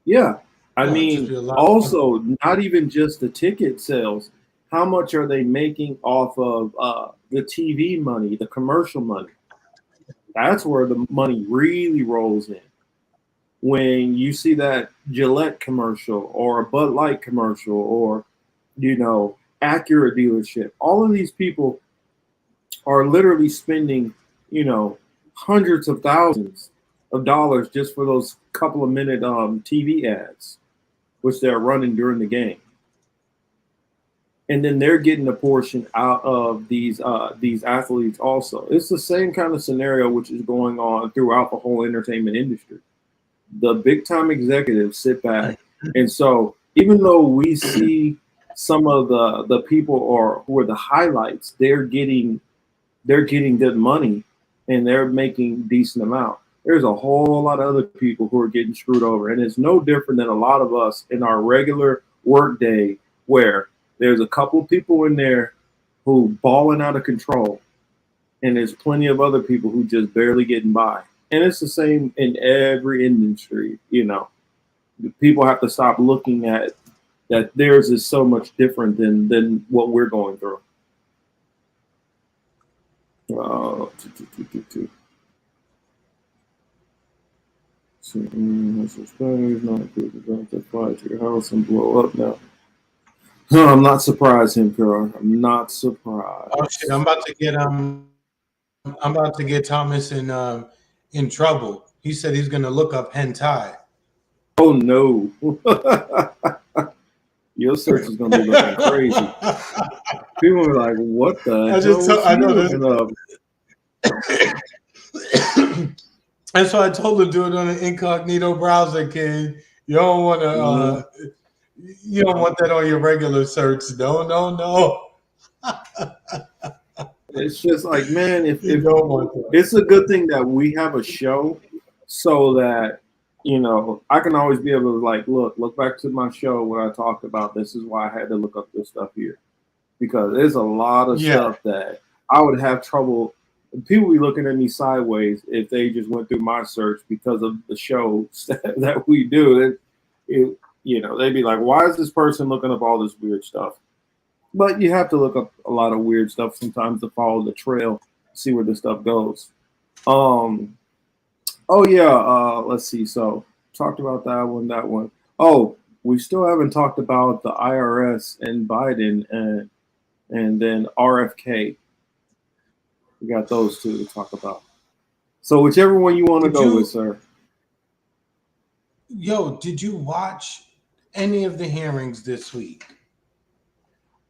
Yeah. I mean, also, not even just the ticket sales. How much are they making off of the TV money, the commercial money? That's where the money really rolls in. When you see that Gillette commercial or a Bud Light commercial or, Acura dealership, all of these people are literally spending, hundreds of thousands of dollars just for those couple of minute TV ads, which they're running during the game. And then they're getting a portion out of these athletes also. It's the same kind of scenario which is going on throughout the whole entertainment industry. The big time executives sit back. And so even though we see some of the people who are the highlights, they're getting good money and they're making decent amount. There's a whole lot of other people who are getting screwed over. And it's no different than a lot of us in our regular work day, where there's a couple of people in there who balling out of control. And there's plenty of other people who just barely getting by. And it's the same in every industry. People have to stop looking at that theirs is so much different than what we're going through. Your house and blow up now. I'm not surprised, Himkar. I'm not surprised. Oh shit! I'm about to get Thomas in trouble. He said he's gonna look up hentai. Oh no! your search is gonna be looking crazy. People are like, "What the hell was I he know looking up?" And so I told her to do it on an incognito browser, kid. You don't want to. You don't want that on your regular search. No. It's just like, man, if You don't want that. it's a good thing that we have a show, so that I can always be able to like look back to my show where I talked about this is why I had to look up this stuff here, because there's a lot of stuff that I would have trouble. People be looking at me sideways if they just went through my search because of the shows that we do. They'd be like, "Why is this person looking up all this weird stuff?" But you have to look up a lot of weird stuff sometimes to follow the trail, see where this stuff goes. Let's see. So talked about that one. Oh, we still haven't talked about the IRS and Biden and then RFK. We got those two to talk about. So whichever one you want to go with, sir. Yo, did you watch any of the hearings this week?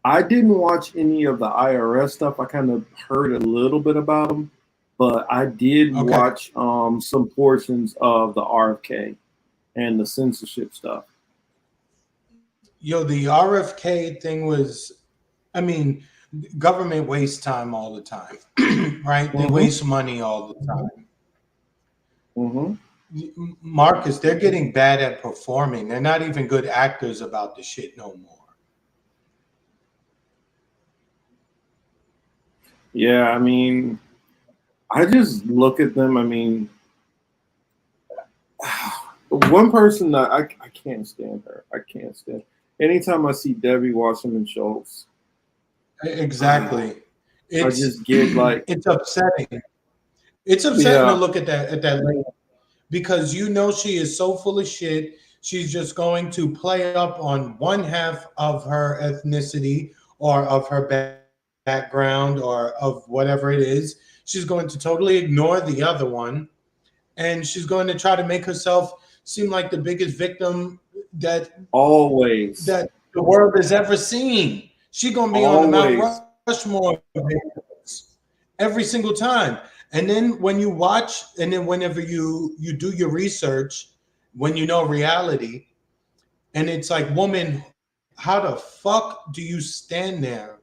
I didn't watch any of the IRS stuff. I kind of heard a little bit about them, but I did watch some portions of the RFK and the censorship stuff. Yo, the RFK thing was, I mean, government wastes time all the time, right? They waste money all the time. Marcus, they're getting bad at performing. They're not even good actors about the shit no more. Yeah, I mean, I just look at them. I mean, one person that I can't stand her. I can't stand. Anytime I see Debbie Wasserman Schultz. Exactly. I just get like, it's upsetting. It's upsetting to look at that lady, because she is so full of shit. She's just going to play up on one half of her ethnicity or of her background or of whatever it is. She's going to totally ignore the other one, and she's going to try to make herself seem like the biggest victim that the world has ever seen. She's going to be on the Mount Rushmore every single time. And then when you watch, and then whenever you do your research, when you know reality, and it's like, woman, how the fuck do you stand there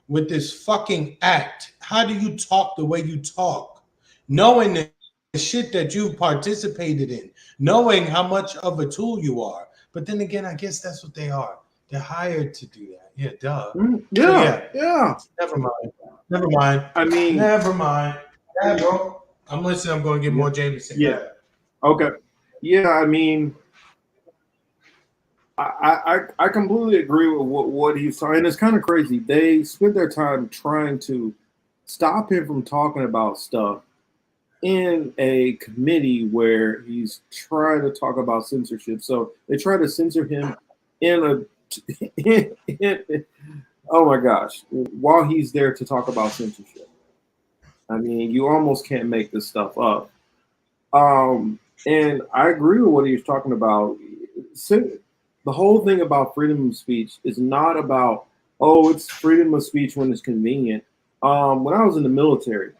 with this fucking act? How do you talk the way you talk, knowing the shit that you participated in, knowing how much of a tool you are? But then again, I guess that's what they are. They're hired to do that. Yeah, duh. Yeah. Never mind. I mean, never mind. Yeah, bro. I'm listening. I'm going to get more Jameson. Yeah. Okay. Yeah, I mean, I completely agree with what he's saying. It's kind of crazy. They spent their time trying to stop him from talking about stuff in a committee where he's trying to talk about censorship. So they try to censor him oh my gosh, while he's there to talk about censorship. I mean, you almost can't make this stuff up. And I agree with what he was talking about. The whole thing about freedom of speech is not about, it's freedom of speech when it's convenient. When I was in the military,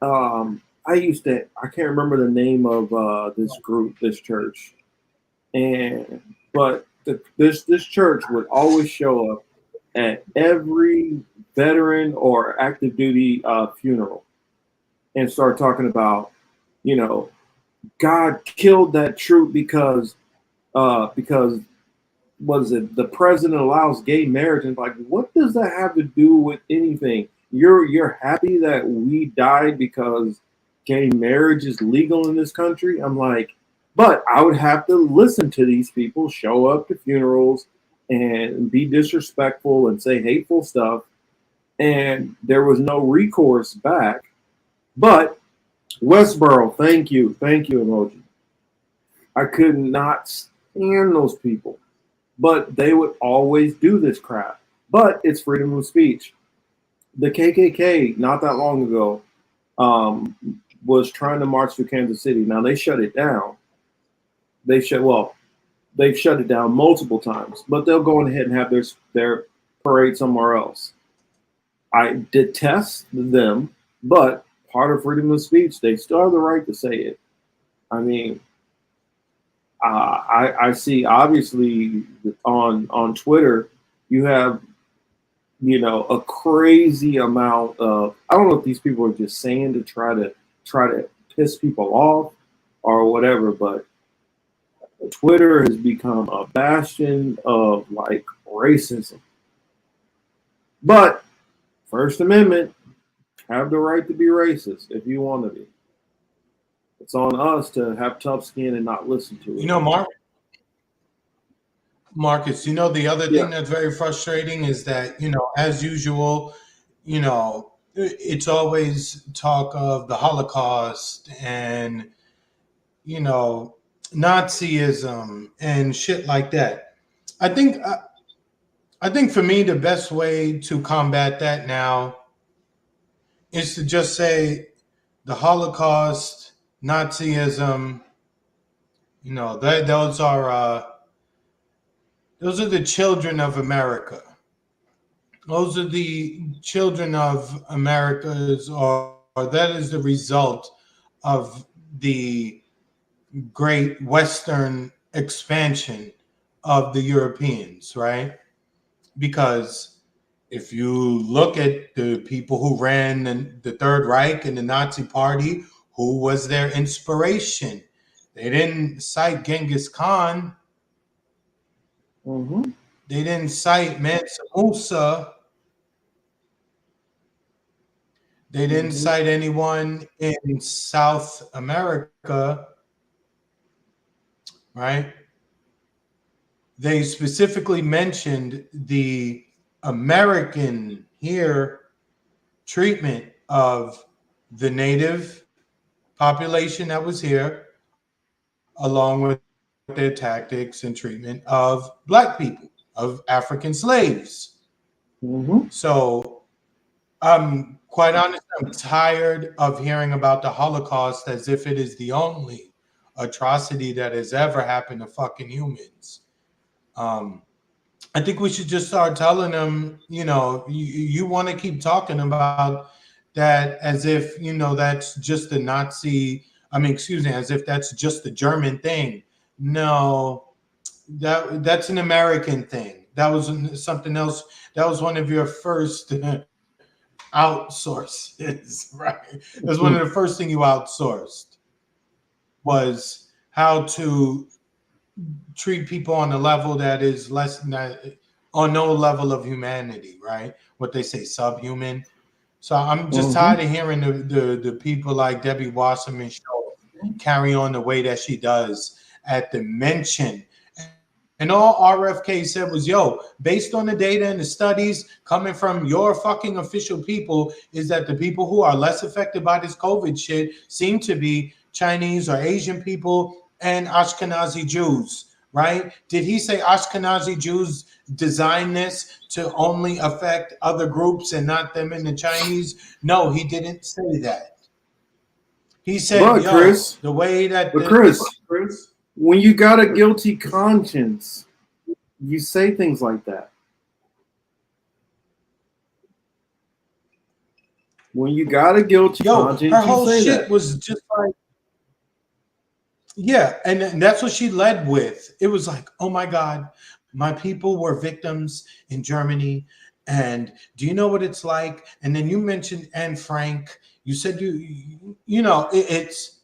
I can't remember the name of this group, this church, but this church would always show up at every veteran or active duty funeral and start talking about, God killed that troop because what is it? The president allows gay marriage, and like, what does that have to do with anything? You're happy that we died because gay marriage is legal in this country? I'm like, but I would have to listen to these people show up to funerals and be disrespectful and say hateful stuff, and there was no recourse back. But Westboro, thank you, emoji. I could not stand those people, but they would always do this crap. But it's freedom of speech. The KKK, not that long ago, was trying to march through Kansas City. Now they shut it down. they've shut it down multiple times, but they'll go ahead and have their parade somewhere else. I detest them, but part of freedom of speech, they still have the right to say it. I mean, I see obviously on Twitter, you have, you know, a crazy amount of, I don't know if these people are just saying to try to piss people off or whatever, but Twitter has become a bastion of like racism. But First Amendment, have the right to be racist if you want to be. It's on us to have tough skin and not listen to it. You know, Marcus, you know, the other thing that's very frustrating is that, you know, as usual, you know, it's always talk of the Holocaust and, you know, Nazism and shit like that. I think for me, the best way to combat that now is to just say the Holocaust, Nazism, you know, those are the children of America. Those are the children of America's, or that is the result of the great Western expansion of the Europeans, right? Because if you look at the people who ran the Third Reich and the Nazi Party, who was their inspiration? They didn't cite Genghis Khan. Mm-hmm. They didn't cite Mansa Musa. They didn't cite anyone in South America, right? They specifically mentioned the American here treatment of the native population that was here, along with their tactics and treatment of Black people, of African slaves. Mm-hmm. So I'm quite honest, I'm tired of hearing about the Holocaust as if it is the only atrocity that has ever happened to fucking humans. I think we should just start telling them, you know, you want to keep talking about that as if, you know, that's just the Nazi, as if that's just the German thing. No, that's an American thing. That was something else. That was one of your first outsources, right? That's one of the first thing you outsourced was how to treat people on a level that is less than, on no level of humanity, right? What they say, subhuman. So I'm just tired of hearing the people like Debbie Wasserman Show carry on the way that she does at the mention. And all RFK said was, yo, based on the data and the studies coming from your fucking official people, is that the people who are less affected by this COVID shit seem to be Chinese or Asian people and Ashkenazi Jews, right? Did he say Ashkenazi Jews designed this to only affect other groups and not them and the Chinese? No, he didn't say that. He said, but Chris, the way that... Chris, when you got a guilty conscience, you say things like that. When you got a guilty conscience, her whole you say shit that. was just like, yeah, and that's what she led with. It was like, oh my God, my people were victims in Germany, and do you know what it's like? And then you mentioned Anne Frank. You said you know, it's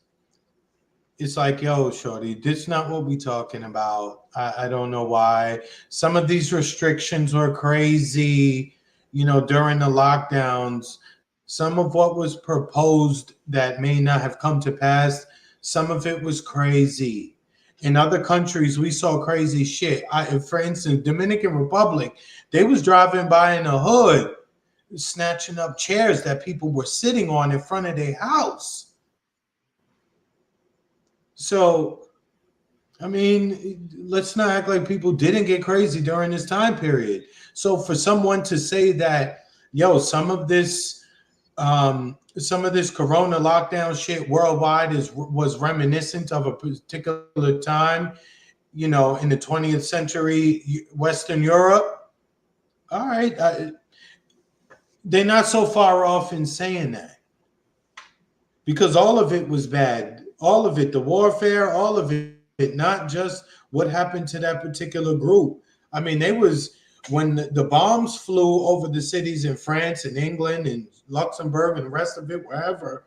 like, yo, shorty, this is not what we talking about. I don't know why. Some of these restrictions were crazy, you know, during the lockdowns. Some of what was proposed that may not have come to pass, some of it was crazy. In other countries, we saw crazy shit. For instance, Dominican Republic, they was driving by in a hood, snatching up chairs that people were sitting on in front of their house. So, I mean, let's not act like people didn't get crazy during this time period. So for someone to say that, yo, some of this corona lockdown shit worldwide was reminiscent of a particular time, you know, in the 20th century, Western Europe. All right, they're not so far off in saying that, because all of it was bad. All of it, the warfare, all of it, not just what happened to that particular group. I mean, they was when the bombs flew over the cities in France and England and Luxembourg and the rest of it, wherever,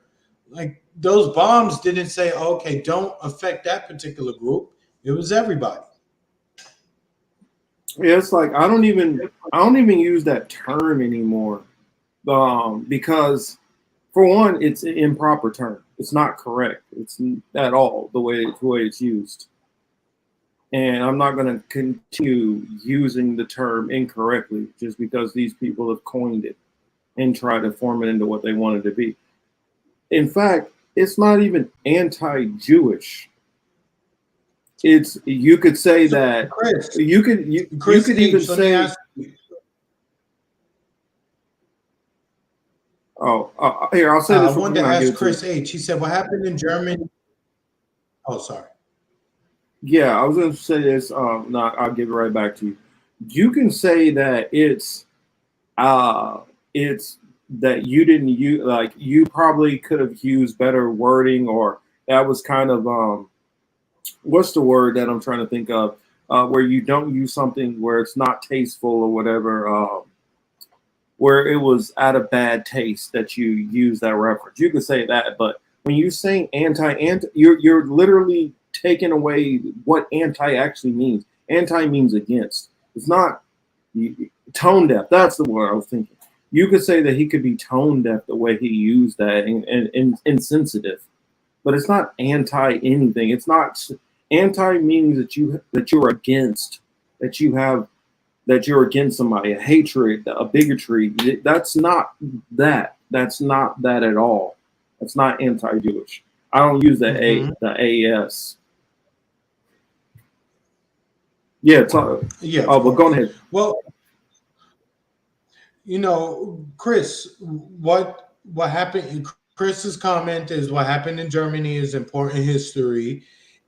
like those bombs didn't say, okay, don't affect that particular group. It was everybody. Yeah, it's like I don't even use that term anymore, because for one, it's an improper term. It's not correct. It's at all the way it's used, and I'm not going to continue using the term incorrectly just because these people have coined it and tried to form it into what they wanted to be. In fact, it's not even anti-Jewish. It's, you could say that Chris, you could even say, here, I'll say this. I wanted to ask Chris H. He said, what happened in Germany? Oh, sorry. Yeah, I was going to say this. No, I'll give it right back to you. You can say that it's that you didn't use, like, you probably could have used better wording, or that was kind of what's the word that I'm trying to think of, where you don't use something where it's not tasteful or whatever, where it was out of bad taste that you use that reference. You could say that, but when you say anti, you're literally taking away what anti actually means. Anti means against. It's not tone deaf. That's the word I was thinking. You could say that he could be tone deaf the way he used that, and insensitive. But it's not anti anything. It's not anti means that you're against, that you're against somebody, a hatred, a bigotry. That's not that. That's not that at all. That's not anti-Jewish. I don't use the the AS. Yeah. Yeah. Oh, but go ahead. Well, you know, Chris, what happened? Chris's comment is what happened in Germany is important history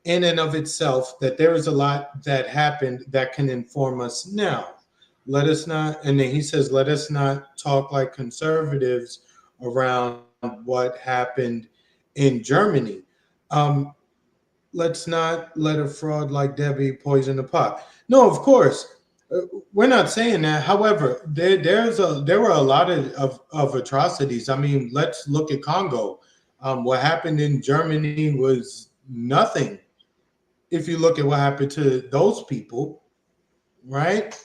in and of itself, that there is a lot that happened that can inform us now. Let us not, and then he says, let us not talk like conservatives around what happened in Germany. Let's not let a fraud like Debbie poison the pot. No, of course. We're not saying that. However, there were a lot of atrocities. I mean, let's look at Congo. What happened in Germany was nothing. If you look at what happened to those people, right?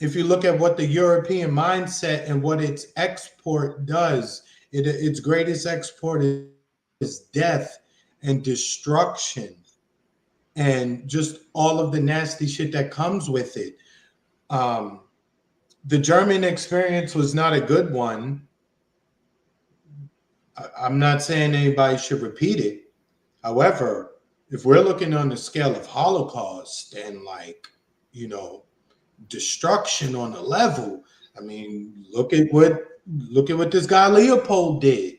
If you look at what the European mindset and what its export does, its greatest export is death and destruction and just all of the nasty shit that comes with it. The German experience was not a good one. I'm not saying anybody should repeat it. However, if we're looking on the scale of Holocaust and, like, you know, destruction on a level, I mean, look at what this guy Leopold did.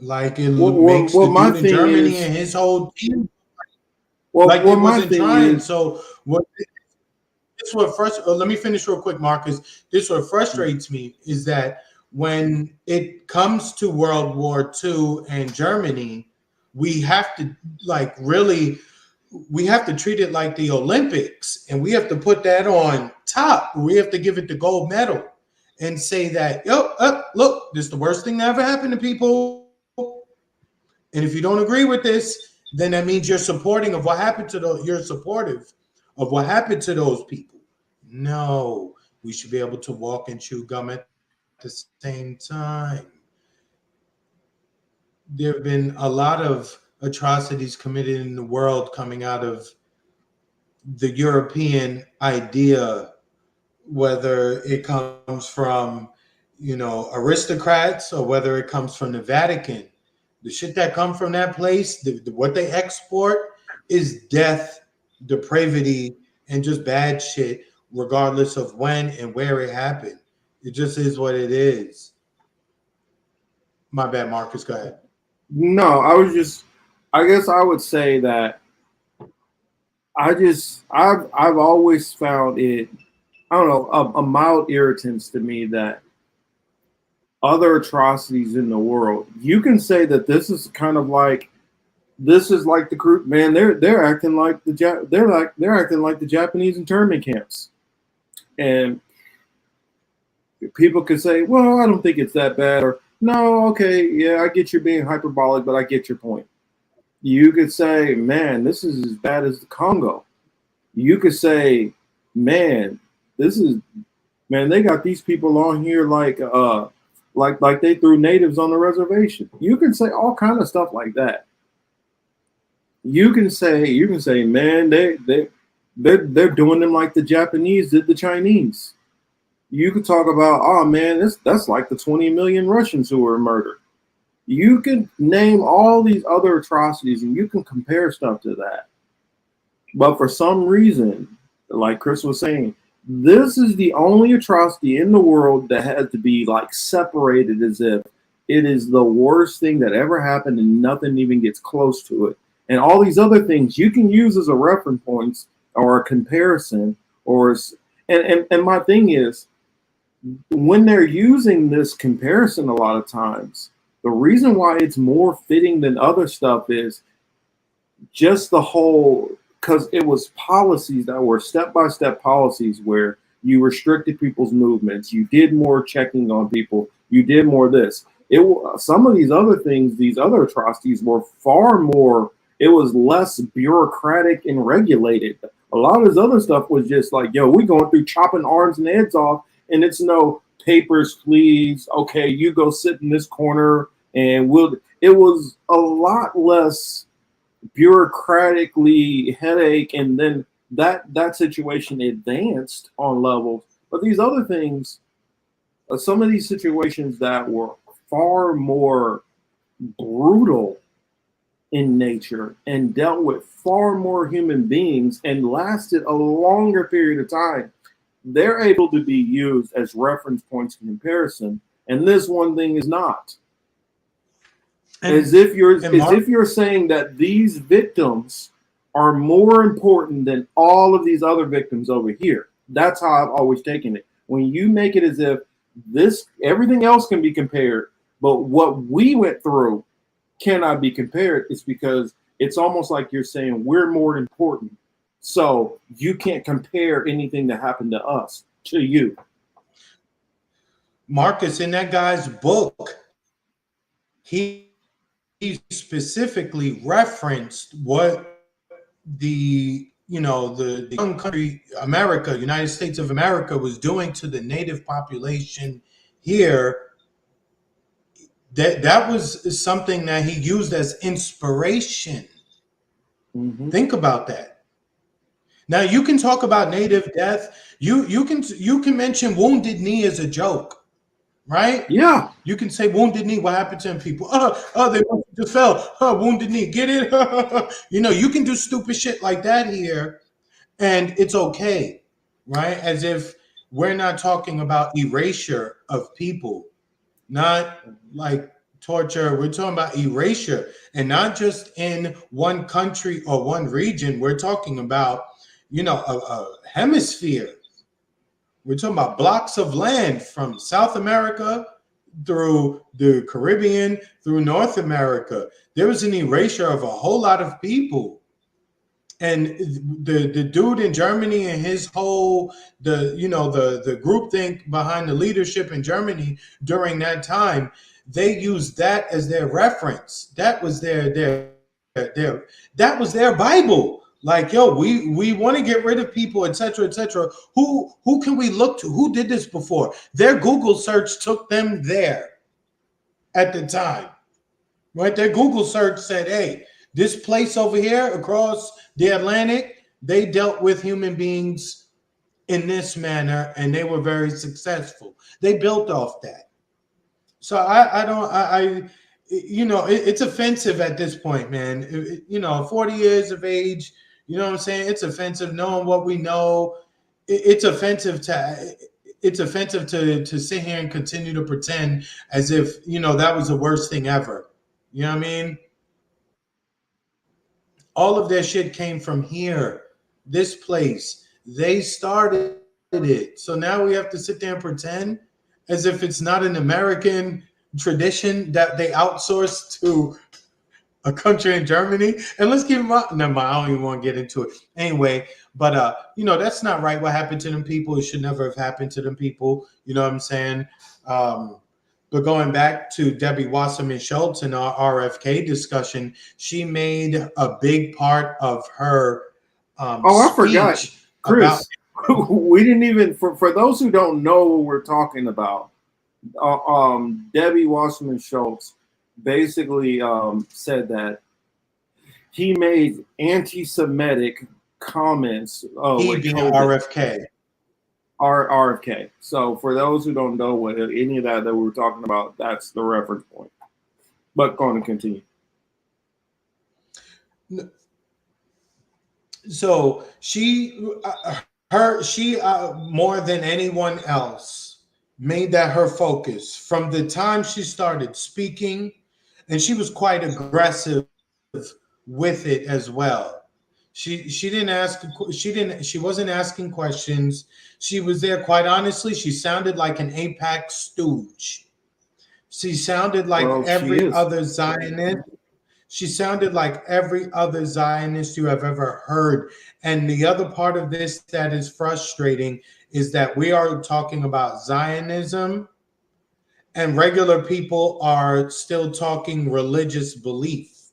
Like, it makes the dude in Germany and his whole team like they wasn't trying. So what? This what first. Let me finish real quick, Marcus. This what frustrates me is that when it comes to World War II and Germany, we have to we have to treat it like the Olympics, and we have to put that on top. We have to give it the gold medal and say that, look, this is the worst thing that ever happened to people. And if you don't agree with this, then that means you're supporting of what happened to those. You're supportive of what happened to those people. No, we should be able to walk and chew gum at the same time. There have been a lot of atrocities committed in the world coming out of the European idea, whether it comes from, you know, aristocrats or whether it comes from the Vatican. The shit that come from that place, what they export is death, depravity, and just bad shit, regardless of when and where it happened. It just is what it is. My bad, Marcus. Go ahead. No, I guess I would say that I've always found it, I don't know, a mild irritance to me that other atrocities in the world, you can say that this is kind of like, this is like the group, man. They're acting like they're acting like the Japanese internment camps, and people could say, well, I don't think it's that bad, or no, okay, yeah, I get you're being hyperbolic, but I get your point. You could say, man, this is as bad as the Congo. You could say, man, this is, man, they got these people on here like they threw natives on the reservation. You can say all kind of stuff like that. You can say, man, they're doing them like the Japanese did the Chinese. You could talk about, oh man, that's like the 20 million Russians who were murdered. You can name all these other atrocities and you can compare stuff to that. But for some reason, like Chris was saying, this is the only atrocity in the world that has to be like separated as if it is the worst thing that ever happened and nothing even gets close to it. And all these other things you can use as a reference points or a comparison and my thing is, when they're using this comparison a lot of times, the reason why it's more fitting than other stuff is just the whole, because it was policies that were step-by-step policies where you restricted people's movements, you did more checking on people, you did more this. Some of these other things, these other atrocities were far more, it was less bureaucratic and regulated. A lot of this other stuff was just like, yo, we're going through chopping arms and heads off, and it's no papers, please. Okay, you go sit in this corner, and it was a lot less bureaucratically headache, and then that situation advanced on levels. But these other things, some of these situations that were far more brutal in nature and dealt with far more human beings and lasted a longer period of time, they're able to be used as reference points in comparison. And this one thing is not. As if you're saying that these victims are more important than all of these other victims over here. That's how I've always taken it. When you make it as if everything else can be compared, but what we went through cannot be compared, it's because it's almost like you're saying we're more important. So you can't compare anything that happened to us to you. Marcus, in that guy's book, he specifically referenced what the young country America, United States of America, was doing to the native population here. That was something that he used as inspiration. Mm-hmm. Think about that. Now you can talk about native death. You can mention Wounded Knee as a joke, right? Yeah. You can say Wounded Knee. What happened to them people? They just fell. Wounded Knee. Get it? You can do stupid shit like that here, and it's okay, right? As if we're not talking about erasure of people, not like torture. We're talking about erasure, and not just in one country or one region. We're talking about, a hemisphere. We're talking about blocks of land from South America through the Caribbean, through North America. There was an erasure of a whole lot of people. And the dude in Germany and his whole, the groupthink behind the leadership in Germany during that time, they used that as their reference. That was their that was their Bible. Like, yo, we want to get rid of people, etc., etc. Who can we look to? Who did this before? Their Google search took them there at the time, right? Their Google search said, hey, this place over here across the Atlantic, they dealt with human beings in this manner, and they were very successful. They built off that. So it's offensive at this point, man. 40 years of age, you know what I'm saying? It's offensive knowing what we know. It's offensive to sit here and continue to pretend as if, that was the worst thing ever. You know what I mean? All of their shit came from here. this place. They started it. So now we have to sit there and pretend as if it's not an American tradition that they outsourced to a country in Germany. And let's keep in mind, never mind, I don't even want to get into it. Anyway, but that's not right what happened to them people. It should never have happened to them people. You know what I'm saying? But going back to Debbie Wasserman Schultz in our RFK discussion, she made a big part of her I forgot, Chris. We didn't even for those who don't know what we're talking about. Debbie Wasserman Schultz basically said that he made anti-Semitic comments. He being RFK. RFK. So for those who don't know what any of that we were talking about, that's the reference point. But go on and continue. So she more than anyone else made that her focus from the time she started speaking, and she was quite aggressive with it as well. She wasn't asking questions. She was there, quite honestly, she sounded like an AIPAC stooge. She sounded like every other Zionist. She sounded like every other Zionist you have ever heard. And the other part of this that is frustrating is that we are talking about Zionism and regular people are still talking religious belief.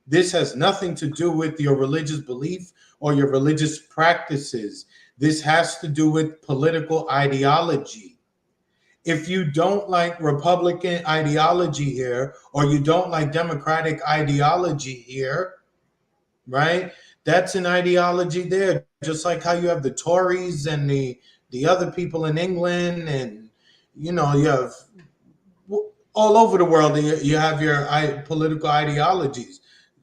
This has nothing to do with your religious belief or your religious practices. This has to do with political ideology. If you don't like Republican ideology here, or you don't like Democratic ideology here, right? That's an ideology there. Just like how you have the Tories and the other people in England, and you have all over the world, you have your political ideologies.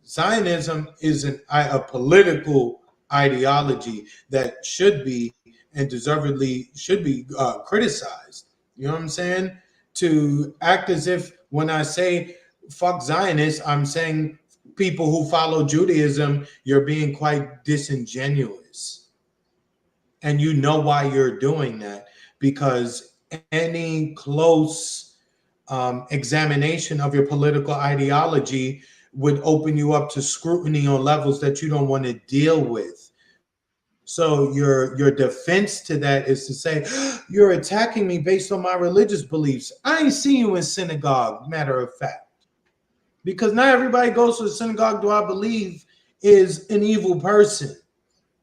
Zionism is a political ideology that should be and deservedly should be criticized. You know what I'm saying? To act as if when I say fuck Zionists, I'm saying people who follow Judaism, you're being quite disingenuous. And you know why you're doing that, because any close examination of your political ideology would open you up to scrutiny on levels that you don't want to deal with. So your defense to that is to say, you're attacking me based on my religious beliefs. I ain't seen you in synagogue, matter of fact. Because not everybody goes to the synagogue, do I believe, is an evil person.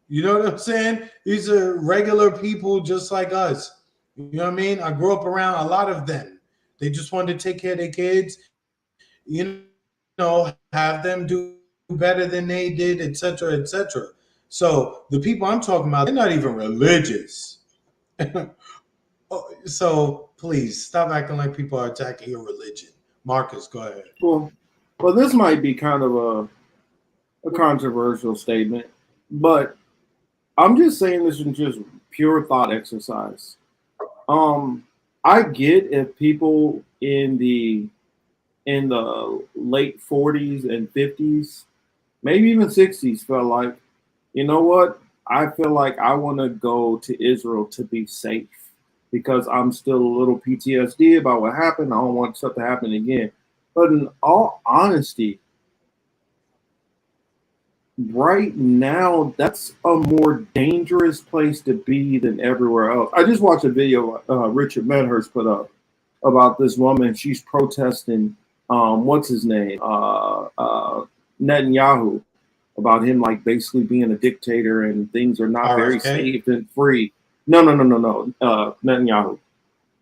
You know what I'm saying? These are regular people just like us. You know what I mean? I grew up around a lot of them. They just wanted to take care of their kids, have them do better than they did, etc., etc. So the people I'm talking about, they're not even religious. So please stop acting like people are attacking your religion. Marcus, go ahead. Well, this might be kind of a controversial statement, but I'm just saying this is just pure thought exercise. I get if people in the late 40s and 50s, maybe even 60s, felt like, you know what? I feel like I want to go to Israel to be safe because I'm still a little PTSD about what happened. I don't want stuff to happen again. But in all honesty, right now, that's a more dangerous place to be than everywhere else. I just watched a video Richard Medhurst put up about this woman. She's protesting, what's his name? Netanyahu, about him like basically being a dictator and things are not very safe and free. No, Netanyahu.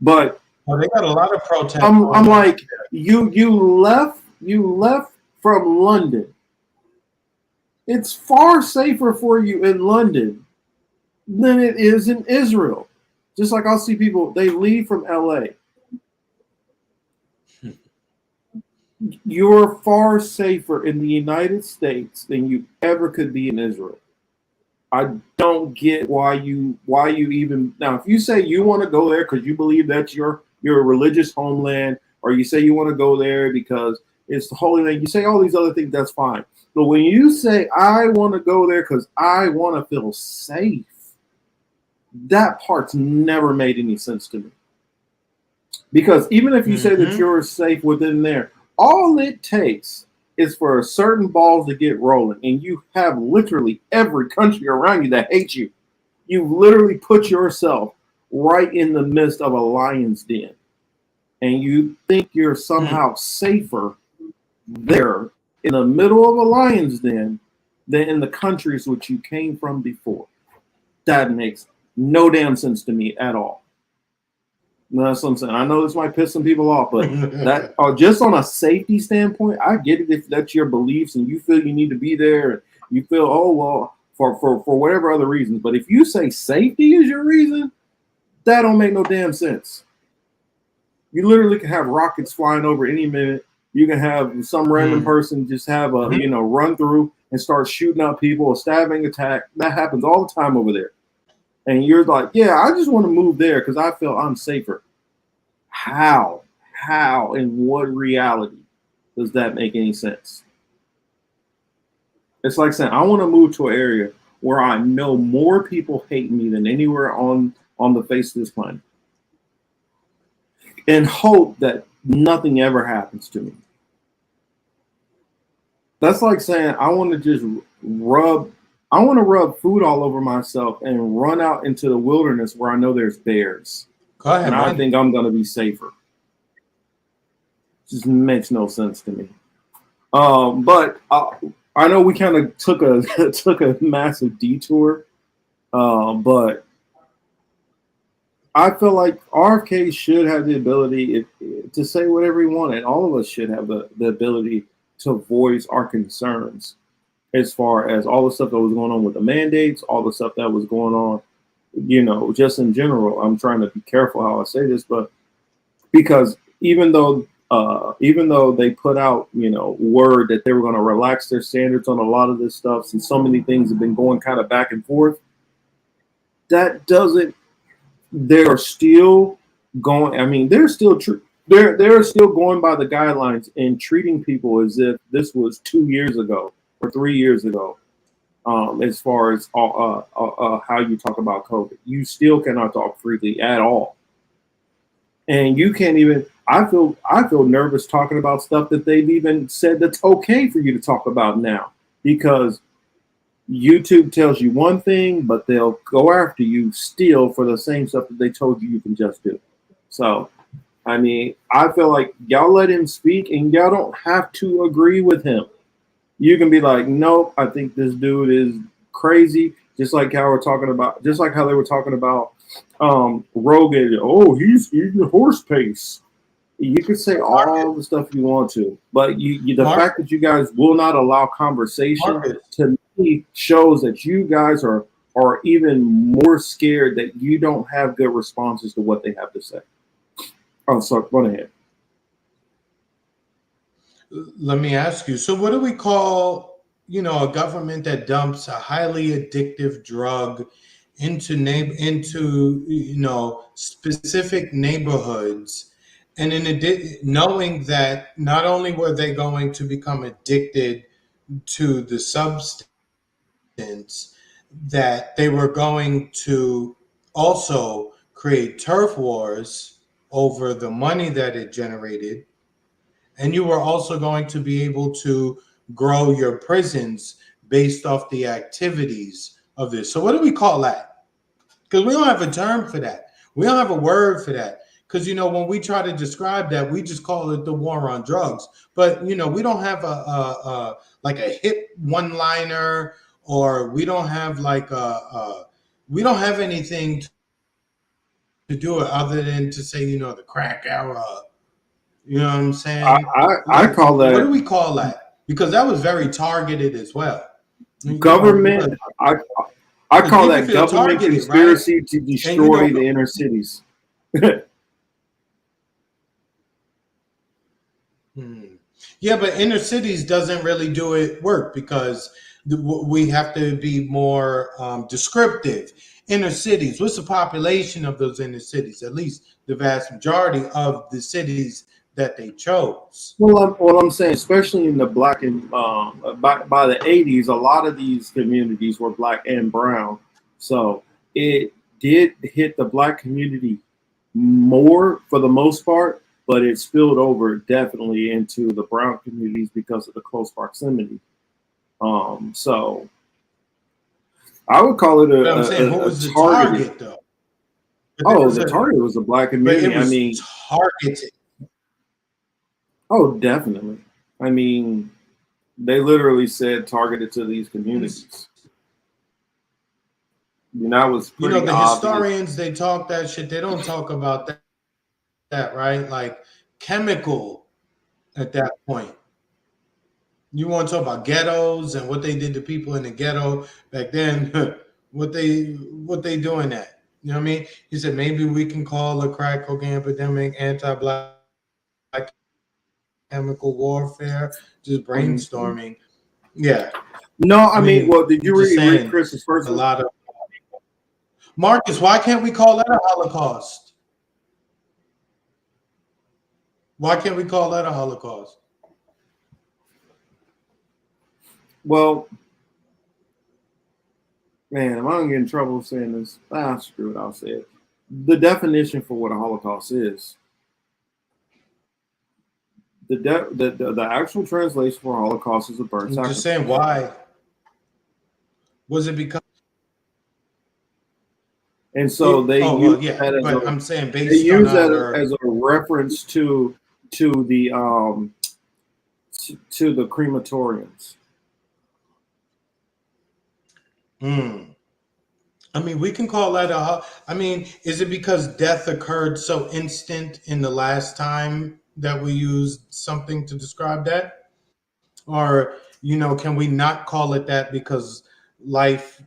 But they got a lot of protests. I'm like, you left from London. It's far safer for you in London than it is in Israel. Just like I'll see people, they leave from LA. You're far safer in the United States than you ever could be in Israel. I don't get why you even now. If you say you want to go there because you believe that's your religious homeland, or you say you want to go there because it's the Holy Land, you say all these other things. That's fine. But when you say I want to go there because I want to feel safe, that part's never made any sense to me. Because even if you say that you're safe within there, all it takes is for certain balls to get rolling, and you have literally every country around you that hates you. You've literally put yourself right in the midst of a lion's den, and you think you're somehow safer there in the middle of a lion's den than in the countries which you came from before. That makes no damn sense to me at all. No, that's what I'm saying. I know this might piss some people off, but that just on a safety standpoint, I get it if that's your beliefs and you feel you need to be there and you feel, oh well, for whatever other reasons. But if you say safety is your reason, that don't make no damn sense. You literally can have rockets flying over any minute. You can have some random person just have a run through and start shooting out people, a stabbing attack. That happens all the time over there. And you're like, yeah, I just want to move there because I feel I'm safer. How? In what reality does that make any sense? It's like saying, I want to move to an area where I know more people hate me than anywhere on the face of this planet. And hope that nothing ever happens to me. That's like saying, I want to just rub food all over myself and run out into the wilderness where I know there's bears. Go ahead, and I think I'm going to be safer. Just makes no sense to me. But I know we kind of took a massive detour, but I feel like RFK should have the ability to say whatever he wanted. All of us should have the ability to voice our concerns as far as all the stuff that was going on with the mandates, all the stuff that was going on, just in general. I'm trying to be careful how I say this, but because even though they put out, word that they were going to relax their standards on a lot of this stuff, since so many things have been going kind of back and forth, that doesn't. They're still going. I mean, they're still true. They're still going by the guidelines and treating people as if this was 2 years ago or 3 years ago. As far as how you talk about COVID, you still cannot talk freely at all, and you can't even. I feel nervous talking about stuff that they've even said that's okay for you to talk about now, because YouTube tells you one thing, but they'll go after you still for the same stuff that they told you can just do. So, I mean, I feel like y'all let him speak, and y'all don't have to agree with him. You can be like, nope, I think this dude is crazy. Just like how they were talking about Rogan. Oh, he's eating horse pace. You can say all the stuff you want to, but the fact that you guys will not allow conversation to me shows that you guys are even more scared that you don't have good responses to what they have to say. Oh, sorry, go ahead. Let me ask you. So, what do we call, a government that dumps a highly addictive drug into specific neighborhoods? And knowing that not only were they going to become addicted to the substance, that they were going to also create turf wars over the money that it generated. And you were also going to be able to grow your prisons based off the activities of this. So what do we call that? Because we don't have a term for that. We don't have a word for that. Because, when we try to describe that, we just call it the war on drugs. But, we don't have a hip one-liner, or we don't have we don't have anything to do it other than to say, the crack era. You know what I'm saying? I call that. What do we call that? Because that was very targeted as well. Government. I call that government conspiracy, right? To destroy the inner cities. Yeah, but inner cities doesn't really do it work, because we have to be more descriptive. Inner cities, what's the population of those inner cities? At least the vast majority of the cities that they chose. Well, I'm saying, especially in the black and by the 80s, a lot of these communities were black and brown, so it did hit the black community more for the most part, but it spilled over definitely into the brown communities because of the close proximity. So I would call it But I'm saying, who a was the targeted. target though? But there Oh, was the target was the black but it community. I was mean, targeted. oh, definitely. I mean, they literally said targeted to these communities. You know, it was You pretty know, the obvious. historians, they talk that shit. They don't talk about that, right? Like chemical at that point. You want to talk about ghettos and what they did to people in the ghetto back then? what they doing that? You know what I mean? He said maybe we can call the crack cocaine epidemic anti-black chemical warfare, just brainstorming. Yeah, No, I I mean, mean, well, did you just read saying Chris's first a one? lot of Marcus. Why can't we call that a Holocaust? Why can't we call that a Holocaust? Well, man, am I gonna get in trouble saying this? Screw it, I'll say it. The definition for what a Holocaust is. The actual translation for Holocaust is a bird I'm sacrifice. just saying, why was it because? And so they Oh use well, yeah, that as but a I'm saying they based on use that our. as a reference to the to the crematoriums. I mean, we can call that a. I mean, is it because death occurred so instant in the last time that we used something to describe that, or can we not call it that because life,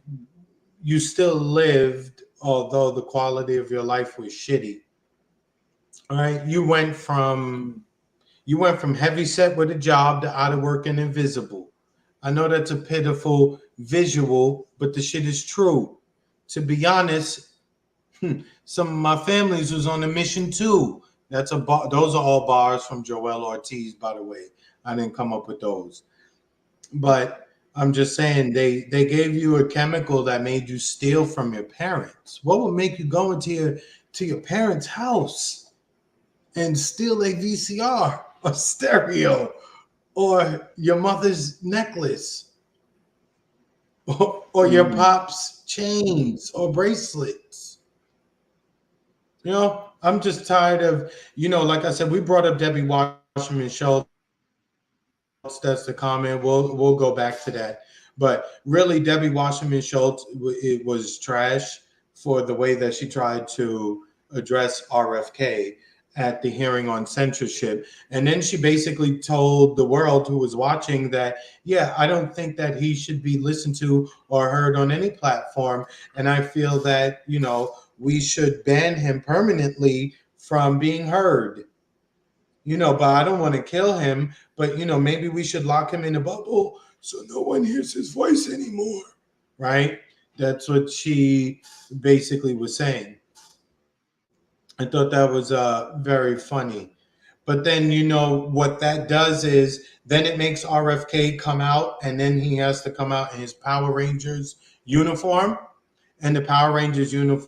you still lived, although the quality of your life was shitty. All right, you went from heavy set with a job to out of work and invisible. I know that's a pitiful visual, but the shit is true. To be honest, some of my families was on a mission too. Those are all bars from Joel Ortiz, by the way. I didn't come up with those. But I'm just saying they gave you a chemical that made you steal from your parents. What would make you go into your parents' house and steal a VCR, a stereo, or your mother's necklace, or your pop's chains or bracelets? I'm just tired of, like I said, we brought up Debbie Wasserman Schultz. That's the comment. We'll go back to that. But really, Debbie Wasserman Schultz, it was trash for the way that she tried to address RFK at the hearing on censorship. And then she basically told the world who was watching that, yeah, I don't think that he should be listened to or heard on any platform. And I feel that, we should ban him permanently from being heard. But I don't want to kill him. But, maybe we should lock him in a bubble so no one hears his voice anymore. Right? That's what she basically was saying. I thought that was very funny. But then, what that does is then it makes RFK come out, and then he has to come out in his Power Rangers uniform. And the Power Rangers uniform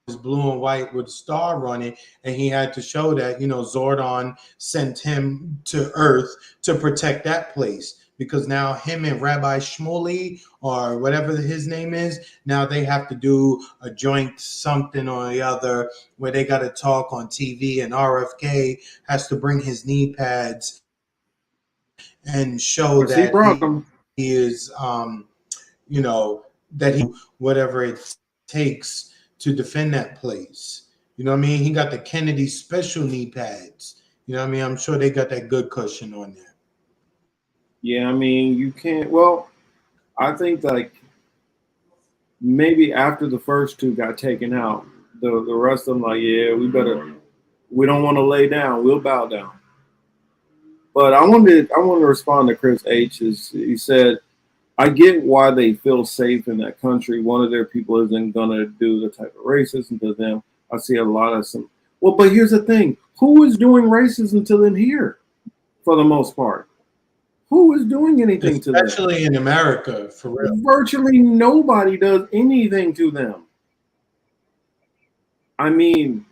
is blue and white with a star on it, and he had to show that Zordon sent him to Earth to protect that place, because now him and Rabbi Shmuley, or whatever his name is, now they have to do a joint something or the other where they got to talk on TV, and RFK has to bring his knee pads and show He that brought them. he is that he whatever it takes to defend that place. You know what I mean? He got the Kennedy special knee pads. You know what I mean? I'm sure they got that good cushion on there. Yeah, I mean, you can't. Well, I think like maybe after the first two got taken out, the rest of them like, yeah, we don't want to lay down. We'll bow down. But I want to respond to Chris H. He said, I get why they feel safe in that country. One of their people isn't gonna do the type of racism to them. I see a lot of Well, but here's the thing: who is doing racism to them here, for the most part? Who is doing anything to them? Especially in America, for real. Virtually nobody does anything to them. I mean,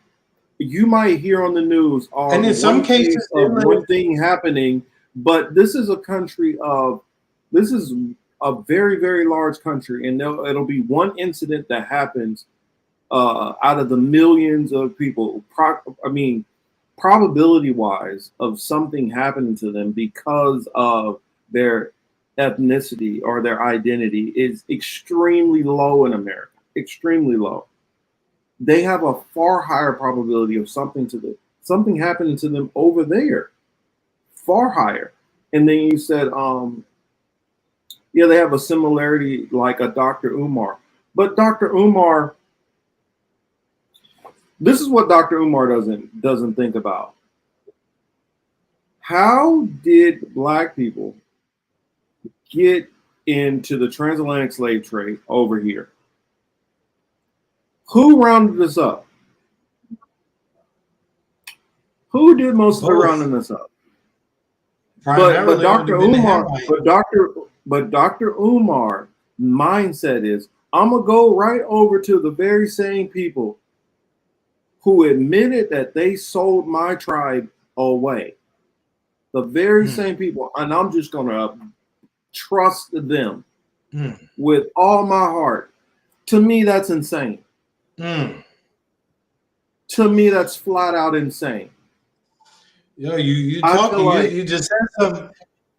you might hear on the news, And in some cases, of one thing happening, but this is a country of, this is a very, very large country, and it'll be one incident that happens out of the millions of people. Probability wise of something happening to them because of their ethnicity or their identity is extremely low in America, extremely low. They have a far higher probability of something happening to them over there, far higher. And then you said, yeah, they have a similarity like a Dr. Umar, but Dr. Umar, this is what Dr. Umar doesn't think about. How did black people get into the transatlantic slave trade over here? Who rounded us up? Who did most of the rounding us up? But Dr. Umar mindset is, I'm gonna go right over to the very same people who admitted that they sold my tribe away. The very same people, and I'm just gonna trust them with all my heart. To me, that's insane. To me, that's flat out insane. Yo, you talking? Like, you just said something.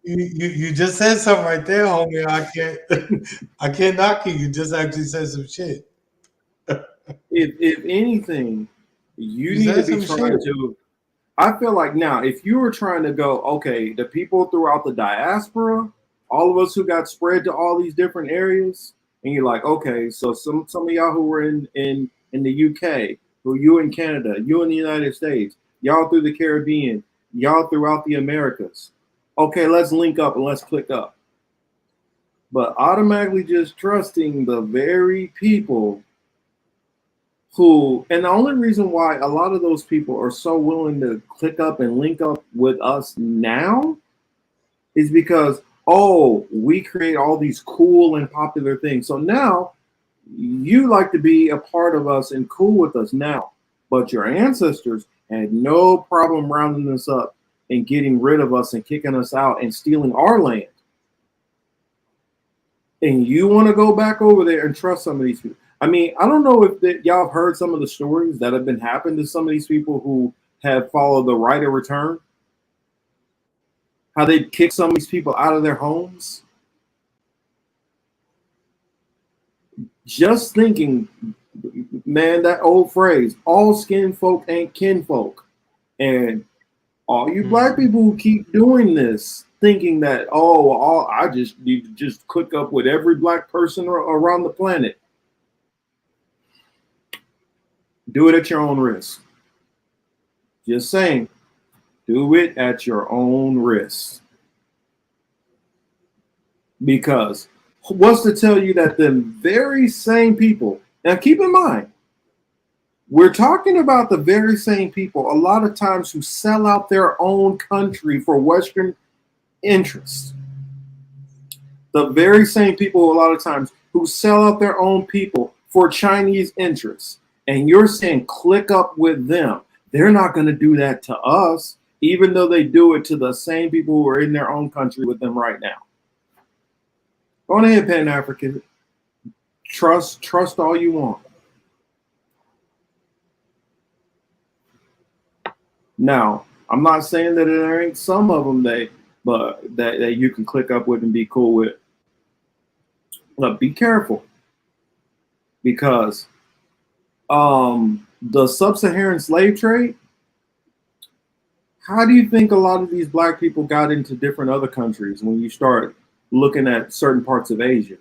You just said something right there, homie. I can't knock you. You just actually said some shit. If anything, you need to be trying to. I feel like now, if you were trying to go, okay, the people throughout the diaspora, all of us who got spread to all these different areas, and you're like, okay, so some of y'all who were in the UK, who you in Canada, you in the United States, y'all through the Caribbean, y'all throughout the Americas. Okay, let's link up and let's click up. But automatically just trusting the very people who, and the only reason why a lot of those people are so willing to click up and link up with us now is because, oh, we create all these cool and popular things. So now you like to be a part of us and cool with us now. But your ancestors had no problem rounding us up and getting rid of us and kicking us out and stealing our land. And you want to go back over there and trust some of these people. I mean, I don't know if y'all have heard some of the stories that have been happening to some of these people who have followed the right of return. How they kick some of these people out of their homes. Just thinking, man, that old phrase, all skin folk ain't kinfolk. And all you black people who keep doing this, thinking that, I just need to just click up with every black person around the planet. Do it at your own risk. Just saying, do it at your own risk. Because what's to tell you that the very same people, now keep in mind, we're talking about the very same people a lot of times who sell out their own country for Western interests. The very same people a lot of times who sell out their own people for Chinese interests. And you're saying click up with them. They're not going to do that to us, even though they do it to the same people who are in their own country with them right now. Go on ahead, Pan-African. Trust all you want. Now, I'm not saying that there ain't some of them that you can click up with and be cool with. But be careful, because the sub-Saharan slave trade, how do you think a lot of these black people got into different other countries when you start looking at certain parts of Asia?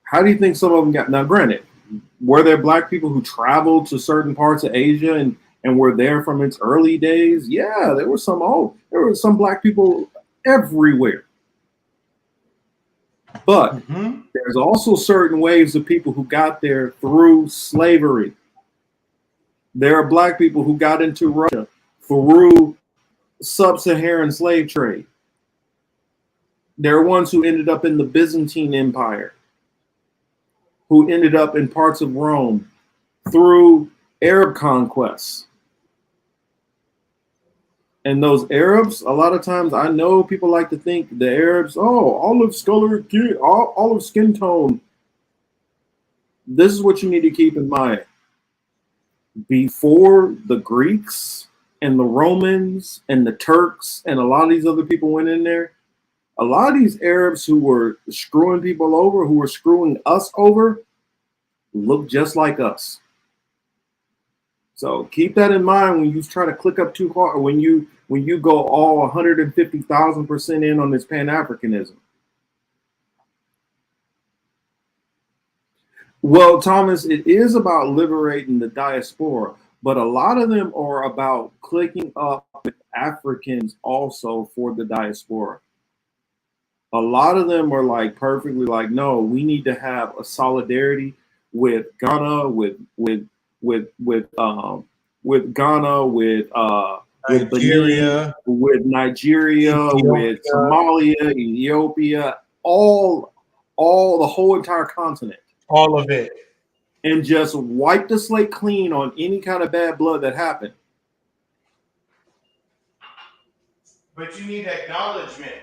How do you think some of them got? Now, granted, were there black people who traveled to certain parts of Asia and were there from its early days? Yeah, there were some black people everywhere. But there's also certain waves of people who got there through slavery. There are black people who got into Russia through sub-Saharan slave trade. There are ones who ended up in the Byzantine Empire, who ended up in parts of Rome through Arab conquests. And those Arabs, a lot of times, I know people like to think the Arabs, olive skin tone. This is what you need to keep in mind. Before the Greeks and the Romans and the Turks and a lot of these other people went in there, a lot of these Arabs who were screwing people over, who were screwing us over, look just like us. So keep that in mind when you try to click up too hard, when you go all 150,000% in on this Pan-Africanism. Well, Thomas, it is about liberating the diaspora, but a lot of them are about clicking up with Africans also for the diaspora. A lot of them are like perfectly like, no, we need to have a solidarity with Ghana, with Ghana, with Nigeria, Benin, with Nigeria, Ethiopia. with Somalia, Ethiopia, all the whole entire continent. All of it. And just wipe the slate clean on any kind of bad blood that happened. But you need acknowledgement.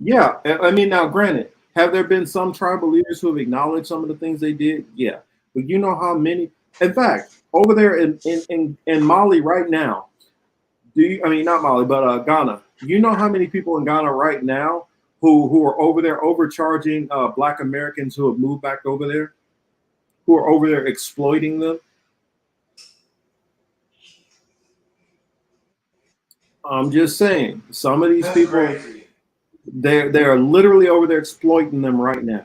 Yeah, I mean, now granted, have there been some tribal leaders who have acknowledged some of the things they did? Yeah, but you know how many? In fact, over there in Mali right now, not Mali, but Ghana. You know how many people in Ghana right now who are over there overcharging Black Americans who have moved back over there, who are over there exploiting them? I'm just saying, some of these people. Crazy. They're literally over there exploiting them right now.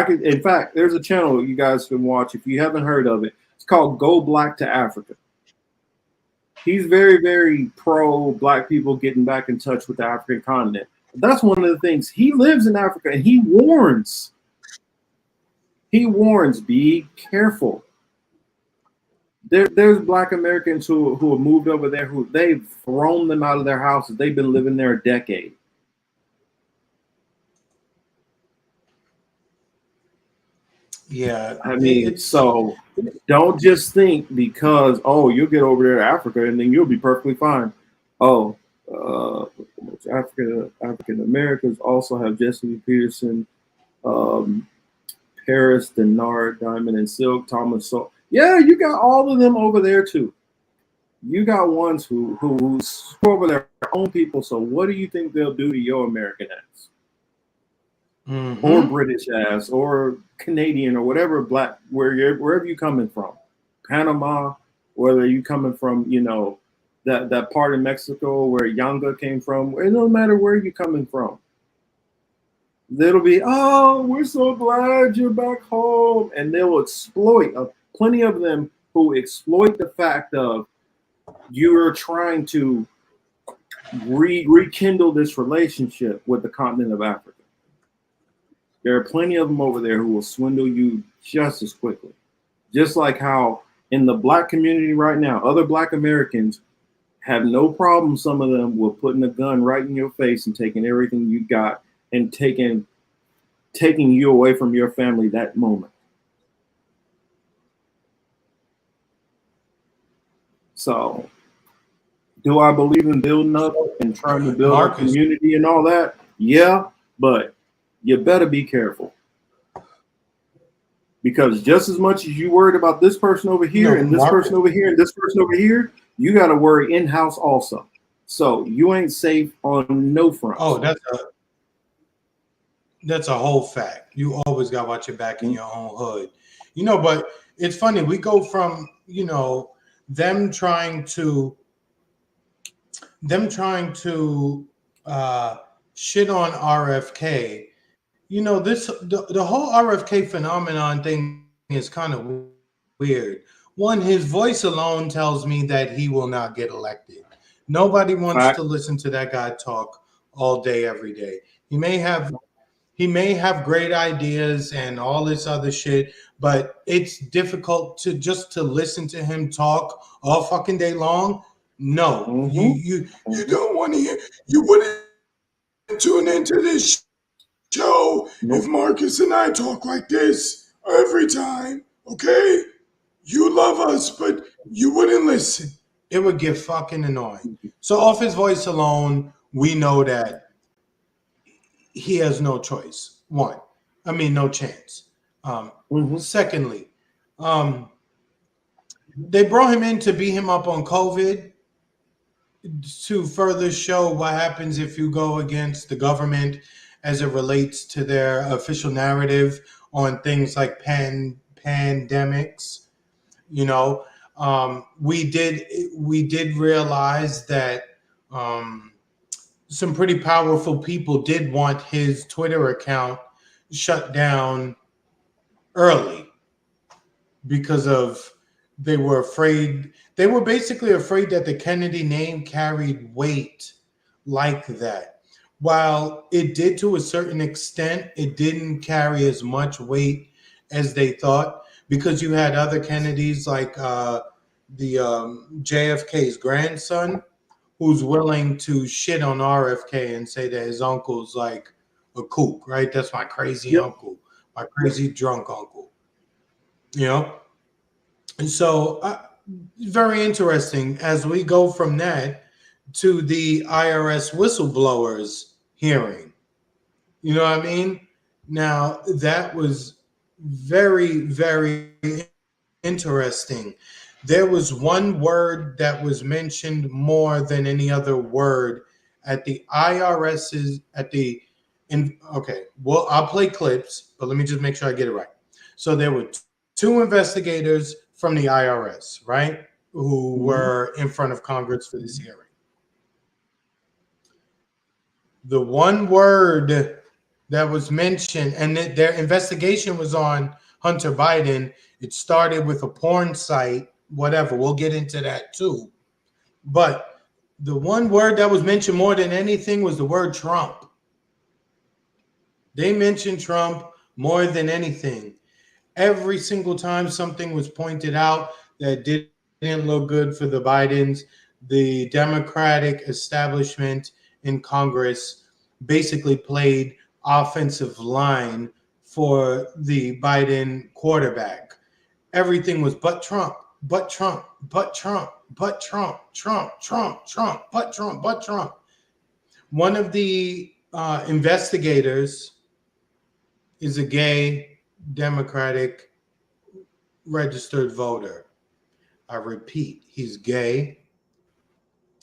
In fact, there's a channel you guys can watch if you haven't heard of it. It's called Go Black to Africa. He's very, very pro Black people getting back in touch with the African continent. That's one of the things. He lives in Africa and he warns. Be careful. There's Black Americans who have moved over there who they've thrown them out of their houses. They've been living there a decade. Yeah, I mean, so don't just think because you'll get over there to Africa and then you'll be perfectly fine. African Americans also have Jesse Peterson, Paris, Denard, Diamond, and Silk, Thomas. So yeah, you got all of them over there too. You got ones who screw over their own people. So what do you think they'll do to your American ass? Or British ass, or Canadian, or whatever Black, wherever you coming from, Panama, whether you coming from, that part of Mexico where Yanga came from. It don't matter where you coming from. They'll be, we're so glad you're back home, and they will exploit. Plenty of them who exploit the fact of you are trying to rekindle this relationship with the continent of Africa. There are plenty of them over there who will swindle you just as quickly. Just like how in the Black community right now, other Black Americans have no problem, some of them, with putting a gun right in your face and taking everything you got and taking you away from your family that moment. So, do I believe in building up and trying to build a community and all that? Yeah, but you better be careful. Because just as much as you worried about this person over here and this person over here and this person over here, you got to worry in-house also. So you ain't safe on no front. Oh, that's a whole fact. You always got to watch your back in your own hood. But it's funny. We go from, them trying to shit on RFK. The whole RFK phenomenon thing is kind of weird. One, his voice alone tells me that he will not get elected. Nobody wants to listen to that guy talk all day, every day. He may have he may have great ideas and all this other shit, but it's difficult to just to listen to him talk all fucking day long. No, you don't want to hear. You wouldn't tune into this show if Marcus and I talk like this every time. Okay, you love us, but you wouldn't listen. It would get fucking annoying. So off his voice alone, we know that he has no choice. No chance. Secondly, they brought him in to beat him up on COVID to further show what happens if you go against the government as it relates to their official narrative on things like pandemics. You know, we did realize that some pretty powerful people did want his Twitter account shut down early because of they were basically afraid that the Kennedy name carried weight like that. While it did to a certain extent, it didn't carry as much weight as they thought, because you had other Kennedys like JFK's grandson, who's willing to shit on RFK and say that his uncle's like a kook, right? That's my crazy uncle, my crazy drunk uncle, you know? And so very interesting as we go from that to the IRS whistleblowers hearing. You know what I mean? Now, that was very, very interesting. There was one word that was mentioned more than any other word at the IRS's I'll play clips, but let me just make sure I get it right. So there were two investigators from the IRS, right, who were in front of Congress for this hearing. The one word that was mentioned, and their investigation was on Hunter Biden. It started with a porn site, whatever. We'll get into that too. But the one word that was mentioned more than anything was the word Trump. They mentioned Trump more than anything. Every single time something was pointed out that didn't look good for the Bidens, the Democratic establishment in Congress basically played offensive line for the Biden quarterback. Everything was but Trump, but Trump, but Trump, but Trump, Trump, Trump, Trump, but Trump, but Trump. One of the investigators is a gay Democratic registered voter. I repeat, he's gay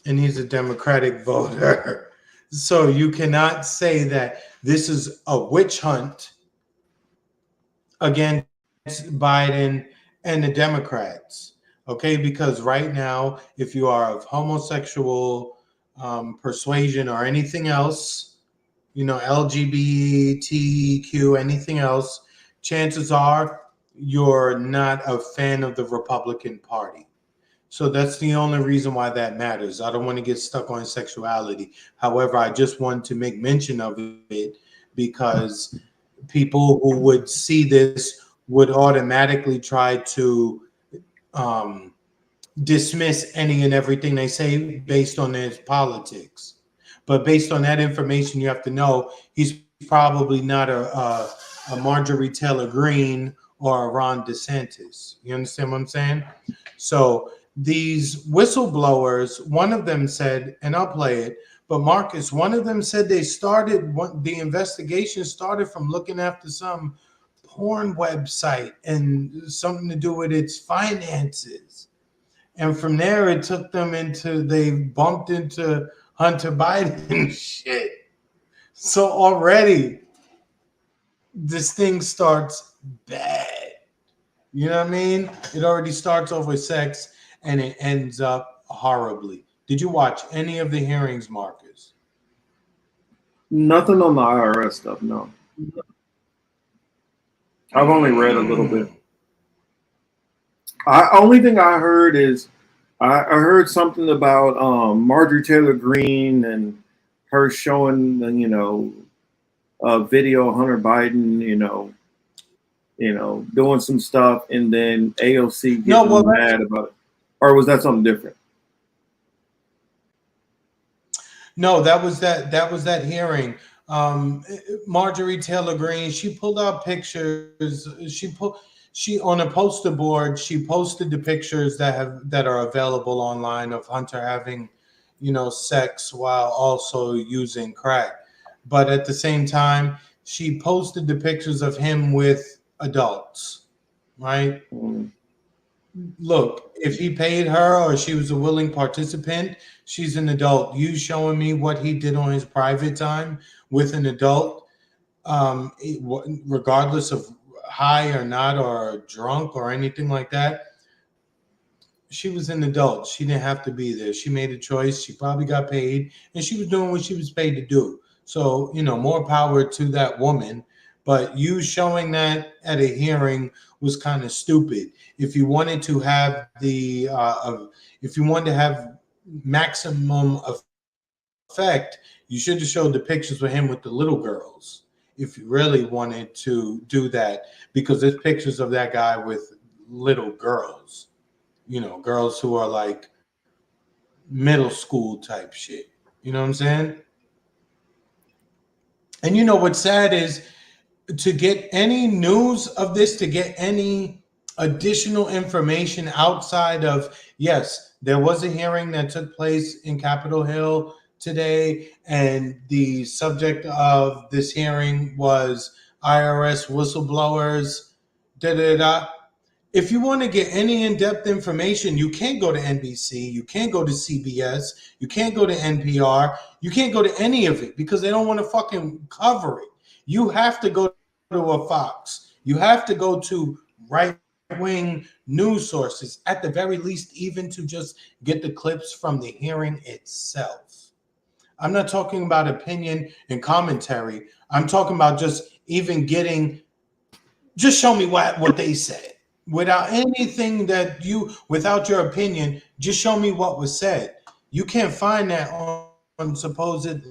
and he's a Democratic voter. So you cannot say that this is a witch hunt against Biden and the Democrats, okay? Because right now, if you are of homosexual persuasion or anything else, LGBTQ, anything else, chances are you're not a fan of the Republican Party. So that's the only reason why that matters. I don't want to get stuck on sexuality. However, I just want to make mention of it because people who would see this would automatically try to dismiss any and everything they say based on their politics. But based on that information, you have to know he's probably not a Marjorie Taylor Greene or a Ron DeSantis. You understand what I'm saying? So these whistleblowers, one of them said, and I'll play it, but Marcus, one of them said the investigation started from looking after some porn website and something to do with its finances. And from there, it took them they bumped into Hunter Biden shit. So already this thing starts bad. You know what I mean? It already starts off with sex and it ends up horribly. Did you watch any of the hearings, Marcus? Nothing on the IRS stuff, no. I've only read a little bit. Only thing I heard is I heard something about Marjorie Taylor Greene and her showing, video of Hunter Biden, doing some stuff, and then AOC getting mad about it? Or was that something different? No, that was that hearing. Marjorie Taylor Greene, she pulled out pictures. She on a poster board, she posted the pictures that are available online of Hunter having, sex while also using crack. But at the same time, she posted the pictures of him with adults, right? Mm. Look, if he paid her or she was a willing participant, she's an adult. You showing me what he did on his private time with an adult, regardless of high or not, or drunk or anything like that. She was an adult. She didn't have to be there. She made a choice. She probably got paid, and she was doing what she was paid to do. So, more power to that woman. But you showing that at a hearing was kind of stupid. If you wanted to have maximum effect, you should have showed the pictures of him with the little girls. If you really wanted to do that, because there's pictures of that guy with little girls, girls who are like middle school type shit. You know what I'm saying? And what's sad is, to get any news of this, to get any additional information outside of, yes, there was a hearing that took place in Capitol Hill today, and the subject of this hearing was IRS whistleblowers, If you want to get any in-depth information, you can't go to NBC, you can't go to CBS, you can't go to NPR, you can't go to any of it because they don't want to fucking cover it. You have to go to a Fox. You have to go to right-wing news sources, at the very least, even to just get the clips from the hearing itself. I'm not talking about opinion and commentary. I'm talking about just show me what they said. Without anything without your opinion, just show me what was said. You can't find that on supposed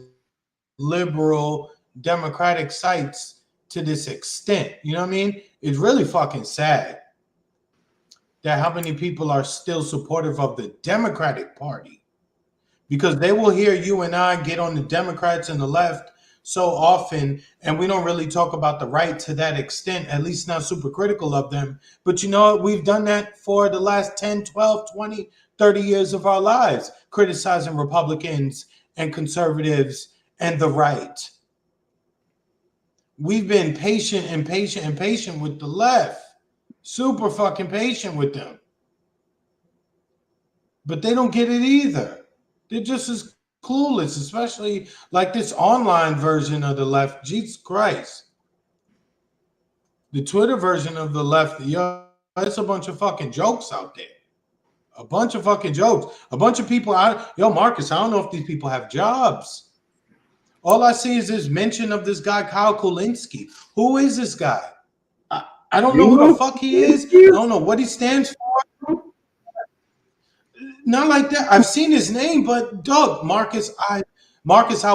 liberal democratic sites to this extent. You know what I mean? It's really fucking sad that how many people are still supportive of the Democratic Party, because they will hear you and I get on the Democrats and the left so often, and we don't really talk about the right to that extent, at least not super critical of them. But you know what? We've done that for the last 10, 12, 20, 30 years of our lives, criticizing Republicans and conservatives and the right. We've been patient with the left. Super fucking patient with them. But they don't get it either. They're just as clueless, especially like this online version of the left. Jesus Christ. The Twitter version of the left, it's a bunch of fucking jokes out there. A bunch of fucking jokes. A bunch of people Marcus, I don't know if these people have jobs. All I see is this mention of this guy, Kyle Kulinski. Who is this guy? I don't know who the fuck he is. I don't know what he stands for. Not like that. I've seen his name, but Doug, Marcus, I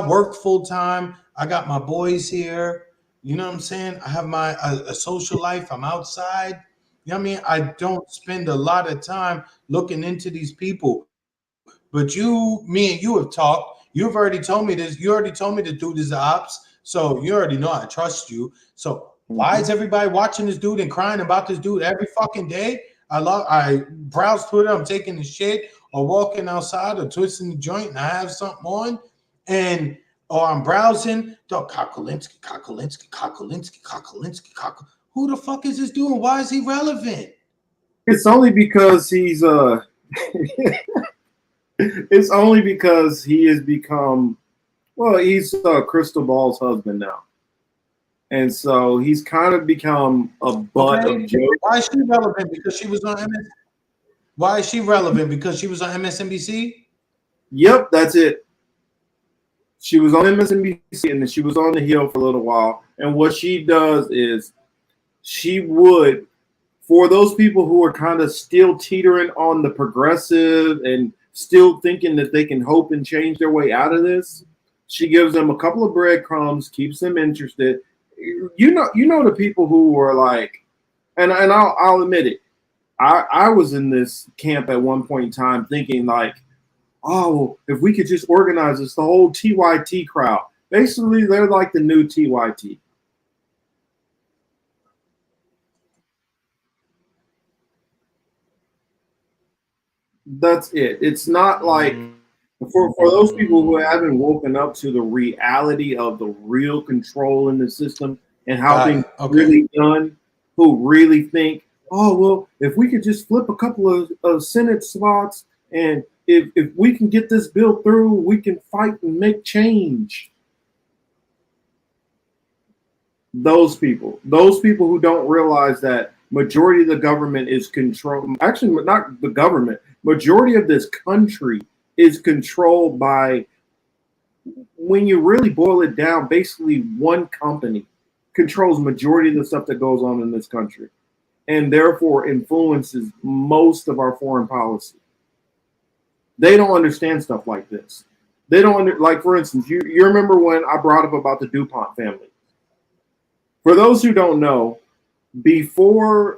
work full time. I got my boys here. You know what I'm saying? I have my a social life. I'm outside. You know what I mean? I don't spend a lot of time looking into these people. But me and you have talked. You've already told me this. You already told me to do this ops. So you already know I trust you. So why is everybody watching this dude and crying about this dude every fucking day? I browse Twitter. I'm taking the shit or walking outside or twisting the joint and I have something on, or I'm browsing. Kokolinsky. Who the fuck is this dude? Why is he relevant? It's only because he's it's only because he has become, he's Crystal Ball's husband now. And so he's kind of become a butt of jokes. Why is she relevant? Because she was on MS. Why is she relevant? Because she was on MSNBC? Yep, that's it. She was on MSNBC and then she was on the Hill for a little while. And what she does is she would, for those people who are kind of still teetering on the progressive and still thinking that they can hope and change their way out of this, She gives them a couple of breadcrumbs, keeps them interested. You know the people who were like, and I'll admit it. I was in this camp at one point in time thinking like, oh, if we could just organize this, the whole TYT crowd. Basically, they're like the new TYT. That's it. It's not like for those people who haven't woken up to the reality of the real control in the system and how things really done, who really think, oh, well, if we could just flip a couple of Senate spots and if we can get this bill through, we can fight and make change. Those people who don't realize that majority of the government is controlled, actually not the government, majority of this country is controlled by, when you really boil it down, basically one company controls majority of the stuff that goes on in this country and therefore influences most of our foreign policy. They don't understand stuff like this. They don't like, for instance, you remember when I brought up about the DuPont family. For those who don't know, before,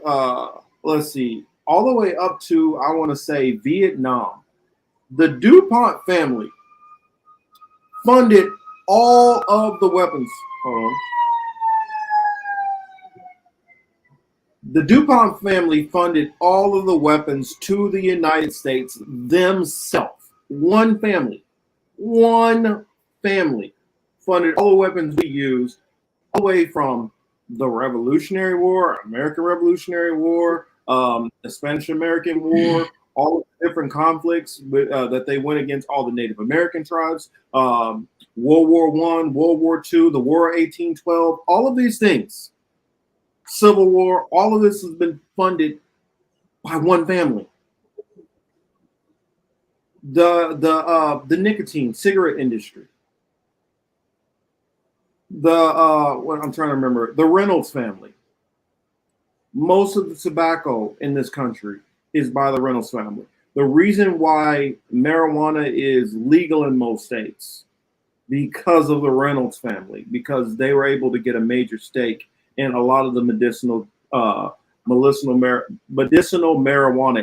let's see, all the way up to, I want to say, Vietnam, the DuPont family funded all of the weapons. Hold on. The DuPont family funded all of the weapons to the United States themselves. One family funded all the weapons we used, all the way from the Revolutionary War, American Revolutionary War, the Spanish-American War, all the different conflicts that they went against all the Native American tribes, World War I, World War II, the War of 1812, all of these things, Civil War, all of this has been funded by one family. The nicotine cigarette industry, what I'm trying to remember, the Reynolds family. Most of the tobacco in this country is by the Reynolds family. The reason why marijuana is legal in most states, because of the Reynolds family, because they were able to get a major stake in a lot of the medicinal marijuana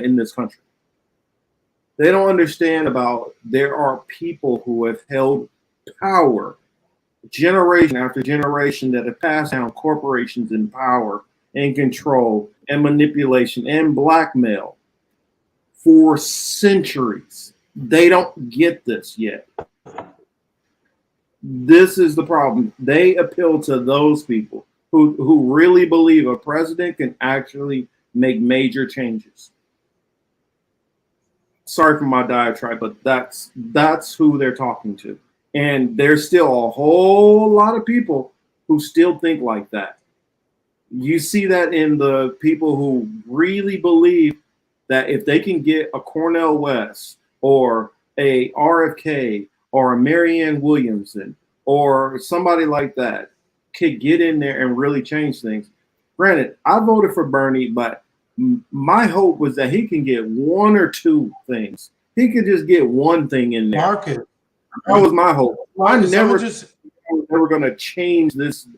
in this country. They don't understand about there are people who have held power generation after generation that have passed down corporations in power and control and manipulation and blackmail for centuries. They don't get this yet. This is the problem. They appeal to those people who really believe a president can actually make major changes. Sorry for my diatribe, but that's who they're talking to. And there's still a whole lot of people who still think like that. You see that in the people who really believe that if they can get a Cornel West or a RFK or a Marianne Williamson or somebody like that could get in there and really change things. Granted, I voted for Bernie, but my hope was that he can get one or two things. He could just get one thing in there. Market. That was my hope. I never was going to change this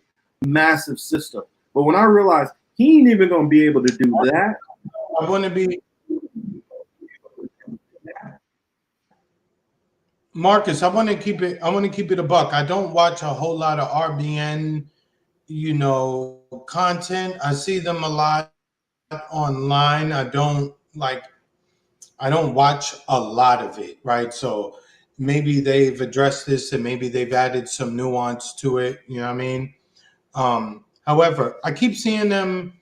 massive system. But when I realized he ain't even going to be able to do that, I want to be Marcus. I want to keep it a buck. I don't watch a whole lot of RBN, content. I see them a lot online. I don't watch a lot of it, right? So maybe they've addressed this and maybe they've added some nuance to it. You know what I mean? However, I keep seeing them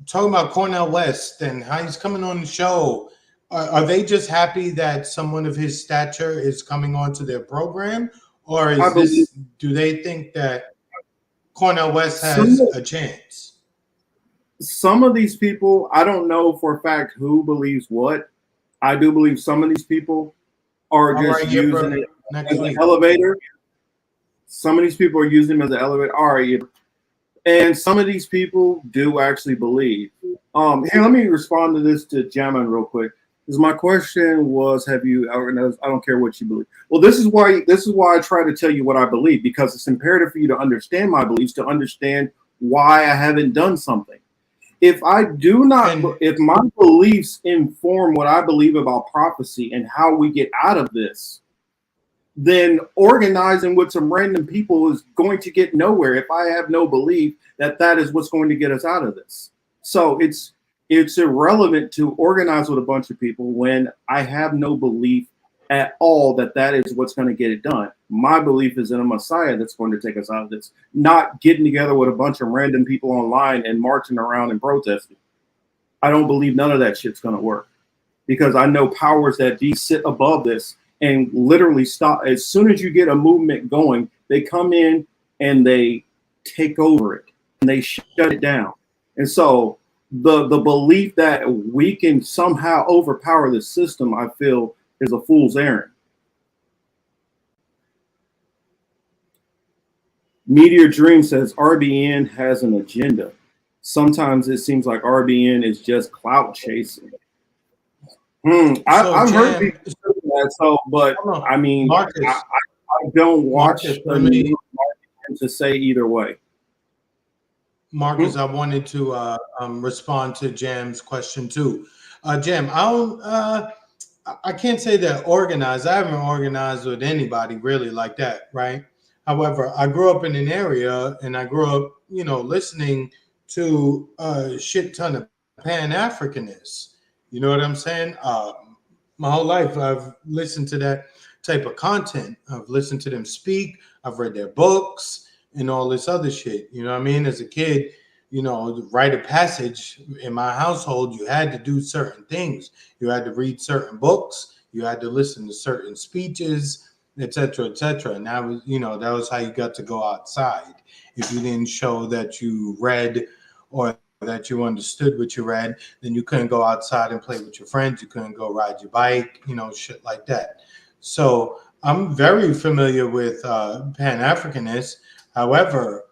talking about Cornel West and how he's coming on the show. Are they just happy that someone of his stature is coming onto their program, or do they think that Cornel West has a chance? Some of these people, I don't know for a fact who believes what. I do believe some of these people are just using it as an elevator. Some of these people are using him as an elevator. All right. And some of these people do actually believe. Here, let me respond to this to Jamin real quick. Because my question was, have you organized? I don't care what you believe. Well, this is why I try to tell you what I believe, because it's imperative for you to understand my beliefs, to understand why I haven't done something. If I do not, if my beliefs inform what I believe about prophecy and how we get out of this, then organizing with some random people is going to get nowhere if I have no belief that that is what's going to get us out of this. So it's irrelevant to organize with a bunch of people when I have no belief at all that that is what's going to get it done. My belief is in a Messiah that's going to take us out of this, not getting together with a bunch of random people online and marching around and protesting. I don't believe none of that shit's going to work, because I know powers that be sit above this and literally stop. As soon as you get a movement going, they come in and they take over it and they shut it down. And so the belief that we can somehow overpower the system, I feel, is a fool's errand. Meteor Dream says RBN has an agenda. Sometimes it seems like RBN is just clout chasing. I've heard people say that, so, but I mean, Marcus, I don't watch to say either way. Marcus, I wanted to respond to Jam's question too. Jam, I can't say that organized. I haven't organized with anybody really like that, right? However, I grew up in an area, and I grew up, listening to a shit ton of Pan-Africanists. You know what I'm saying? My whole life, I've listened to that type of content. I've listened to them speak. I've read their books and all this other shit. You know what I mean? As a kid, rite of passage in my household, you had to do certain things. You had to read certain books. You had to listen to certain speeches, et cetera, et cetera. And that was, that was how you got to go outside. If you didn't show that you read or that you understood what you read, then you couldn't go outside and play with your friends. You couldn't go ride your bike, shit like that. So I'm very familiar with Pan-Africanists. However,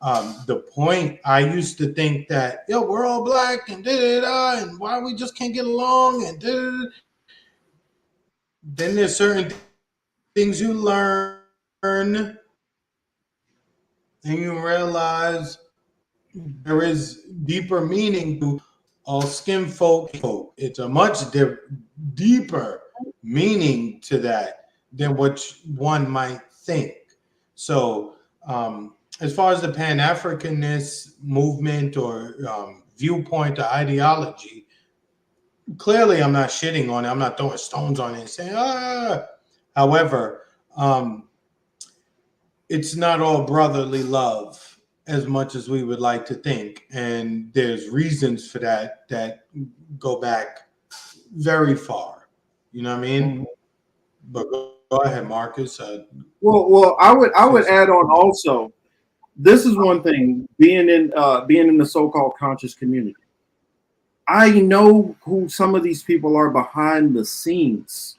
the point, I used to think that, we're all black and da-da-da, and why we just can't get along and da-da-da. Then there's certain things you learn and you realize there is deeper meaning to all skin folk. It's a much deeper meaning to that than what one might think. So as far as the Pan-Africanist movement or viewpoint or ideology, clearly I'm not shitting on it. I'm not throwing stones on it and saying, ah. However, it's not all brotherly love as much as we would like to think. And there's reasons for that go back very far. You know what I mean? Mm-hmm. But go ahead, Marcus. Well, I would add on also, this is one thing, being in the so-called conscious community. I know who some of these people are behind the scenes.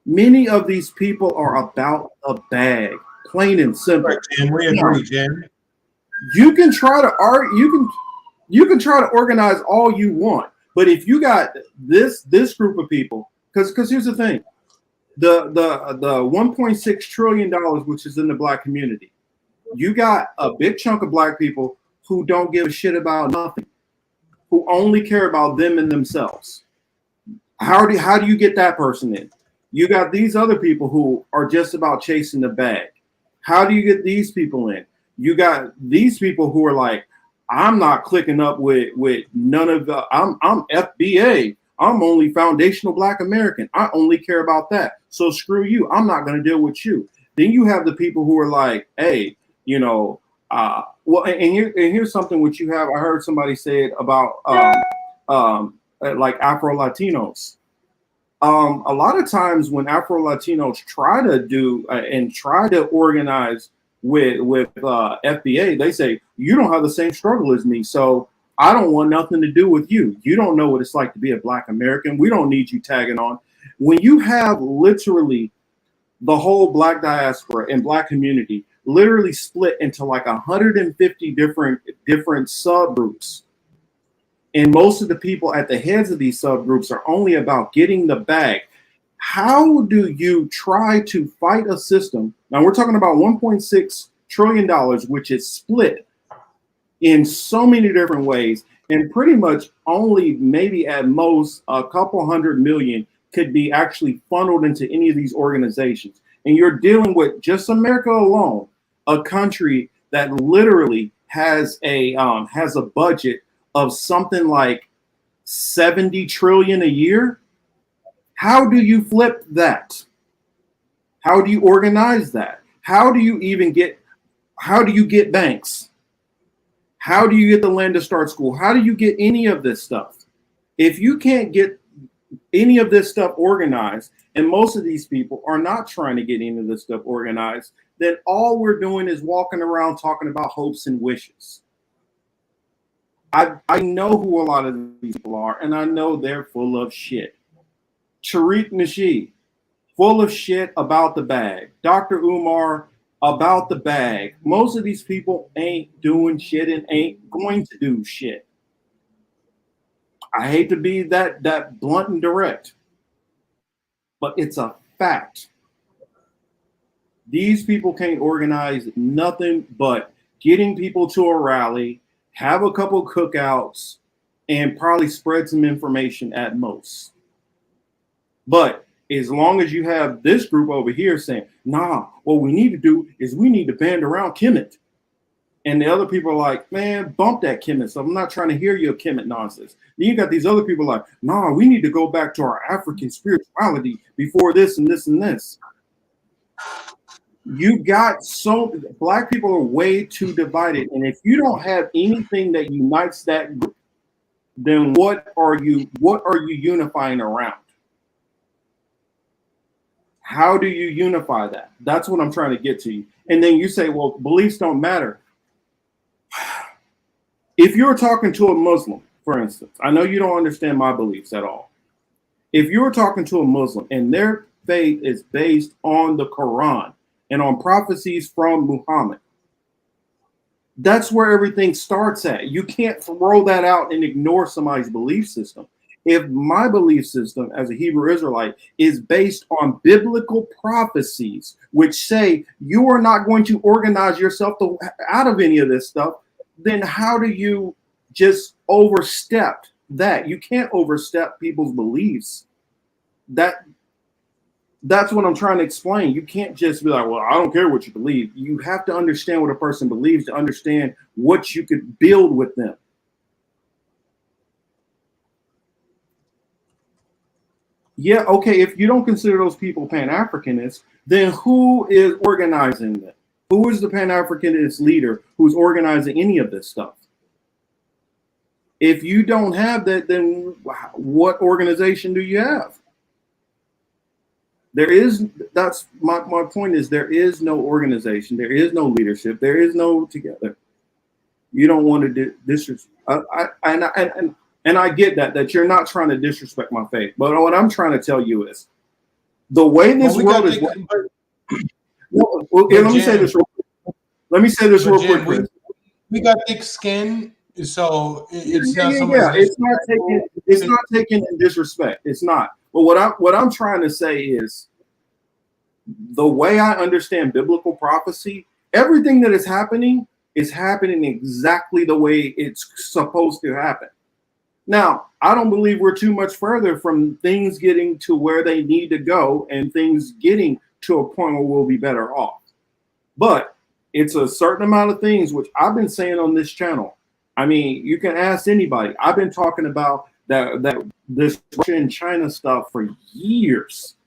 Many of these people are about a bag, plain and simple. Right, and we agree, Jim. You can try to you can try to organize all you want, but if you got this group of people, because here's the thing, the $1.6 trillion, which is in the black community, you got a big chunk of black people who don't give a shit about nothing, who only care about them and themselves. How do you get that person in? You got these other people who are just about chasing the bag. How do you get these people in? You got these people who are like, I'm not clicking up with none of the, I'm FBA. I'm only foundational Black American. I only care about that. So screw you. I'm not going to deal with you. Then you have the people who are like, hey, well, and here's something which you have. I heard somebody say it about like Afro-Latinos. A lot of times when Afro-Latinos try to do and try to organize with FBA, they say, you don't have the same struggle as me, so I don't want nothing to do with you. You don't know what it's like to be a Black American. We don't need you tagging on. When you have literally the whole Black diaspora and Black community literally split into like 150 different subgroups, And most of the people at the heads of these subgroups are only about getting the bag. How do you try to fight a system? Now we're talking about $1.6 trillion, which is split in so many different ways. And pretty much only maybe at most a couple hundred million could be actually funneled into any of these organizations. And you're dealing with just America alone, a country that literally has a budget of something like 70 trillion a year. How do you flip that? How do you organize that? How do you get banks? How do you get the land to start school? How do you get any of this stuff? If you can't get any of this stuff organized, and most of these people are not trying to get any of this stuff organized, then all we're doing is walking around talking about hopes and wishes. I know who a lot of these people are, and I know they're full of shit. Tariq Nasheed, full of shit about the bag. Dr. Umar, about the bag. Most of these people ain't doing shit and ain't going to do shit. I hate to be that blunt and direct, but it's a fact. These people can't organize nothing but getting people to a rally, have a couple cookouts, and probably spread some information at most. But as long as you have this group over here saying, nah, what we need to do is we need to band around Kemet. And the other people are like, man, bump that Kemet. So I'm not trying to hear your Kemet nonsense. Then you got these other people like, nah, we need to go back to our African spirituality before this and this and this. You got black people are way too divided. And if you don't have anything that unites that group, then what are you unifying around? How do you unify that? That's what I'm trying to get to you. And then you say, well, beliefs don't matter. If you're talking to a Muslim, for instance, I know you don't understand my beliefs at all. If you're talking to a Muslim and their faith is based on the Quran and on prophecies from Muhammad, that's where everything starts at. You can't throw that out and ignore somebody's belief system. If my belief system as a Hebrew Israelite is based on biblical prophecies, which say you are not going to organize yourself out of any of this stuff, then how do you just overstep that? You can't overstep people's beliefs. That's what I'm trying to explain. You can't just be like, well, I don't care what you believe. You have to understand what a person believes to understand what you could build with them. Yeah, okay, if you don't consider those people Pan-Africanists, then who is organizing them? Who is the Pan-Africanist leader who's organizing any of this stuff? If you don't have that, then what organization do you have? That's my point is there is no organization, there is no leadership, there is no together. You don't want to disrespect. And I get that you're not trying to disrespect my faith, but what I'm trying to tell you is the way this world is. Let me say this real quick, Chris. We got thick skin, so it's not so much. It's not taking in disrespect. It's not. But what I'm trying to say is the way I understand biblical prophecy, everything that is happening exactly the way it's supposed to happen. Now, I don't believe we're too much further from things getting to where they need to go and things getting to a point where we'll be better off. But it's a certain amount of things which I've been saying on this channel. I mean, you can ask anybody. I've been talking about this Russia and China stuff for years,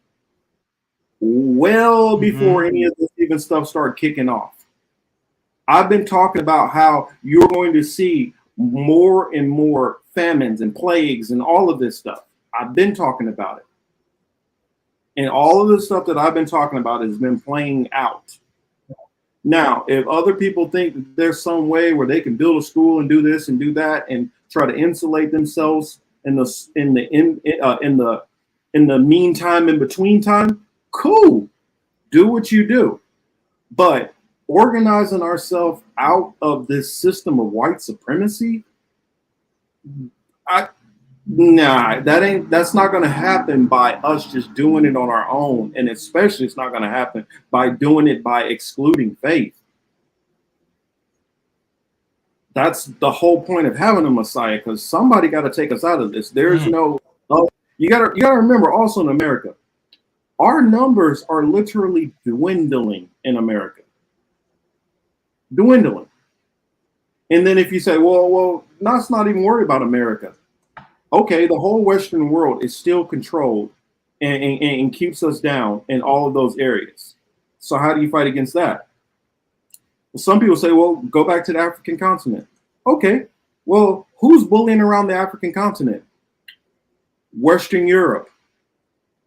well before any of this even stuff started kicking off. I've been talking about how you're going to see more and more famines and plagues and all of this stuff. I've been talking about it. And all of the stuff that I've been talking about has been playing out. Now, if other people think that there's some way where they can build a school and do this and do that and try to insulate themselves in the meantime, in between time, cool. Do what you do. But organizing ourselves out of this system of white supremacy, Nah, that's not going to happen by us just doing it on our own, and especially it's not going to happen by doing it by excluding faith. That's the whole point of having a Messiah, because somebody got to take us out of this. There's no, you gotta remember also in America, our numbers are literally dwindling in America. Dwindling. And then if you say, well, let's not even worry about America. Okay, the whole Western world is still controlled and keeps us down in all of those areas. So how do you fight against that? Well, some people say, well, go back to the African continent. Okay, well, who's bullying around the African continent? Western Europe.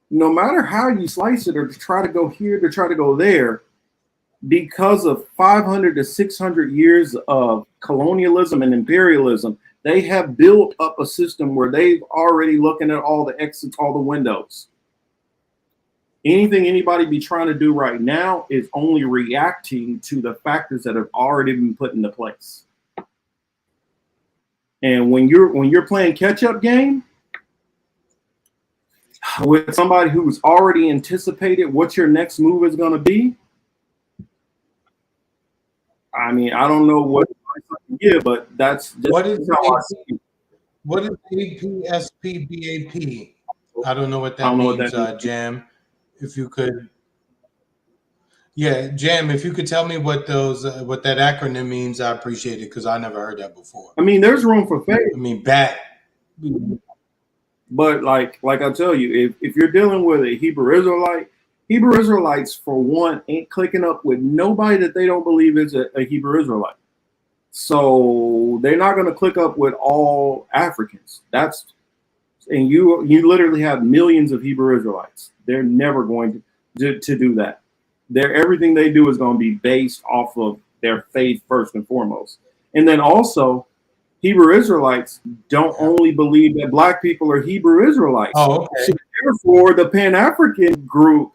No matter how you slice it, or to try to go here, to try to go there, because of 500 to 600 years of colonialism and imperialism, they have built up a system where they've already looking at all the exits, all the windows. Anything anybody be trying to do right now is only reacting to the factors that have already been put into place. And when you're playing catch-up game with somebody who's already anticipated what your next move is going to be, I mean, I don't know what I can give, but that's just what is how I see it. What is APSPBAP? I don't know what that means, Jam. If you could, Jam, if you could tell me what that acronym means, I appreciate it, because I never heard that before. I mean, there's room for faith. I mean, BAT. But like I tell you, if you're dealing with a Hebrew Israelites, for one, ain't clicking up with nobody that they don't believe is a Hebrew Israelite. So they're not going to click up with all Africans. And you literally have millions of Hebrew Israelites. They're never going to do that. Everything they do is going to be based off of their faith first and foremost. And then also, Hebrew Israelites don't only believe that Black people are Hebrew Israelites. Oh, okay. So therefore, the Pan-African group,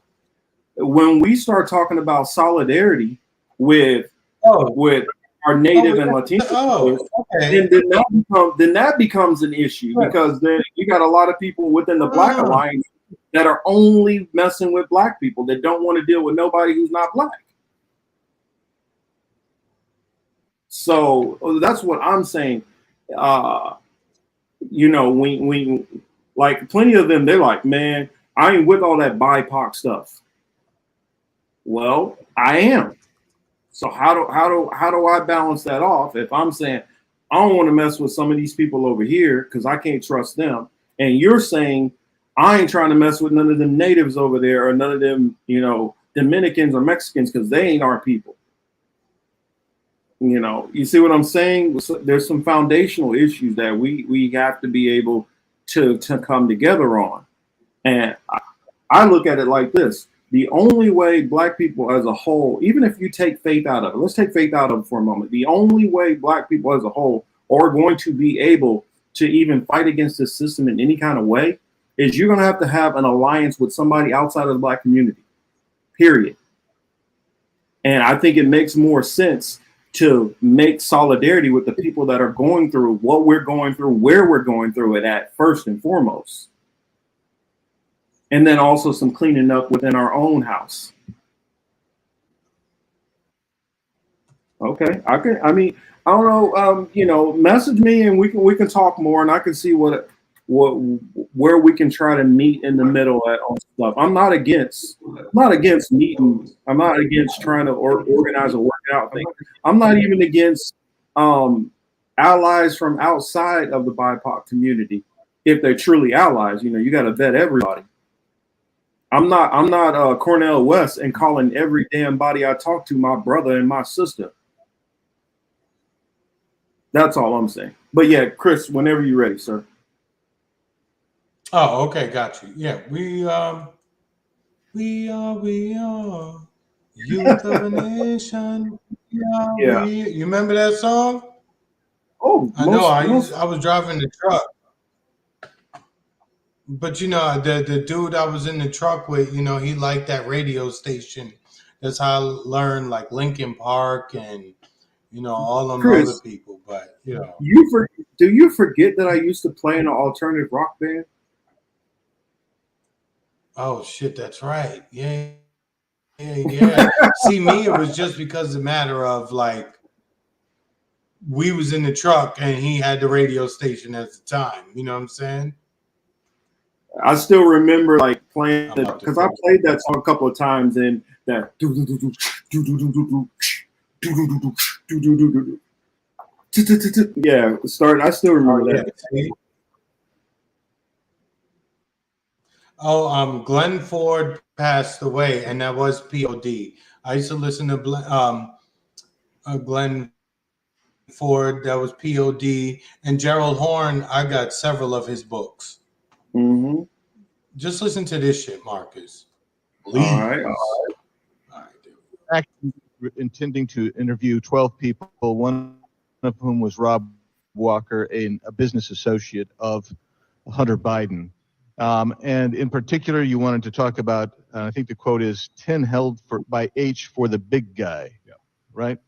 when we start talking about solidarity with our Native and Latino, then that becomes an issue, because then you got a lot of people within the Black Alliance that are only messing with Black people, that don't want to deal with nobody who's not Black. So that's what I'm saying. When like plenty of them, they're like, man, I ain't with all that BIPOC stuff. Well, I am. So how do I balance that off if I'm saying I don't want to mess with some of these people over here because I can't trust them, and you're saying I ain't trying to mess with none of them natives over there, or none of them, Dominicans or Mexicans, because they ain't our people. You see what I'm saying? There's some foundational issues that we have to be able to come together on. And I look at it like this. The only way Black people as a whole, even if you take faith out of it, let's take faith out of it for a moment. The only way Black people as a whole are going to be able to even fight against this system in any kind of way is you're going to have an alliance with somebody outside of the Black community, period. And I think it makes more sense to make solidarity with the people that are going through what we're going through, where we're going through it at, first and foremost. And then also some cleaning up within our own house. Okay, I don't know. Message me and we can talk more, and I can see where we can try to meet in the middle on stuff. I'm not against meeting. I'm not against trying to organize a workout thing. I'm not even against allies from outside of the BIPOC community if they're truly allies. You got to vet everybody. I'm not Cornel West and calling every damn body I talk to my brother and my sister. That's all I'm saying. But yeah, Chris, whenever you're ready, sir. Oh, okay, got you. Yeah, we are youth of a nation. Yeah. You remember that song? Oh, I know. I was driving the truck. But the dude I was in the truck with, he liked that radio station. That's how I learned like Linkin Park and all them Chris, other people. But do you forget that I used to play in an alternative rock band? Oh shit, that's right. Yeah, yeah. See, me, it was just because the matter of like we was in the truck and he had the radio station at the time. You know what I'm saying? I still remember like playing I'm about to because I played that song a couple of times and that yeah, start. I still remember yeah. that. See? Oh, Glenn Ford passed away, and that was POD. I used to listen to Glenn Ford, that was POD, and Gerald Horn. I got several of his books. Mm-hmm. Just listen to this shit, Marcus. Please. All right. All right, dude. Actually intending to interview 12 people, one of whom was Rob Walker, a business associate of Hunter Biden. And in particular, you wanted to talk about, I think the quote is 10 held by H for the big guy, right?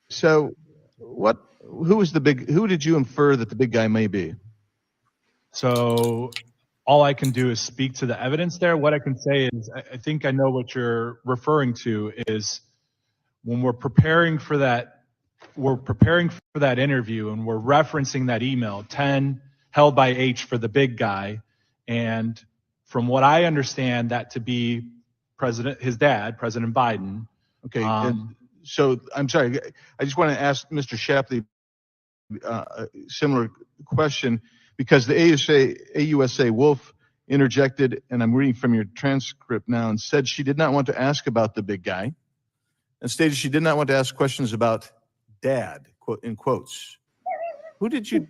So who did you infer that the big guy may be? So all I can do is speak to the evidence there. What I can say is I think I know what you're referring to is when we're preparing for that interview and we're referencing that email, 10 held by H for the big guy. And from what I understand that to be his dad, President Biden. Okay. So I'm sorry, I just want to ask Mr. Shapley a similar question because the AUSA Wolf interjected, and I'm reading from your transcript now, and said she did not want to ask about the big guy and stated she did not want to ask questions about dad, quote in quotes. Who did you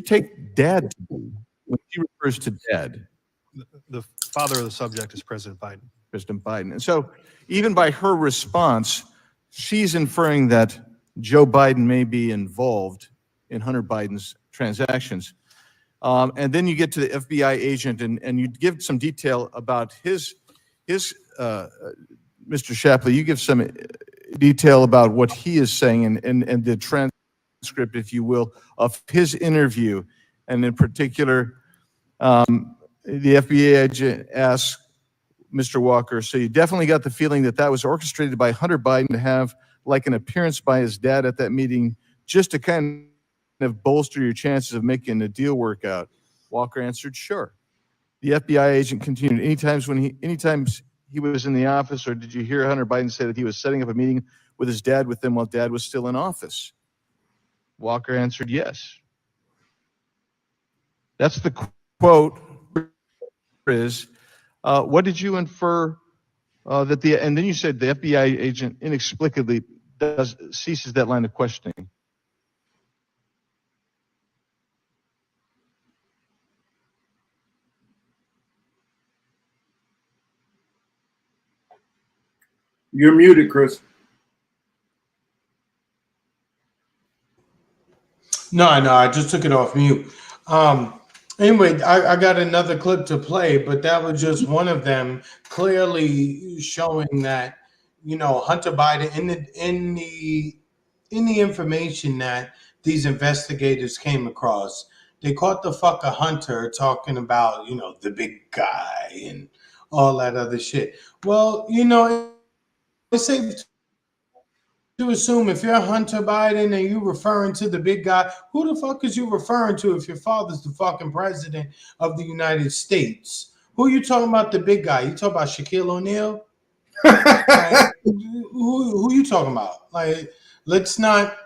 take dad to be when she refers to dad? The father of the subject is President Biden. President Biden. And so even by her response, she's inferring that Joe Biden may be involved in Hunter Biden's transactions. And then you get to the FBI agent and you give some detail about his Mr. Shapley, you give some detail about what he is saying and the transcript, if you will, of his interview. And in particular, the FBI agent asks Mr. Walker, so you definitely got the feeling that that was orchestrated by Hunter Biden to have like an appearance by his dad at that meeting just to kind of bolster your chances of making a deal work out? Walker answered, sure. The FBI agent continued, anytime he was in the office, or did you hear Hunter Biden say that he was setting up a meeting with his dad with them while dad was still in office? Walker answered, yes. That's the quote. Is what did you infer and then you said the FBI agent inexplicably ceases that line of questioning. You're muted, Chris. No, I just took it off mute. Anyway, I got another clip to play, but that was just one of them, clearly showing that, Hunter Biden in the information that these investigators came across, they caught the fucker Hunter talking about, the big guy and all that other shit. Well, it's safe to assume if you're Hunter Biden and you're referring to the big guy, who the fuck is you referring to if your father's the fucking president of the United States? Who are you talking about the big guy? You talking about Shaquille O'Neal? Like, who you talking about? Like, let's not.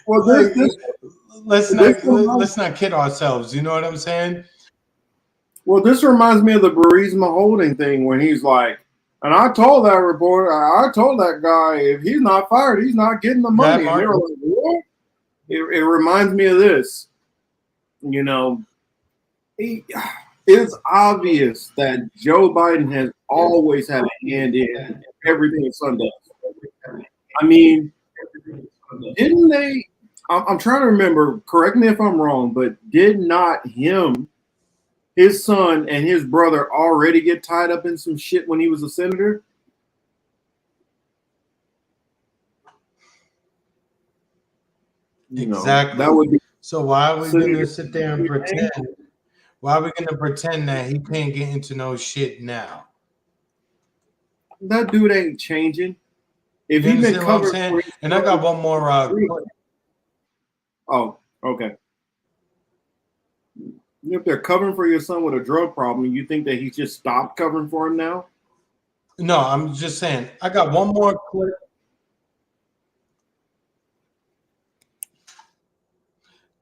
Well, let's not kid ourselves. You know what I'm saying? Well, this reminds me of the Burisma Holding thing when he's like, and I told that reporter, I told that guy, if he's not fired, he's not getting the money. And they were like, what? It reminds me of this. It's obvious that Joe Biden has always had a hand in everything his son does. I mean, didn't they? I'm trying to remember, correct me if I'm wrong, but did not his son and his brother already get tied up in some shit when he was a senator? Exactly. That would be. So why are we So gonna you- sit there and pretend? Why are we gonna pretend that he can't get into no shit now? That dude ain't changing. If You he been understand what I'm covered saying? for And I got one more clip. oh, okay. If they're covering for your son with a drug problem, you think that he just stopped covering for him now? No, I'm just saying. I got one more clip.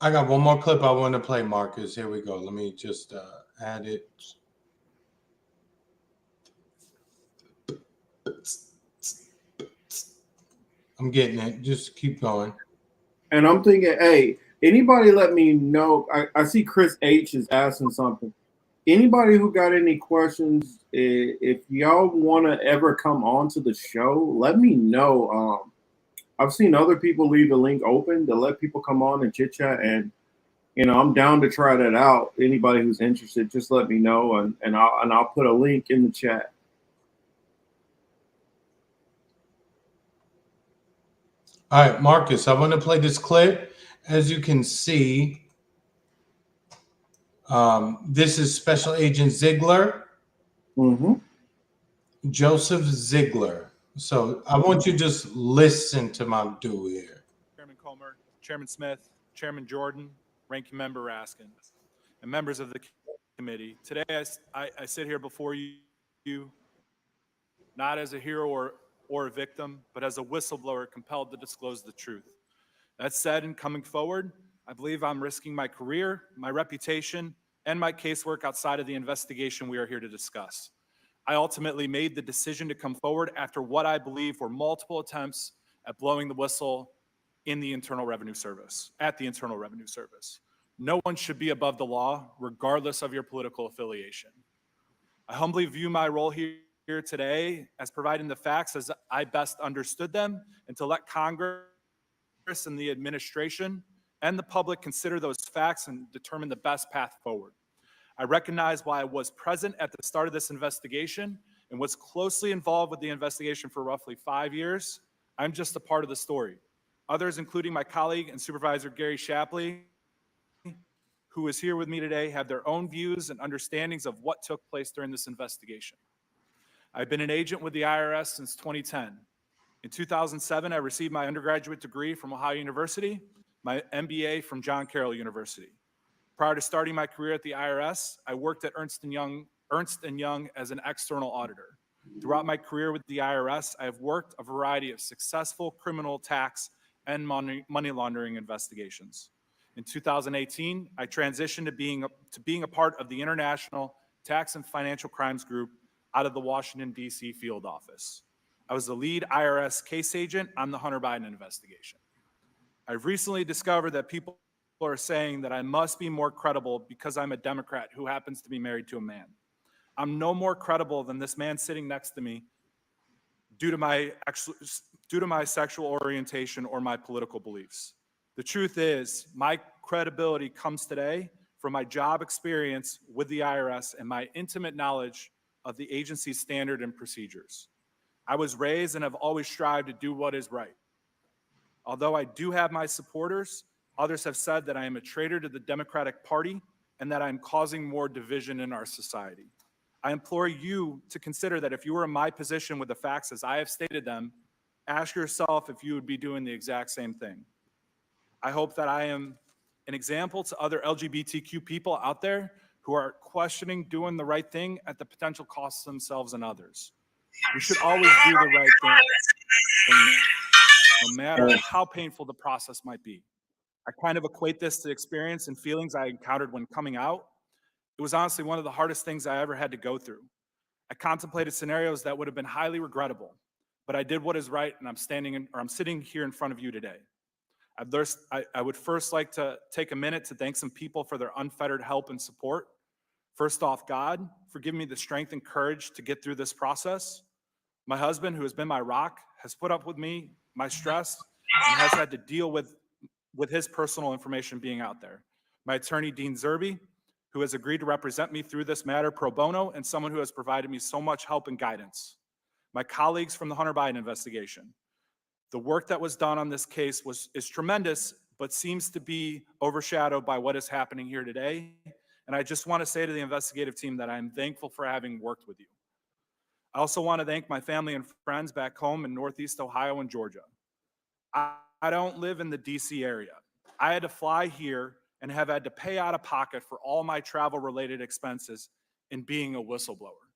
I got one more clip I want to play, Marcus. Here we go. Let me just add it. I'm getting it. Just keep going. And I'm thinking, hey, anybody let me know. I see Chris H is asking something. Anybody who got any questions, if y'all want to ever come on to the show, let me know. I've seen other people leave the link open to let people come on and chit chat, and I'm down to try that out. Anybody who's interested, just let me know, and I'll put a link in the chat. All right, Marcus, I want to play this clip. As you can see, this is Special Agent Ziegler, Mm-hmm. Joseph Ziegler. So I want you to just listen to my dude here. Chairman Comer, Chairman Smith, Chairman Jordan, Ranking Member Raskin, and members of the committee. Today, I sit here before you not as a hero or a victim, but as a whistleblower compelled to disclose the truth. That said, in coming forward, I believe I'm risking my career, my reputation, and my casework outside of the investigation we are here to discuss. I ultimately made the decision to come forward after what I believe were multiple attempts at blowing the whistle in the Internal Revenue Service, at the Internal Revenue Service. No one should be above the law, regardless of your political affiliation. I humbly view my role here today as providing the facts as I best understood them, and to let Congress and the administration and the public consider those facts and determine the best path forward. I recognize why I was present at the start of this investigation and was closely involved with the investigation for roughly 5 years. I'm just a part of the story. Others, including my colleague and Supervisor Gary Shapley, who is here with me today, have their own views and understandings of what took place during this investigation. I've been an agent with the IRS since 2010. In 2007, I received my undergraduate degree from Ohio University, my MBA from John Carroll University. Prior to starting my career at the IRS, I worked at Ernst & Young as an external auditor. Throughout my career with the IRS, I have worked a variety of successful criminal, tax, and money laundering investigations. In 2018, I transitioned to being a part of the International Tax and Financial Crimes Group out of the Washington, D.C. field office. I was the lead IRS case agent on the Hunter Biden investigation. I've recently discovered that people are saying that I must be more credible because I'm a Democrat who happens to be married to a man. I'm no more credible than this man sitting next to me due to my sexual orientation or my political beliefs. The truth is, my credibility comes today from my job experience with the IRS and my intimate knowledge of the agency's standard and procedures. I was raised and have always strived to do what is right. Although I do have my supporters, others have said that I am a traitor to the Democratic Party and that I'm causing more division in our society. I implore you to consider that if you were in my position with the facts as I have stated them, ask yourself if you would be doing the exact same thing. I hope that I am an example to other LGBTQ people out there who are questioning doing the right thing at the potential cost of themselves and others. We should always do the right thing, no matter how painful the process might be. I kind of equate this to experience and feelings I encountered when coming out. It was honestly one of the hardest things I ever had to go through. I contemplated scenarios that would have been highly regrettable, but I did what is right, and I'm sitting here in front of you today. I would first like to take a minute to thank some people for their unfettered help and support. First off, God, for giving me the strength and courage to get through this process. My husband, who has been my rock, has put up with me, my stress, and has had to deal with his personal information being out there. My attorney, Dean Zerby, who has agreed to represent me through this matter pro bono, and someone who has provided me so much help and guidance. My colleagues from the Hunter Biden investigation. The work that was done on this case is tremendous, but seems to be overshadowed by what is happening here today. And I just want to say to the investigative team that I'm thankful for having worked with you. I also want to thank my family and friends back home in Northeast Ohio and Georgia. I don't live in the DC area. I had to fly here and have had to pay out of pocket for all my travel-related expenses in being a whistleblower.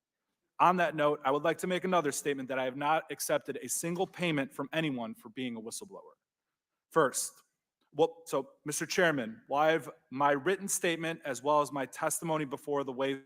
On that note, I would like to make another statement that I have not accepted a single payment from anyone for being a whistleblower. First, so Mr. Chairman, while I have my written statement as well as my testimony before the Ways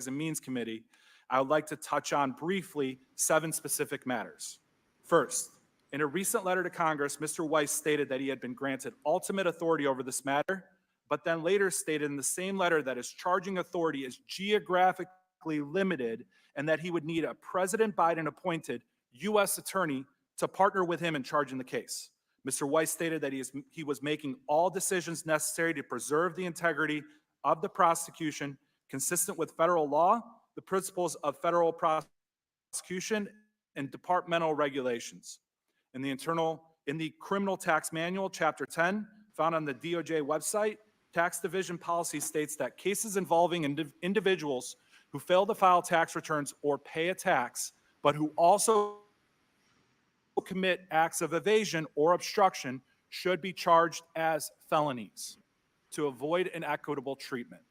and Means Committee, I would like to touch on briefly 7 specific matters. First, in a recent letter to Congress, Mr. Weiss stated that he had been granted ultimate authority over this matter, but then later stated in the same letter that his charging authority is geographically limited and that he would need a President Biden-appointed U.S. attorney to partner with him in charging the case. Mr. Weiss stated that he was making all decisions necessary to preserve the integrity of the prosecution consistent with federal law, the principles of federal prosecution, and departmental regulations. In the Criminal Tax Manual, Chapter 10, found on the DOJ website, Tax Division policy states that cases involving individuals who fail to file tax returns or pay a tax, but who also commit acts of evasion or obstruction should be charged as felonies to avoid inequitable treatment.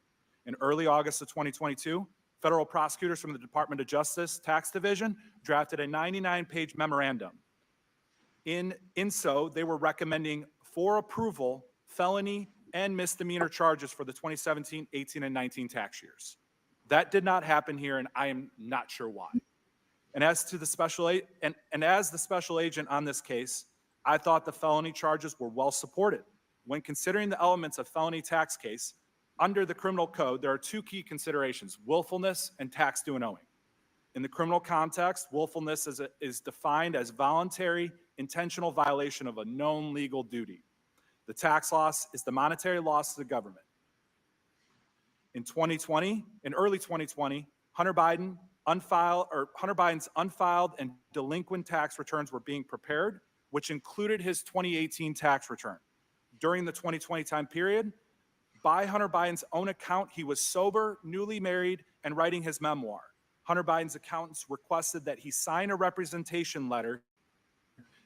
In early August of 2022, federal prosecutors from the Department of Justice Tax Division drafted a 99-page memorandum. In so, they were recommending for approval felony and misdemeanor charges for the 2017, 18, and 19 tax years. That did not happen here, and I am not sure why. And as to the special as the special agent on this case, I thought the felony charges were well supported. When considering the elements of felony tax case, under the criminal code, there are 2 key considerations: willfulness and tax due and owing. In the criminal context, willfulness is defined as voluntary, intentional violation of a known legal duty. The tax loss is the monetary loss to the government. In early 2020, Hunter Biden's unfiled and delinquent tax returns were being prepared, which included his 2018 tax return. During the 2020 time period, by Hunter Biden's own account, he was sober, newly married, and writing his memoir. Hunter Biden's accountants requested that he sign a representation letter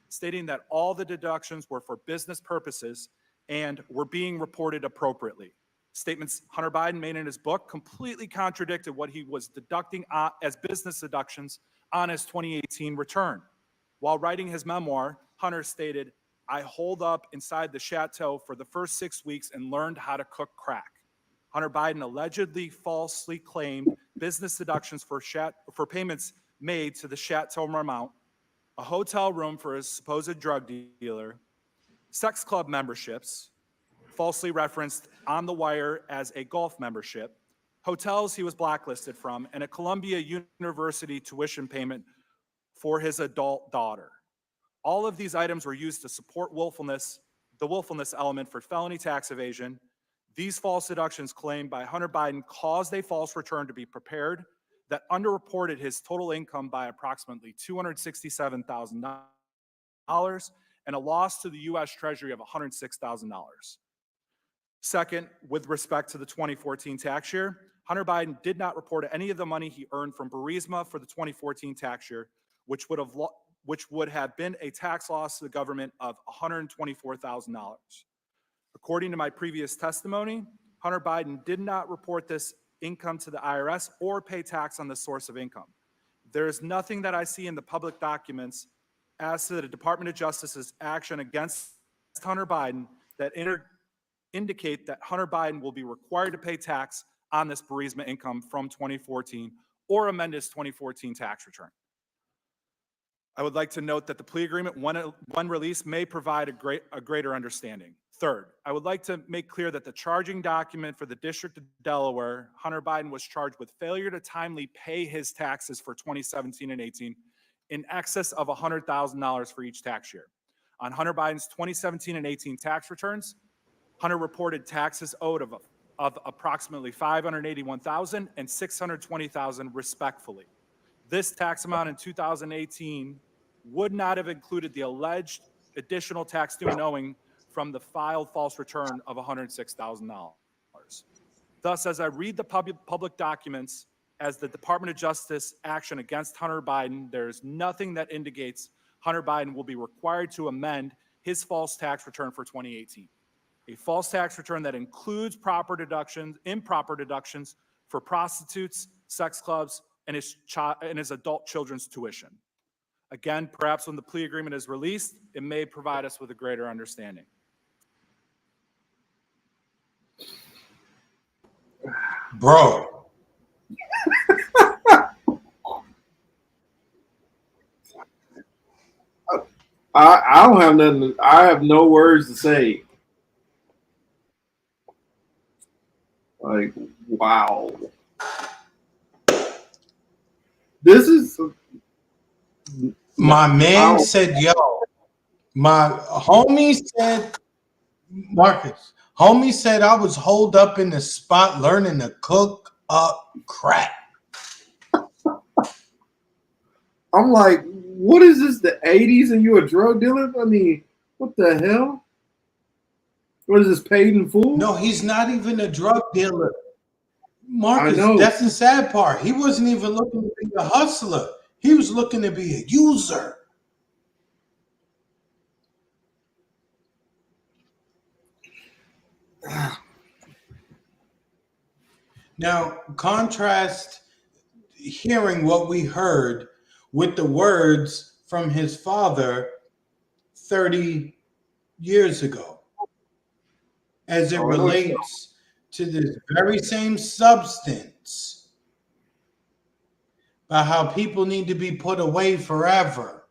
stating that all the deductions were for business purposes and were being reported appropriately. Statements Hunter Biden made in his book completely contradicted what he was deducting as business deductions on his 2018 return. While writing his memoir, Hunter stated, "I holed up inside the chateau for the first 6 weeks and learned how to cook crack." Hunter Biden allegedly falsely claimed business deductions for payments made to the Chateau Marmont, a hotel room for his supposed drug dealer, sex club memberships, falsely referenced on the wire as a golf membership, hotels he was blacklisted from, and a Columbia University tuition payment for his adult daughter. All of these items were used to support the willfulness element for felony tax evasion. These false deductions claimed by Hunter Biden caused a false return to be prepared that underreported his total income by approximately $267,000 and a loss to the U.S. Treasury of $106,000. Second, with respect to the 2014 tax year, Hunter Biden did not report any of the money he earned from Burisma for the 2014 tax year, which would have been a tax loss to the government of $124,000. According to my previous testimony, Hunter Biden did not report this income to the IRS or pay tax on the source of income. There is nothing that I see in the public documents as to the Department of Justice's action against Hunter Biden that indicate that Hunter Biden will be required to pay tax on this Burisma income from 2014 or amend his 2014 tax return. I would like to note that the plea agreement, when released, may provide a greater understanding. Third, I would like to make clear that the charging document for the District of Delaware, Hunter Biden was charged with failure to timely pay his taxes for 2017 and 18 in excess of $100,000 for each tax year. On Hunter Biden's 2017 and 18 tax returns, Hunter reported taxes owed of approximately $581,000 and $620,000 respectively. This tax amount in 2018 would not have included the alleged additional tax due and owing from the filed false return of $106,000. Thus, as I read the public documents as the Department of Justice action against Hunter Biden, there's nothing that indicates Hunter Biden will be required to amend his false tax return for 2018. A false tax return that includes improper deductions for prostitutes, sex clubs, and his adult children's tuition. Again, perhaps when the plea agreement is released, it may provide us with a greater understanding. Bro. I don't have nothing. I have no words to say. Like, wow. This is. My man said, yo, my homie said, Marcus, homie said I was holed up in the spot learning to cook up crack. I'm like, what is this, the 80s and you a drug dealer? I mean, what the hell? What is this, paid in full? No, he's not even a drug dealer. Marcus, I know. that's the sad part. He wasn't even looking to be a hustler. He was looking to be a user. Now, contrast hearing what we heard with the words from his father 30 years ago as it relates to this very same substance about how people need to be put away forever.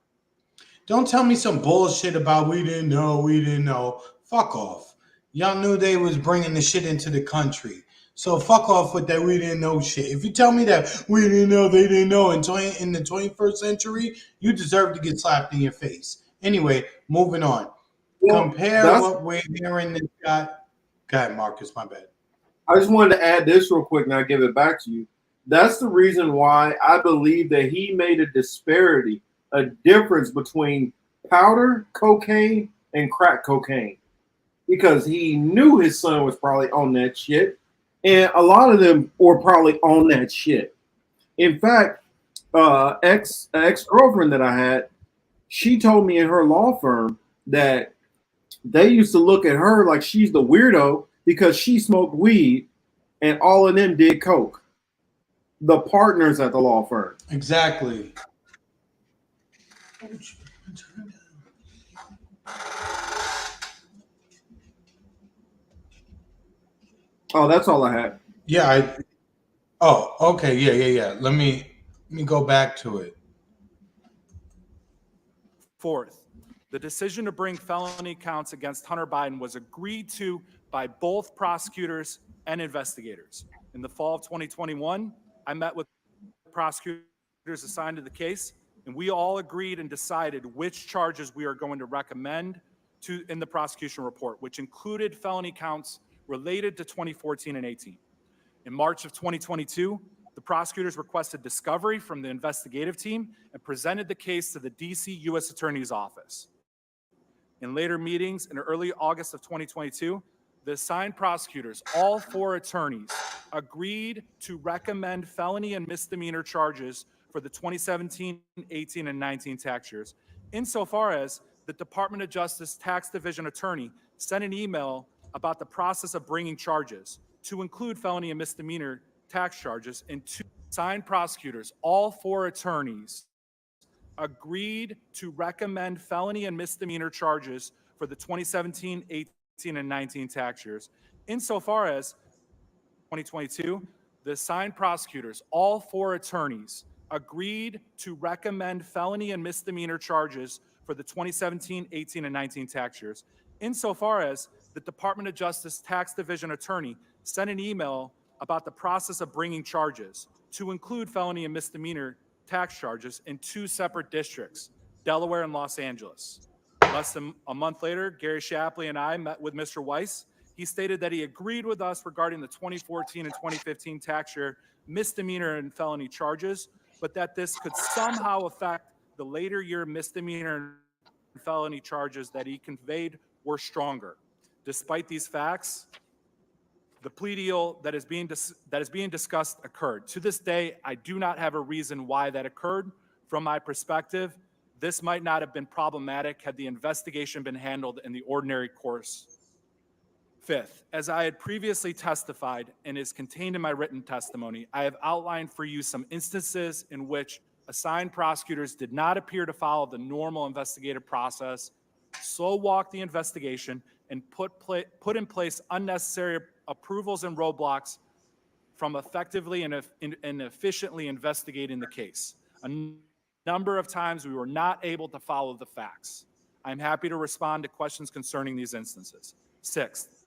Don't tell me some bullshit about we didn't know. Fuck off. Y'all knew they was bringing the shit into the country. So fuck off with that we didn't know shit. If you tell me that we didn't know, they didn't know in the 21st century, you deserve to get slapped in your face. Anyway, moving on. Well, compare what we're hearing this guy. Go ahead, Marcus, my bad. I just wanted to add this real quick and I'll give it back to you. That's the reason why I believe that he made a disparity, a difference between powder cocaine and crack cocaine. Because he knew his son was probably on that shit. And a lot of them were probably on that shit. In fact, ex-girlfriend that I had, she told me in her law firm that they used to look at her like she's the weirdo because she smoked weed and all of them did coke. The partners at the law firm. Exactly. Oh, that's all I had. Yeah. Okay. Yeah. Let me go back to it. Fourth, the decision to bring felony counts against Hunter Biden was agreed to by both prosecutors and investigators. In the fall of 2021, I met with prosecutors assigned to the case, and we all agreed and decided which charges we are going to recommend in the prosecution report, which included felony counts related to 2014 and 18. In March of 2022, the prosecutors requested discovery from the investigative team and presented the case to the DC U.S. Attorney's Office. In later meetings in early August of 2022, the assigned prosecutors, all four attorneys, agreed to recommend felony and misdemeanor charges for the 2017, 18, and 19 tax years, insofar as the Department of Justice Tax Division attorney sent an email about the process of bringing charges to include felony and misdemeanor tax charges, and two assigned prosecutors, all four attorneys, agreed to recommend felony and misdemeanor charges for the 2017, 18, and 19 tax years, insofar as 2022, the assigned prosecutors, all four attorneys, agreed to recommend felony and misdemeanor charges for the 2017, 18, and 19 tax years, insofar as the Department of Justice Tax Division attorney sent an email about the process of bringing charges to include felony and misdemeanor tax charges in two separate districts, Delaware and Los Angeles. Less than a month later, Gary Shapley and I met with Mr. Weiss. He stated that he agreed with us regarding the 2014 and 2015 tax year misdemeanor and felony charges, but that this could somehow affect the later year misdemeanor and felony charges that he conveyed were stronger. Despite these facts, the plea deal that is being discussed occurred. To this day, I do not have a reason why that occurred. From my perspective, this might not have been problematic had the investigation been handled in the ordinary course. Fifth, as I had previously testified and is contained in my written testimony, I have outlined for you some instances in which assigned prosecutors did not appear to follow the normal investigative process, slow walk the investigation, and put in place unnecessary approvals and roadblocks from effectively and efficiently investigating the case. A number of times we were not able to follow the facts. I'm happy to respond to questions concerning these instances. Sixth,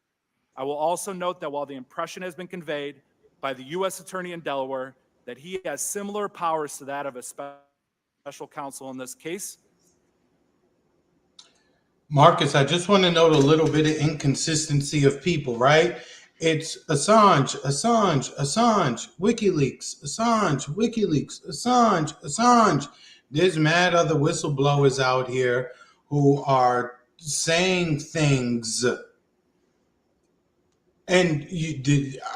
I will also note that while the impression has been conveyed by the U.S. Attorney in Delaware that he has similar powers to that of a special counsel in this case. Marcus, I just want to note a little bit of inconsistency of people, right? It's Assange, WikiLeaks, Assange. There's mad other whistleblowers out here who are saying things, and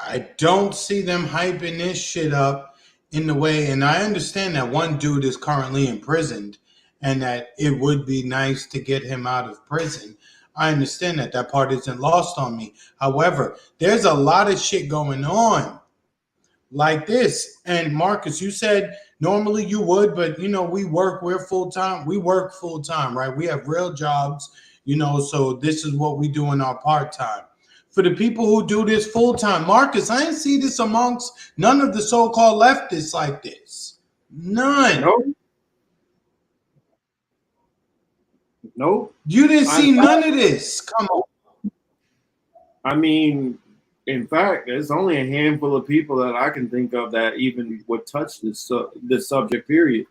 I don't see them hyping this shit up in the way, and I understand that one dude is currently imprisoned and that it would be nice to get him out of prison. I understand that. That part isn't lost on me. However, there's a lot of shit going on like this. And Marcus, you said normally you would, but we're full-time. We work full-time, right? We have real jobs, so this is what we do in our part-time. For the people who do this full-time, Marcus, I didn't see this amongst none of the so-called leftists like this. None. Nope. You didn't see none of this. Come on. I mean, in fact, there's only a handful of people that I can think of that even would touch this subject, period.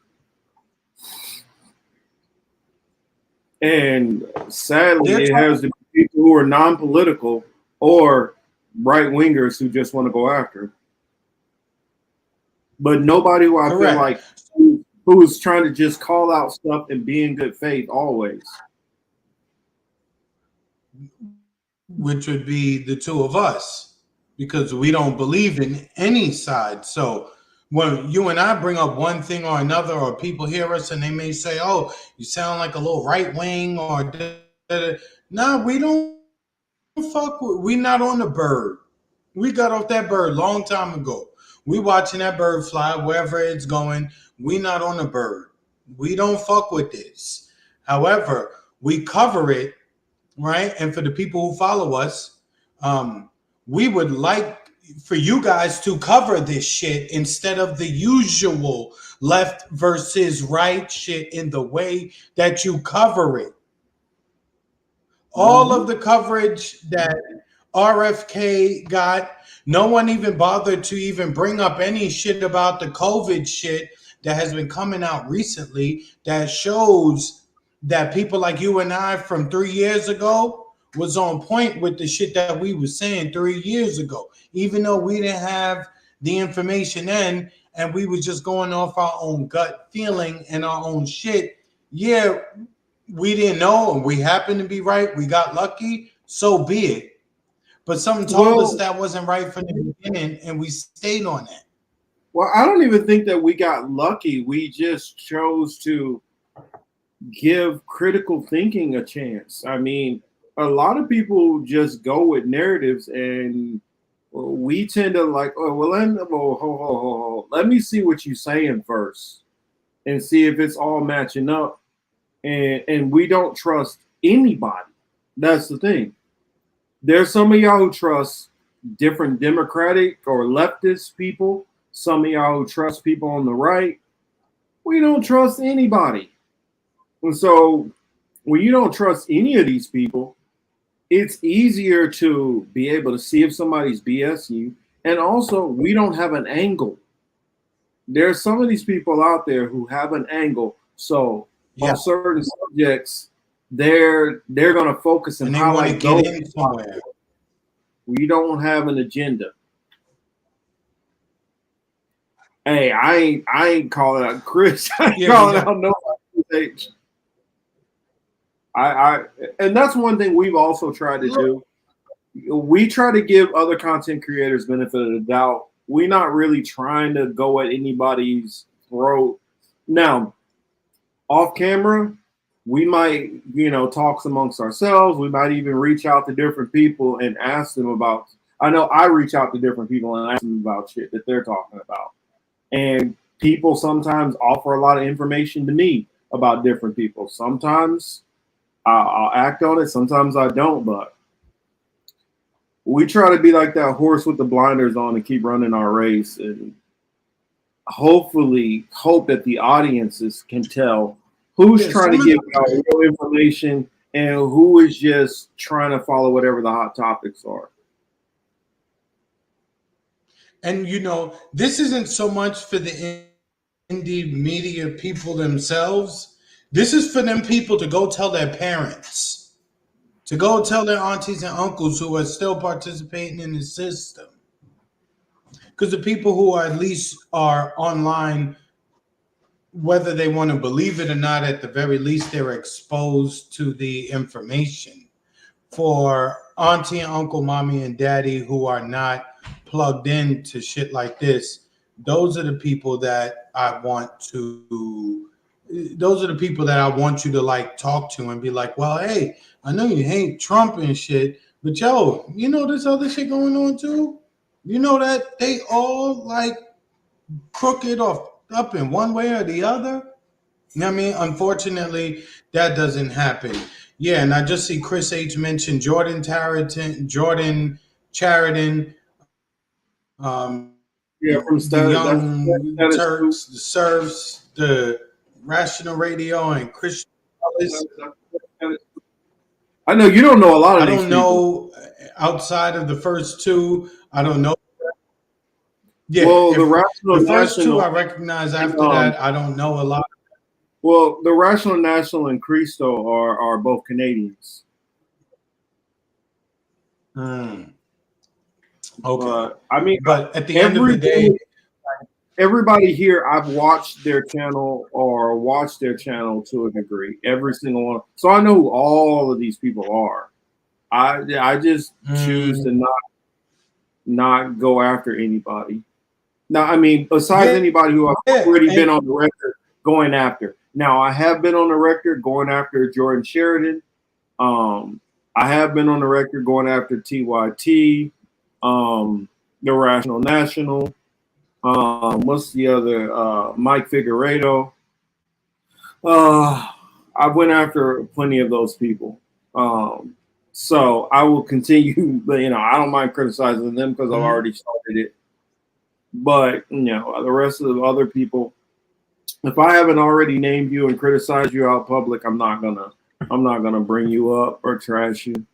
And sadly, it has to be people who are non-political or right-wingers who just want to go after it. But nobody who I feel like who's trying to just call out stuff and be in good faith always. Which would be the two of us, because we don't believe in any side. So when you and I bring up one thing or another, or people hear us and they may say, oh, you sound like a little right wing or no, we don't fuck with, we not on the bird. We got off that bird long time ago. We watching that bird fly wherever it's going. We not on the bird. We don't fuck with this. However, we cover it, right? And for the people who follow us, we would like for you guys to cover this shit instead of the usual left versus right shit in the way that you cover it. All of the coverage that RFK got, no one even bothered to even bring up any shit about the COVID shit that has been coming out recently that shows that people like you and I from 3 years ago was on point with the shit that we were saying 3 years ago, even though we didn't have the information then and we were just going off our own gut feeling and our own shit. Yeah, we didn't know and we happened to be right. We got lucky, so be it. But something told us that wasn't right from the beginning, and we stayed on that. Well, I don't even think that we got lucky. We just chose to give critical thinking a chance. I mean, a lot of people just go with narratives, and we tend to like, oh, well, let me see what you're saying first and see if it's all matching up. And we don't trust anybody. That's the thing. There's some of y'all who trust different Democratic or leftist people. Some of y'all who trust people on the right. We don't trust anybody. And so when you don't trust any of these people, it's easier to be able to see if somebody's BSing you. And also, we don't have an angle. There's some of these people out there who have an angle. So on certain subjects, they're going to focus and highlight those. We don't have an agenda. Hey, I ain't calling out Chris. I ain't calling out nobody's age. I and that's one thing we've also tried to do. We try to give other content creators benefit of the doubt. We're not really trying to go at anybody's throat. Now, off camera, we might, talk amongst ourselves. We might even reach out to different people and ask them about. I know I reach out to different people and ask them about shit that they're talking about. And people sometimes offer a lot of information to me about different people. Sometimes I'll act on it. Sometimes I don't. But we try to be like that horse with the blinders on and keep running our race, and hopefully hope that the audiences can tell who's trying to give out real information and who is just trying to follow whatever the hot topics are. And this isn't so much for the indie media people themselves. This is for them people to go tell their parents, to go tell their aunties and uncles who are still participating in the system. Because the people who are at least are online, whether they want to believe it or not, at the very least, they're exposed to the information. For auntie and uncle, mommy and daddy who are not plugged into shit like this, those are the people that I want you to like talk to and be like, well, hey, I know you hate Trump and shit, but yo, this other shit going on too? You know that they all like crooked or up in one way or the other? You know what I mean? Unfortunately, that doesn't happen. Yeah, and I just see Chris H mention Jordan Chariton, From the Young Turks, the Serfs, the Rational Radio, and Christian Ellis. I know you don't know a lot of these people. I don't know outside of the first two. I don't know. Yeah, well, the first two I recognize. After that, I don't know a lot. Well, the Rational National and Cristo are both Canadians. Okay. But at the end of the day, everybody here, I've watched their channel or watched their channel to a degree, every single one. So I know who all of these people are. I just choose to not go after anybody. Now, besides anybody who I've already been on the record going after. Now, I have been on the record going after Jordan Sheridan. I have been on the record going after TYT, the Rational National. What's the other? Mike Figueredo. I went after plenty of those people. So I will continue, but I don't mind criticizing them because I've already started it. But the rest of the other people, if I haven't already named you and criticized you out public, I'm not gonna bring you up or trash you.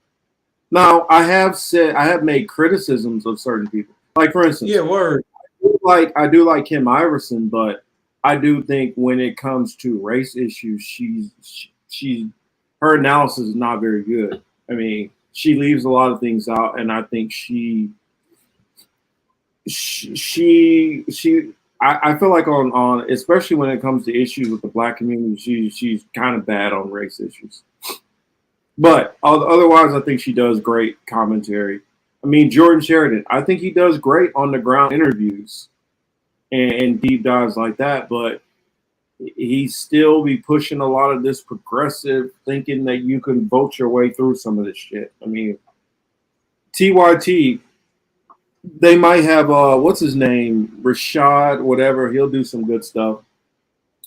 Now, I have made criticisms of certain people. Like, for instance, I do like Kim Iverson, but I do think when it comes to race issues, her analysis is not very good. She leaves a lot of things out, and I think I feel like on especially when it comes to issues with the black community, she's kind of bad on race issues. But otherwise, I think she does great commentary. Jordan Sheridan, I think he does great on the ground interviews and deep dives like that. But he still be pushing a lot of this progressive thinking that you can vote your way through some of this shit. TYT. They might have what's his name, Rashad, whatever. He'll do some good stuff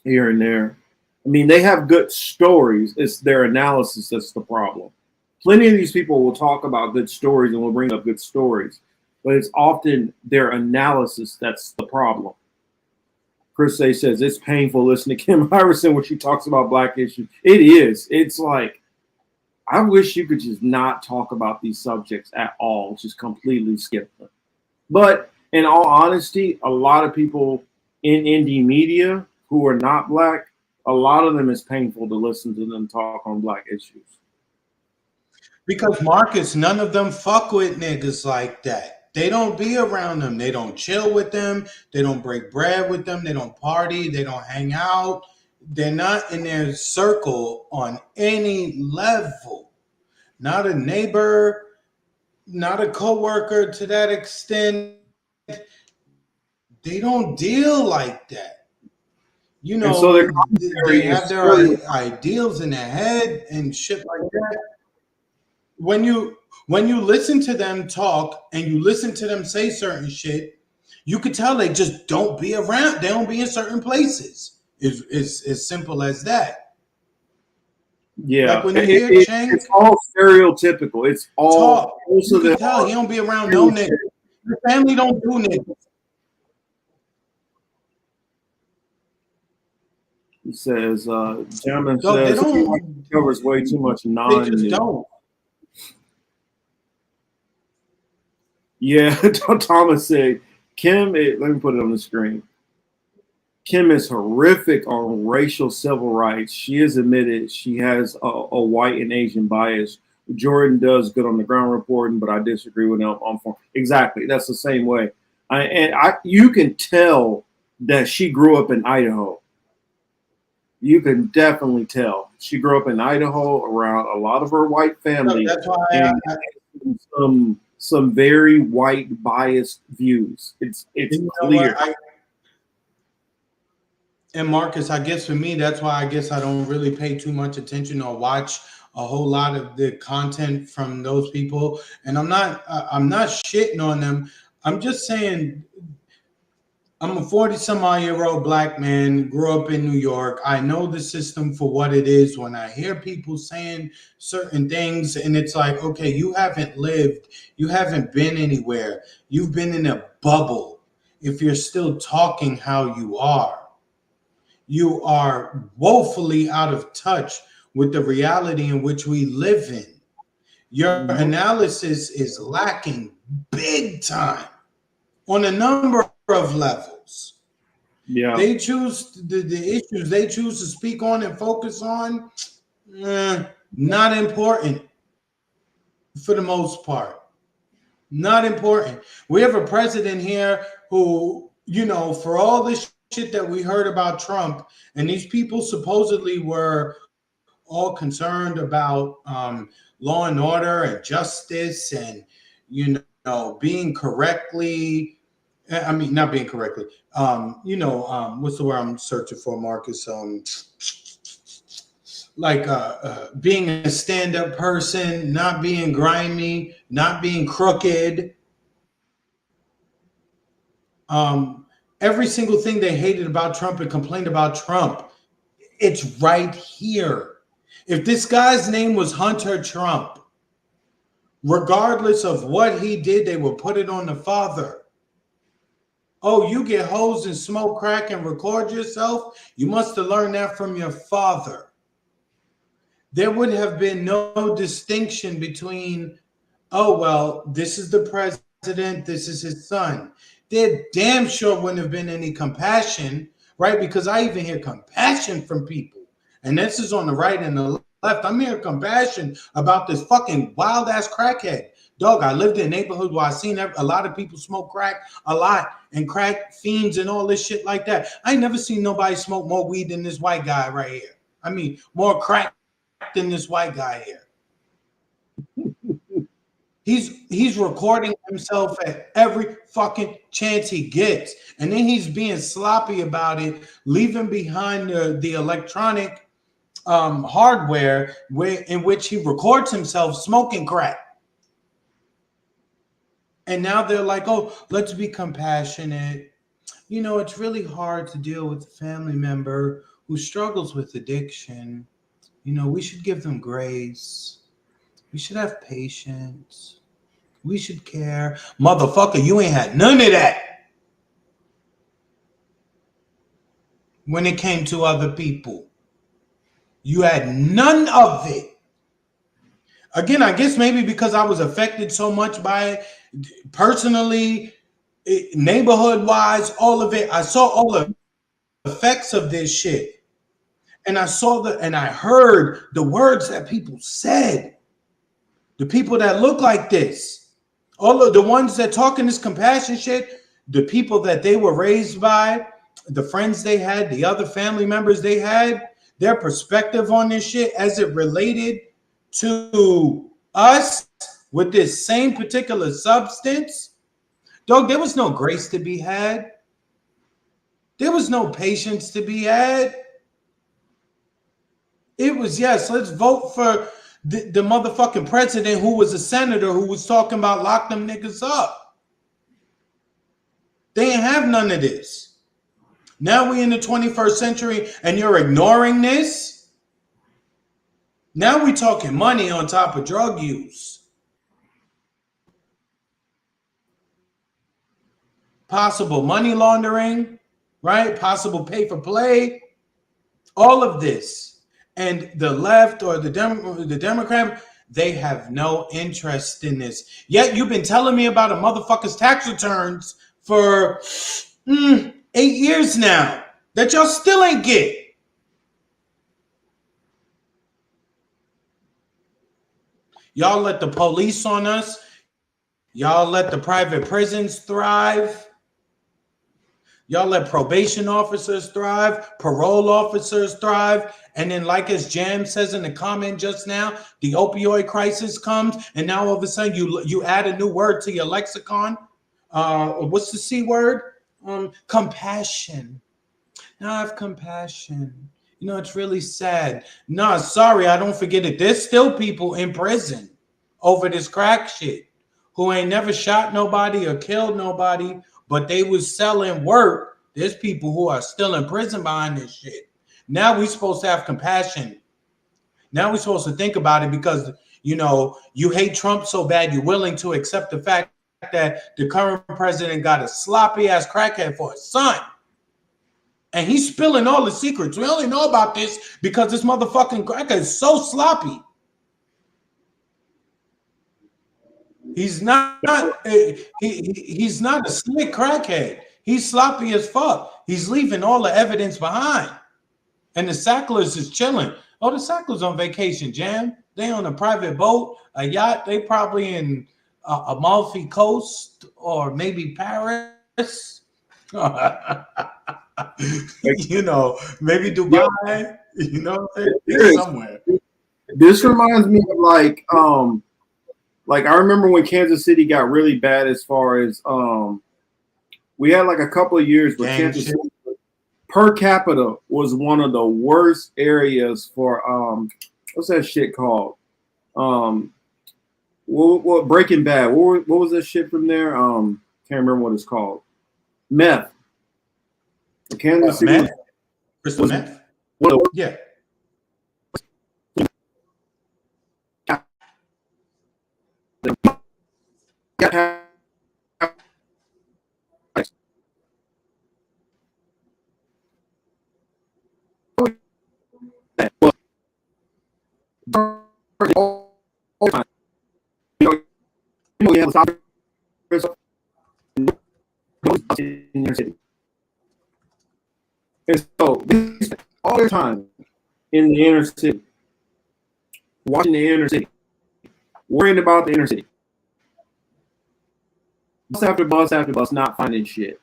here and there. They have good stories. It's their analysis that's the problem. Plenty of these people will talk about good stories and will bring up good stories, but it's often their analysis that's the problem. Chris A says it's painful listening to Kim Iverson when she talks about black issues. It is. It's like, I wish you could just not talk about these subjects at all, just completely skip them. But in all honesty, a lot of people in indie media who are not black, a lot of them is painful to listen to them talk on black issues. Because Marcus, none of them fuck with niggas like that. They don't be around them. They don't chill with them. They don't break bread with them. They don't party. They don't hang out. they're not in their circle on any level. Not a neighbor, not a coworker to that extent. They don't deal like that. You And so their know, they commentary have is their very, ideals in their head and shit like that. When you listen to them talk and you listen to them say certain shit, you could tell they just don't be around. They don't be in certain places. It's as simple as that. yeah, Like when you hear Chang it's all stereotypical. It's all, talk, most you of can them tell are he don't be around no niggas. His family don't do niggas. He says, gentleman Dog, they says, don't. covers way too much They just non-news. don't. Yeah, Thomas said, Kim, let me put it on the screen. Kim is horrific on racial civil rights. She has admitted she has a white and Asian bias. Jordan does good on the ground reporting, but I disagree with him on form. Exactly. That's the same way. You can tell that she grew up in Idaho. You can definitely tell. She grew up in Idaho around a lot of her white family. That's why and some very white biased views. It's clear. And Marcus, I guess for me, that's why I guess I don't really pay too much attention or watch a whole lot of the content from those people. And I'm not shitting on them. I'm just saying I'm a 40-some-odd-year-old black man, grew up in New York. I know the system for what it is. When I hear people saying certain things, and it's like, okay, you haven't lived, you haven't been anywhere. You've been in a bubble. If you're still talking how you are woefully out of touch with the reality in which we live in. Your analysis is lacking big time on a number of levels. Yeah. They choose the issues they choose to speak on and focus on, not important for the most part. Not important. We have a president here who, for all this shit that we heard about Trump, and these people supposedly were all concerned about law and order and justice and, being correctly. I mean, not being correctly. What's the word I'm searching for, Marcus? Being a stand-up person, not being grimy, not being crooked. Every single thing they hated about Trump and complained about Trump, it's right here. If this guy's name was Hunter Trump, regardless of what he did, they would put it on the father. Oh, you get hosed and smoke crack and record yourself? You must have learned that from your father. There would have been no distinction between, oh, well, this is the president, this is his son. There damn sure wouldn't have been any compassion, right? Because I even hear compassion from people. And this is on the right and the left. I'm hearing compassion about this fucking wild-ass crackhead. Dog, I lived in a neighborhood where I seen a lot of people smoke crack a lot and crack fiends and all this shit like that. I ain't never seen nobody smoke more weed than this white guy right here. I mean, more crack than this white guy here. He's recording himself at every fucking chance he gets. And then he's being sloppy about it, leaving behind the electronic hardware in which he records himself smoking crack. And now they're like, oh, let's be compassionate. It's really hard to deal with a family member who struggles with addiction. We should give them grace. We should have patience. We should care. Motherfucker, you ain't had none of that when it came to other people. You had none of it. Again, I guess maybe because I was affected so much by it personally, neighborhood-wise, all of it. I saw all the effects of this shit. And I heard the words that people said. The people that look like this, all of the ones that talking this compassion shit, the people that they were raised by, the friends they had, the other family members they had, their perspective on this shit as it related to us with this same particular substance, dog, there was no grace to be had. There was no patience to be had. It was, yes, let's vote for the motherfucking president who was a senator who was talking about lock them niggas up. They didn't have none of this. Now we in the 21st century and you're ignoring this. Now we talking money on top of drug use. Possible money laundering, right? Possible pay for play. All of this. And the left or the Democrat, they have no interest in this. Yet you've been telling me about a motherfucker's tax returns for 8 years now that y'all still ain't get. Y'all let the police on us. Y'all let the private prisons thrive. Y'all let probation officers thrive, parole officers thrive, and then like as Jam says in the comment just now, the opioid crisis comes, and now all of a sudden you add a new word to your lexicon. What's the C word? Compassion. Now I have compassion. You know, it's really sad. No, sorry, I don't forget it. There's still people in prison over this crack shit who ain't never shot nobody or killed nobody, but they was selling work. There's people who are still in prison behind this shit. Now we're supposed to have compassion. Now we're supposed to think about it because, you know, you hate Trump so bad you're willing to accept the fact that the current president got a sloppy-ass crackhead for his son. And he's spilling all the secrets. We only know about this because this motherfucking crackhead is so sloppy. He's not he's not a slick crackhead. He's sloppy as fuck. He's leaving all the evidence behind. And the Sacklers is chilling. Oh, the Sacklers on vacation, Jam. They on a private boat, a yacht. They probably in Amalfi Coast or maybe Paris. You know, maybe Dubai. You know, they're somewhere. This reminds me of like I remember when Kansas City got really bad as far as we had like a couple of years where Kansas City per capita was one of the worst areas for what's that shit called? What Breaking Bad? What was that shit from there? Can't remember what it's called. Meth. Kansas City. Meth? Crystal meth? Yeah. And so all the time in the inner city, watching the inner city, worrying about the inner city, bus after bus, not finding shit.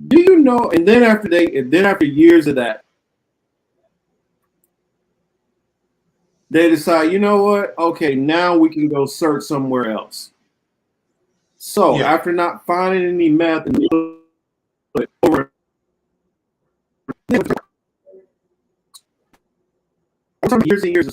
Do you know? And then after years of that, they decide, you know what? Okay, now we can go search somewhere else. So after not finding any meth and over years and years.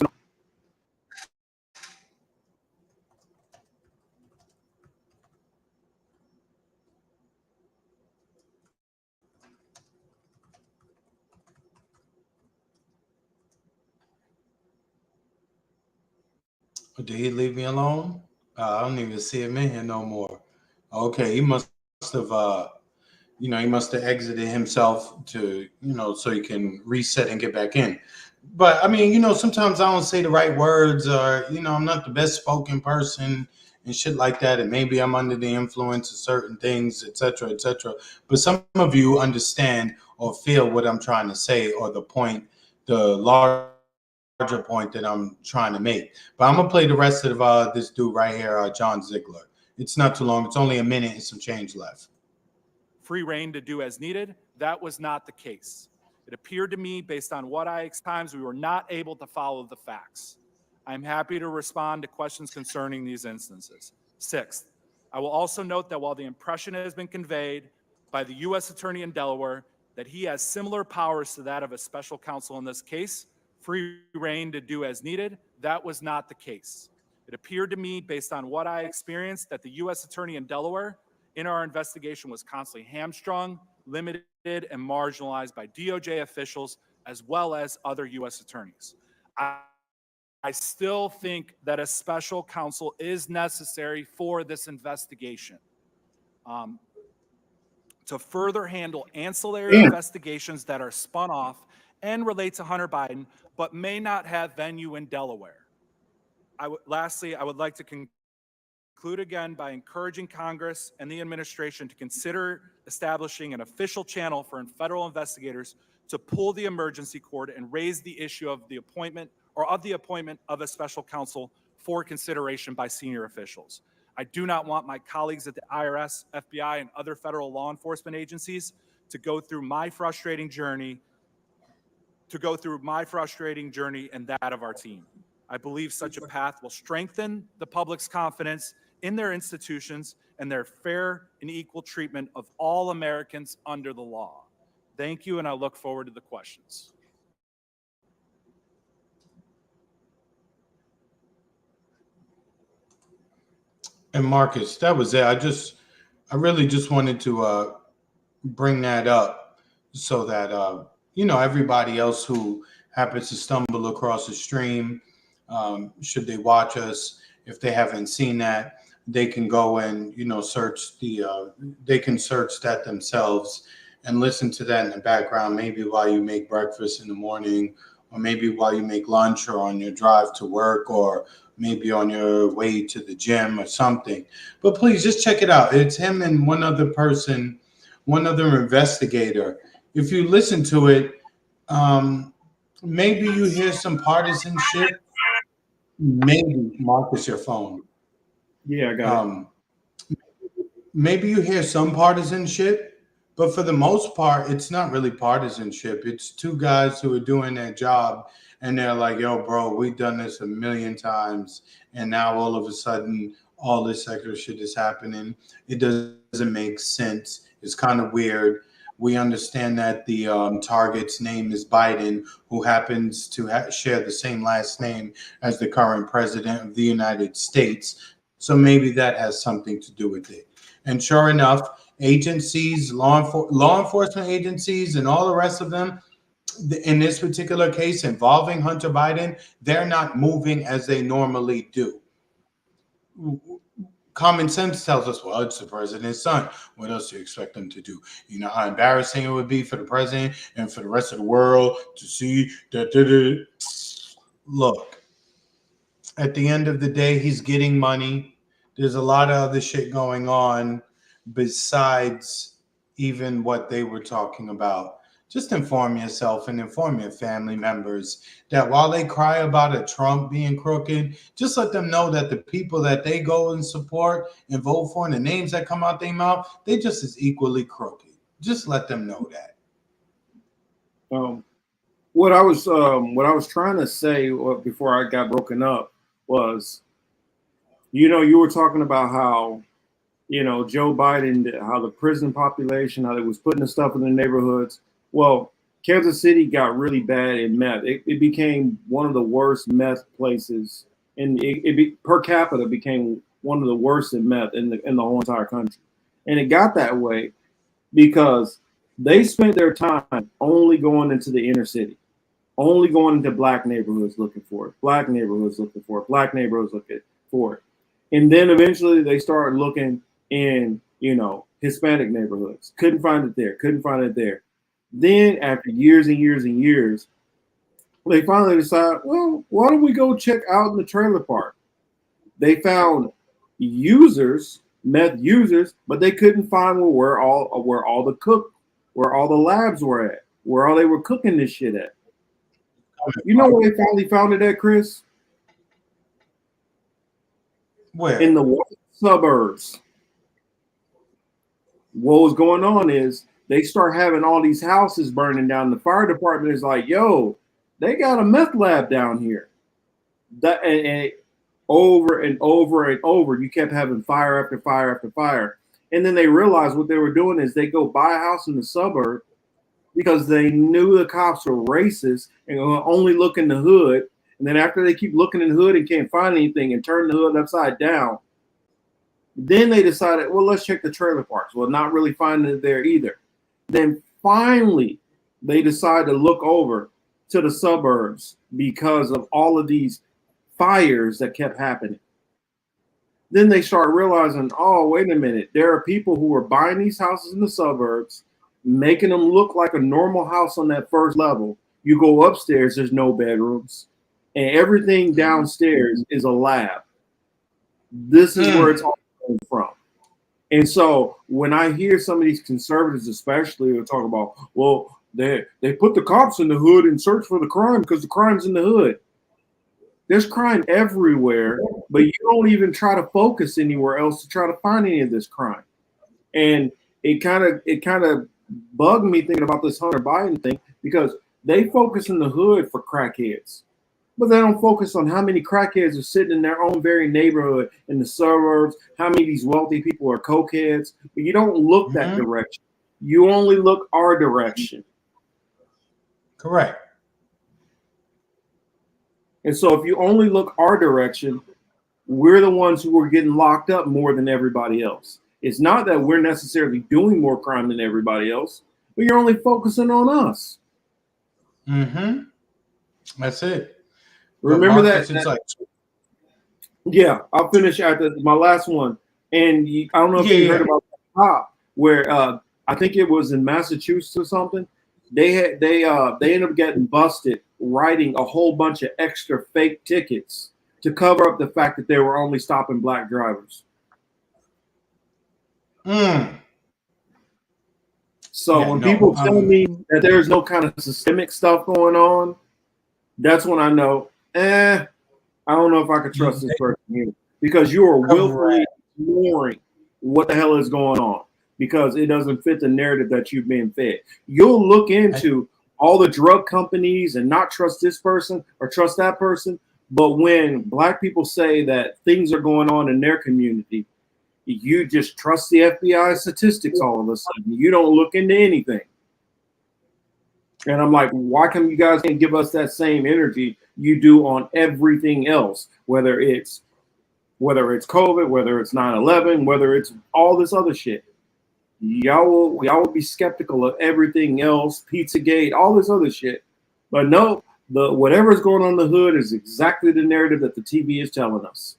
Did he leave me alone? I don't even see him in here no more. Okay, he must have he must have exited himself to, so he can reset and get back in. But I mean, sometimes I don't say the right words, or I'm not the best spoken person and shit like that, and maybe I'm under the influence of certain things, etc., etc. But some of you understand or feel what I'm trying to say, or the point, the larger point that I'm trying to make. But I'm gonna play the rest of this dude right here, John Ziegler. It's not too long. It's only a minute and some change left. free reign to do as needed. That was not the case. It appeared to me, based on what times we were not able to follow the facts. I'm happy to respond to questions concerning these instances. Sixth, I will also note that while the impression has been conveyed by the U.S. Attorney in Delaware that he has similar powers to that of a special counsel in this case, free reign to do as needed, that was not the case. It appeared to me, based on what I experienced, that the U.S. Attorney in Delaware in our investigation was constantly hamstrung, limited, and marginalized by DOJ officials as well as other U.S. attorneys. I still think that a special counsel is necessary for this investigation to further handle ancillary investigations that are spun off and relate to Hunter Biden, but may not have venue in Delaware. Lastly, I would like to conclude again by encouraging Congress and the administration to consider establishing an official channel for federal investigators to pull the emergency cord and raise the issue of the appointment of a special counsel for consideration by senior officials. I do not want my colleagues at the IRS, FBI, and other federal law enforcement agencies to go through my frustrating journey and that of our team. I believe such a path will strengthen the public's confidence in their institutions and their fair and equal treatment of all Americans under the law. Thank you, and I look forward to the questions. And Marcus, that was it. I really just wanted to bring that up so that everybody else who happens to stumble across the stream, should they watch us, if they haven't seen that, they can go and search they can search that themselves and listen to that in the background, maybe while you make breakfast in the morning, or maybe while you make lunch, or on your drive to work, or maybe on your way to the gym or something. But please just check it out. It's him and one other person, one other investigator. If you listen to it, maybe you hear some partisanship. Maybe, Marcus, your phone. Yeah, I got it. Maybe you hear some partisanship, but for the most part, it's not really partisanship. It's two guys who are doing their job, and they're like, yo, bro, we've done this a million times, and now all of a sudden, all this extra shit is happening. It doesn't make sense. It's kind of weird. We understand that the target's name is Biden, who happens to share the same last name as the current president of the United States. So maybe that has something to do with it. And sure enough, agencies, law enforcement agencies, and all the rest of them, in this particular case involving Hunter Biden, they're not moving as they normally do. Common sense tells us, well, it's the president's son. What else do you expect them to do? You know how embarrassing it would be for the president and for the rest of the world to see that. Look, at the end of the day, he's getting money. There's a lot of other shit going on besides even what they were talking about. Just inform yourself and inform your family members that while they cry about a Trump being crooked, just let them know that the people that they go and support and vote for and the names that come out their mouth, they just as equally crooked. Just let them know that. What I was trying to say before I got broken up was, you were talking about how, Joe Biden, how the prison population, how they was putting the stuff in the neighborhoods. Well, Kansas City got really bad in meth. It became one of the worst meth places, and per capita became one of the worst in meth in the whole entire country. And it got that way because they spent their time only going into the inner city, only going into black neighborhoods looking for it, black neighborhoods looking for it, black neighborhoods looking for it. And then eventually they started looking in, Hispanic neighborhoods. Couldn't find it there. Then after years and years and years, they finally decided, well, why don't we go check out in the trailer park? They found meth users, but they couldn't find where all the labs were at, where all they were cooking this shit at. You know where they finally found it at, Chris? Where? In the suburbs. what was going on is they start having all these houses burning down. The fire department is like, yo, they got a meth lab down here. That and over and over and over, you kept having fire after fire after fire. And then they realized what they were doing is they go buy a house in the suburb because they knew the cops were racist and only look in the hood. And then after they keep looking in the hood and can't find anything and turn the hood upside down, then they decided, well, let's check the trailer parks. Well, not really finding it there either. Then finally, they decide to look over to the suburbs because of all of these fires that kept happening. Then they start realizing, oh, wait a minute. There are people who are buying these houses in the suburbs, making them look like a normal house on that first level. You go upstairs, there's no bedrooms, and everything downstairs is a lab. This is where it's all coming from. And so when I hear some of these conservatives, especially, will talk about, well, they put the cops in the hood and search for the crime because the crime's in the hood. There's crime everywhere, but you don't even try to focus anywhere else to try to find any of this crime. And it kind of bugged me thinking about this Hunter Biden thing because they focus in the hood for crackheads, but they don't focus on how many crackheads are sitting in their own very neighborhood in the suburbs, how many of these wealthy people are cokeheads. But you don't look that direction. You only look our direction. Correct. And so if you only look our direction, we're the ones who are getting locked up more than everybody else. It's not that we're necessarily doing more crime than everybody else, but you're only focusing on us. Mm-hmm. That's it. Remember that? Like, yeah, I'll finish after my last one. And I don't know if you heard about the cop where I think it was in Massachusetts or something. They ended up getting busted writing a whole bunch of extra fake tickets to cover up the fact that they were only stopping black drivers. So when people tell me that there's no kind of systemic stuff going on, that's when I know, I don't know if I could trust this person here, because you are willfully ignoring what the hell is going on because it doesn't fit the narrative that you've been fed. You'll look into all the drug companies and not trust this person or trust that person. But when black people say that things are going on in their community, you just trust the FBI statistics all of a sudden. You don't look into anything. And I'm like, why come you guys can't give us that same energy you do on everything else, whether it's COVID, whether it's 9/11, whether it's all this other shit. Y'all will be skeptical of everything else, Pizzagate, all this other shit. But no, whatever's going on in the hood is exactly the narrative that the TV is telling us.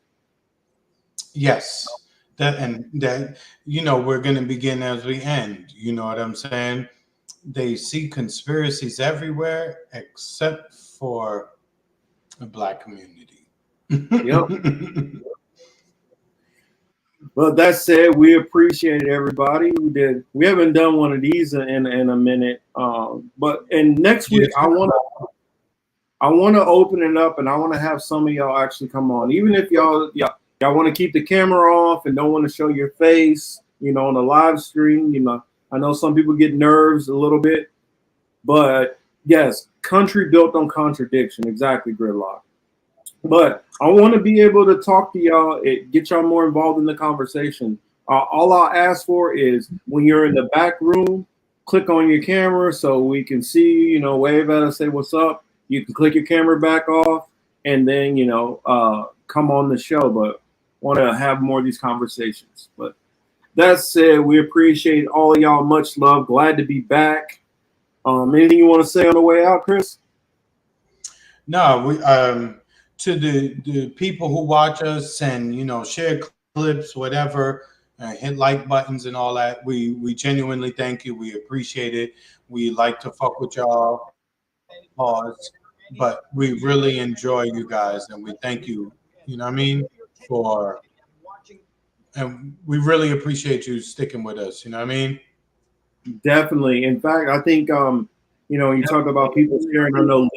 Yes. That we're going to begin as we end. You know what I'm saying? They see conspiracies everywhere except for the black community. Yep. Well, that said, we appreciate everybody. We haven't done one of these in a minute. But next week I want to open it up and I want to have some of y'all actually come on. Even if y'all want to keep the camera off and don't want to show your face, on the live stream, I know some people get nerves a little bit, but yes, country built on contradiction. Exactly, Gridlock. But I want to be able to talk to y'all, get y'all more involved in the conversation. All I'll ask for is when you're in the back room, click on your camera so we can see you, wave at us, say what's up. You can click your camera back off and then, come on the show. But want to have more of these conversations. But that said, we appreciate all of y'all. Much love. Glad to be back. Anything you want to say on the way out, Chris? No, we to the people who watch us and share clips, whatever, hit like buttons and all that. We genuinely thank you. We appreciate it. We like to fuck with y'all. Pause, but we really enjoy you guys and we thank you. You know what I mean? And we really appreciate you sticking with us. You know what I mean? Definitely. In fact, I think you talk about people sharing. I know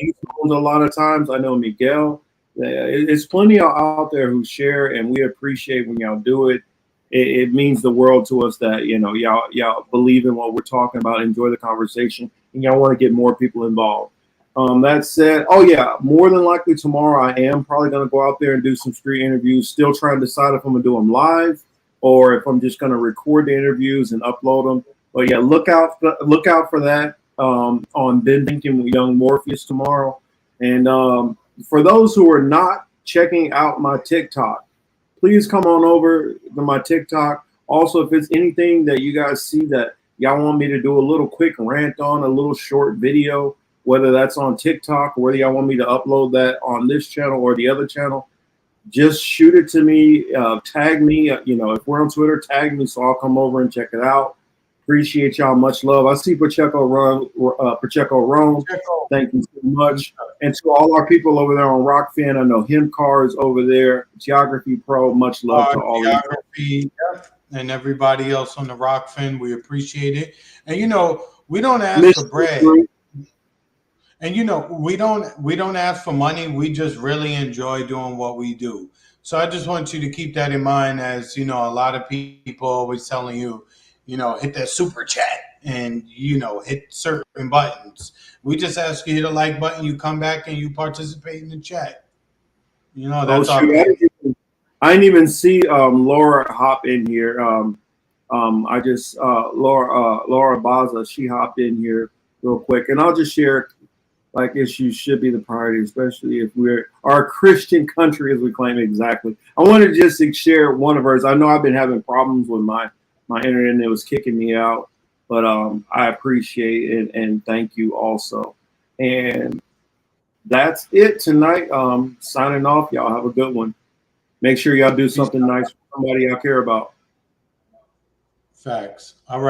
a lot of times. I know Miguel. It's plenty out there who share, and we appreciate when y'all do it. it means the world to us that, you know, y'all believe in what we're talking about, enjoy the conversation, and y'all want to get more people involved. That said, oh yeah, more than likely tomorrow I am probably going to go out there and do some street interviews. Still trying to decide if I'm going to do them live or if I'm just going to record the interviews and upload them. But yeah, look out for that on Then Thinking with Young Morpheus tomorrow. And for those who are not checking out my TikTok, please come on over to my TikTok. Also, if it's anything that you guys see that y'all want me to do a little quick rant on, a little short video, whether that's on TikTok or whether y'all want me to upload that on this channel or the other channel, just shoot it to me, tag me. You know, if we're on Twitter, tag me so I'll come over and check it out. Appreciate y'all. Much love. I see Pacheco Rome. Thank you so much. And to all our people over there on Rockfin, I know Him Cars over there, Geography Pro. Much love to all of you. And everybody else on the Rockfin. We appreciate it. And you know, we don't ask for bread. And you know, we don't ask for money. We just really enjoy doing what we do. So I just want you to keep that in mind, as you know, a lot of people always telling you, you know, hit that super chat and, you know, hit certain buttons. We just ask you to hit a like button, you come back and you participate in the chat. You know, that's I didn't even see Laura hop in here. I just Laura Baza, she hopped in here real quick, and I'll just share. Like, issues should be the priority, especially if we're our Christian country, as we claim. Exactly. I wanted to just share one of hers. I know I've been having problems with my internet, and it was kicking me out, but I appreciate it and thank you also. And that's it tonight. Signing off. Y'all have a good one. Make sure y'all do something nice for somebody y'all care about. Facts. All right.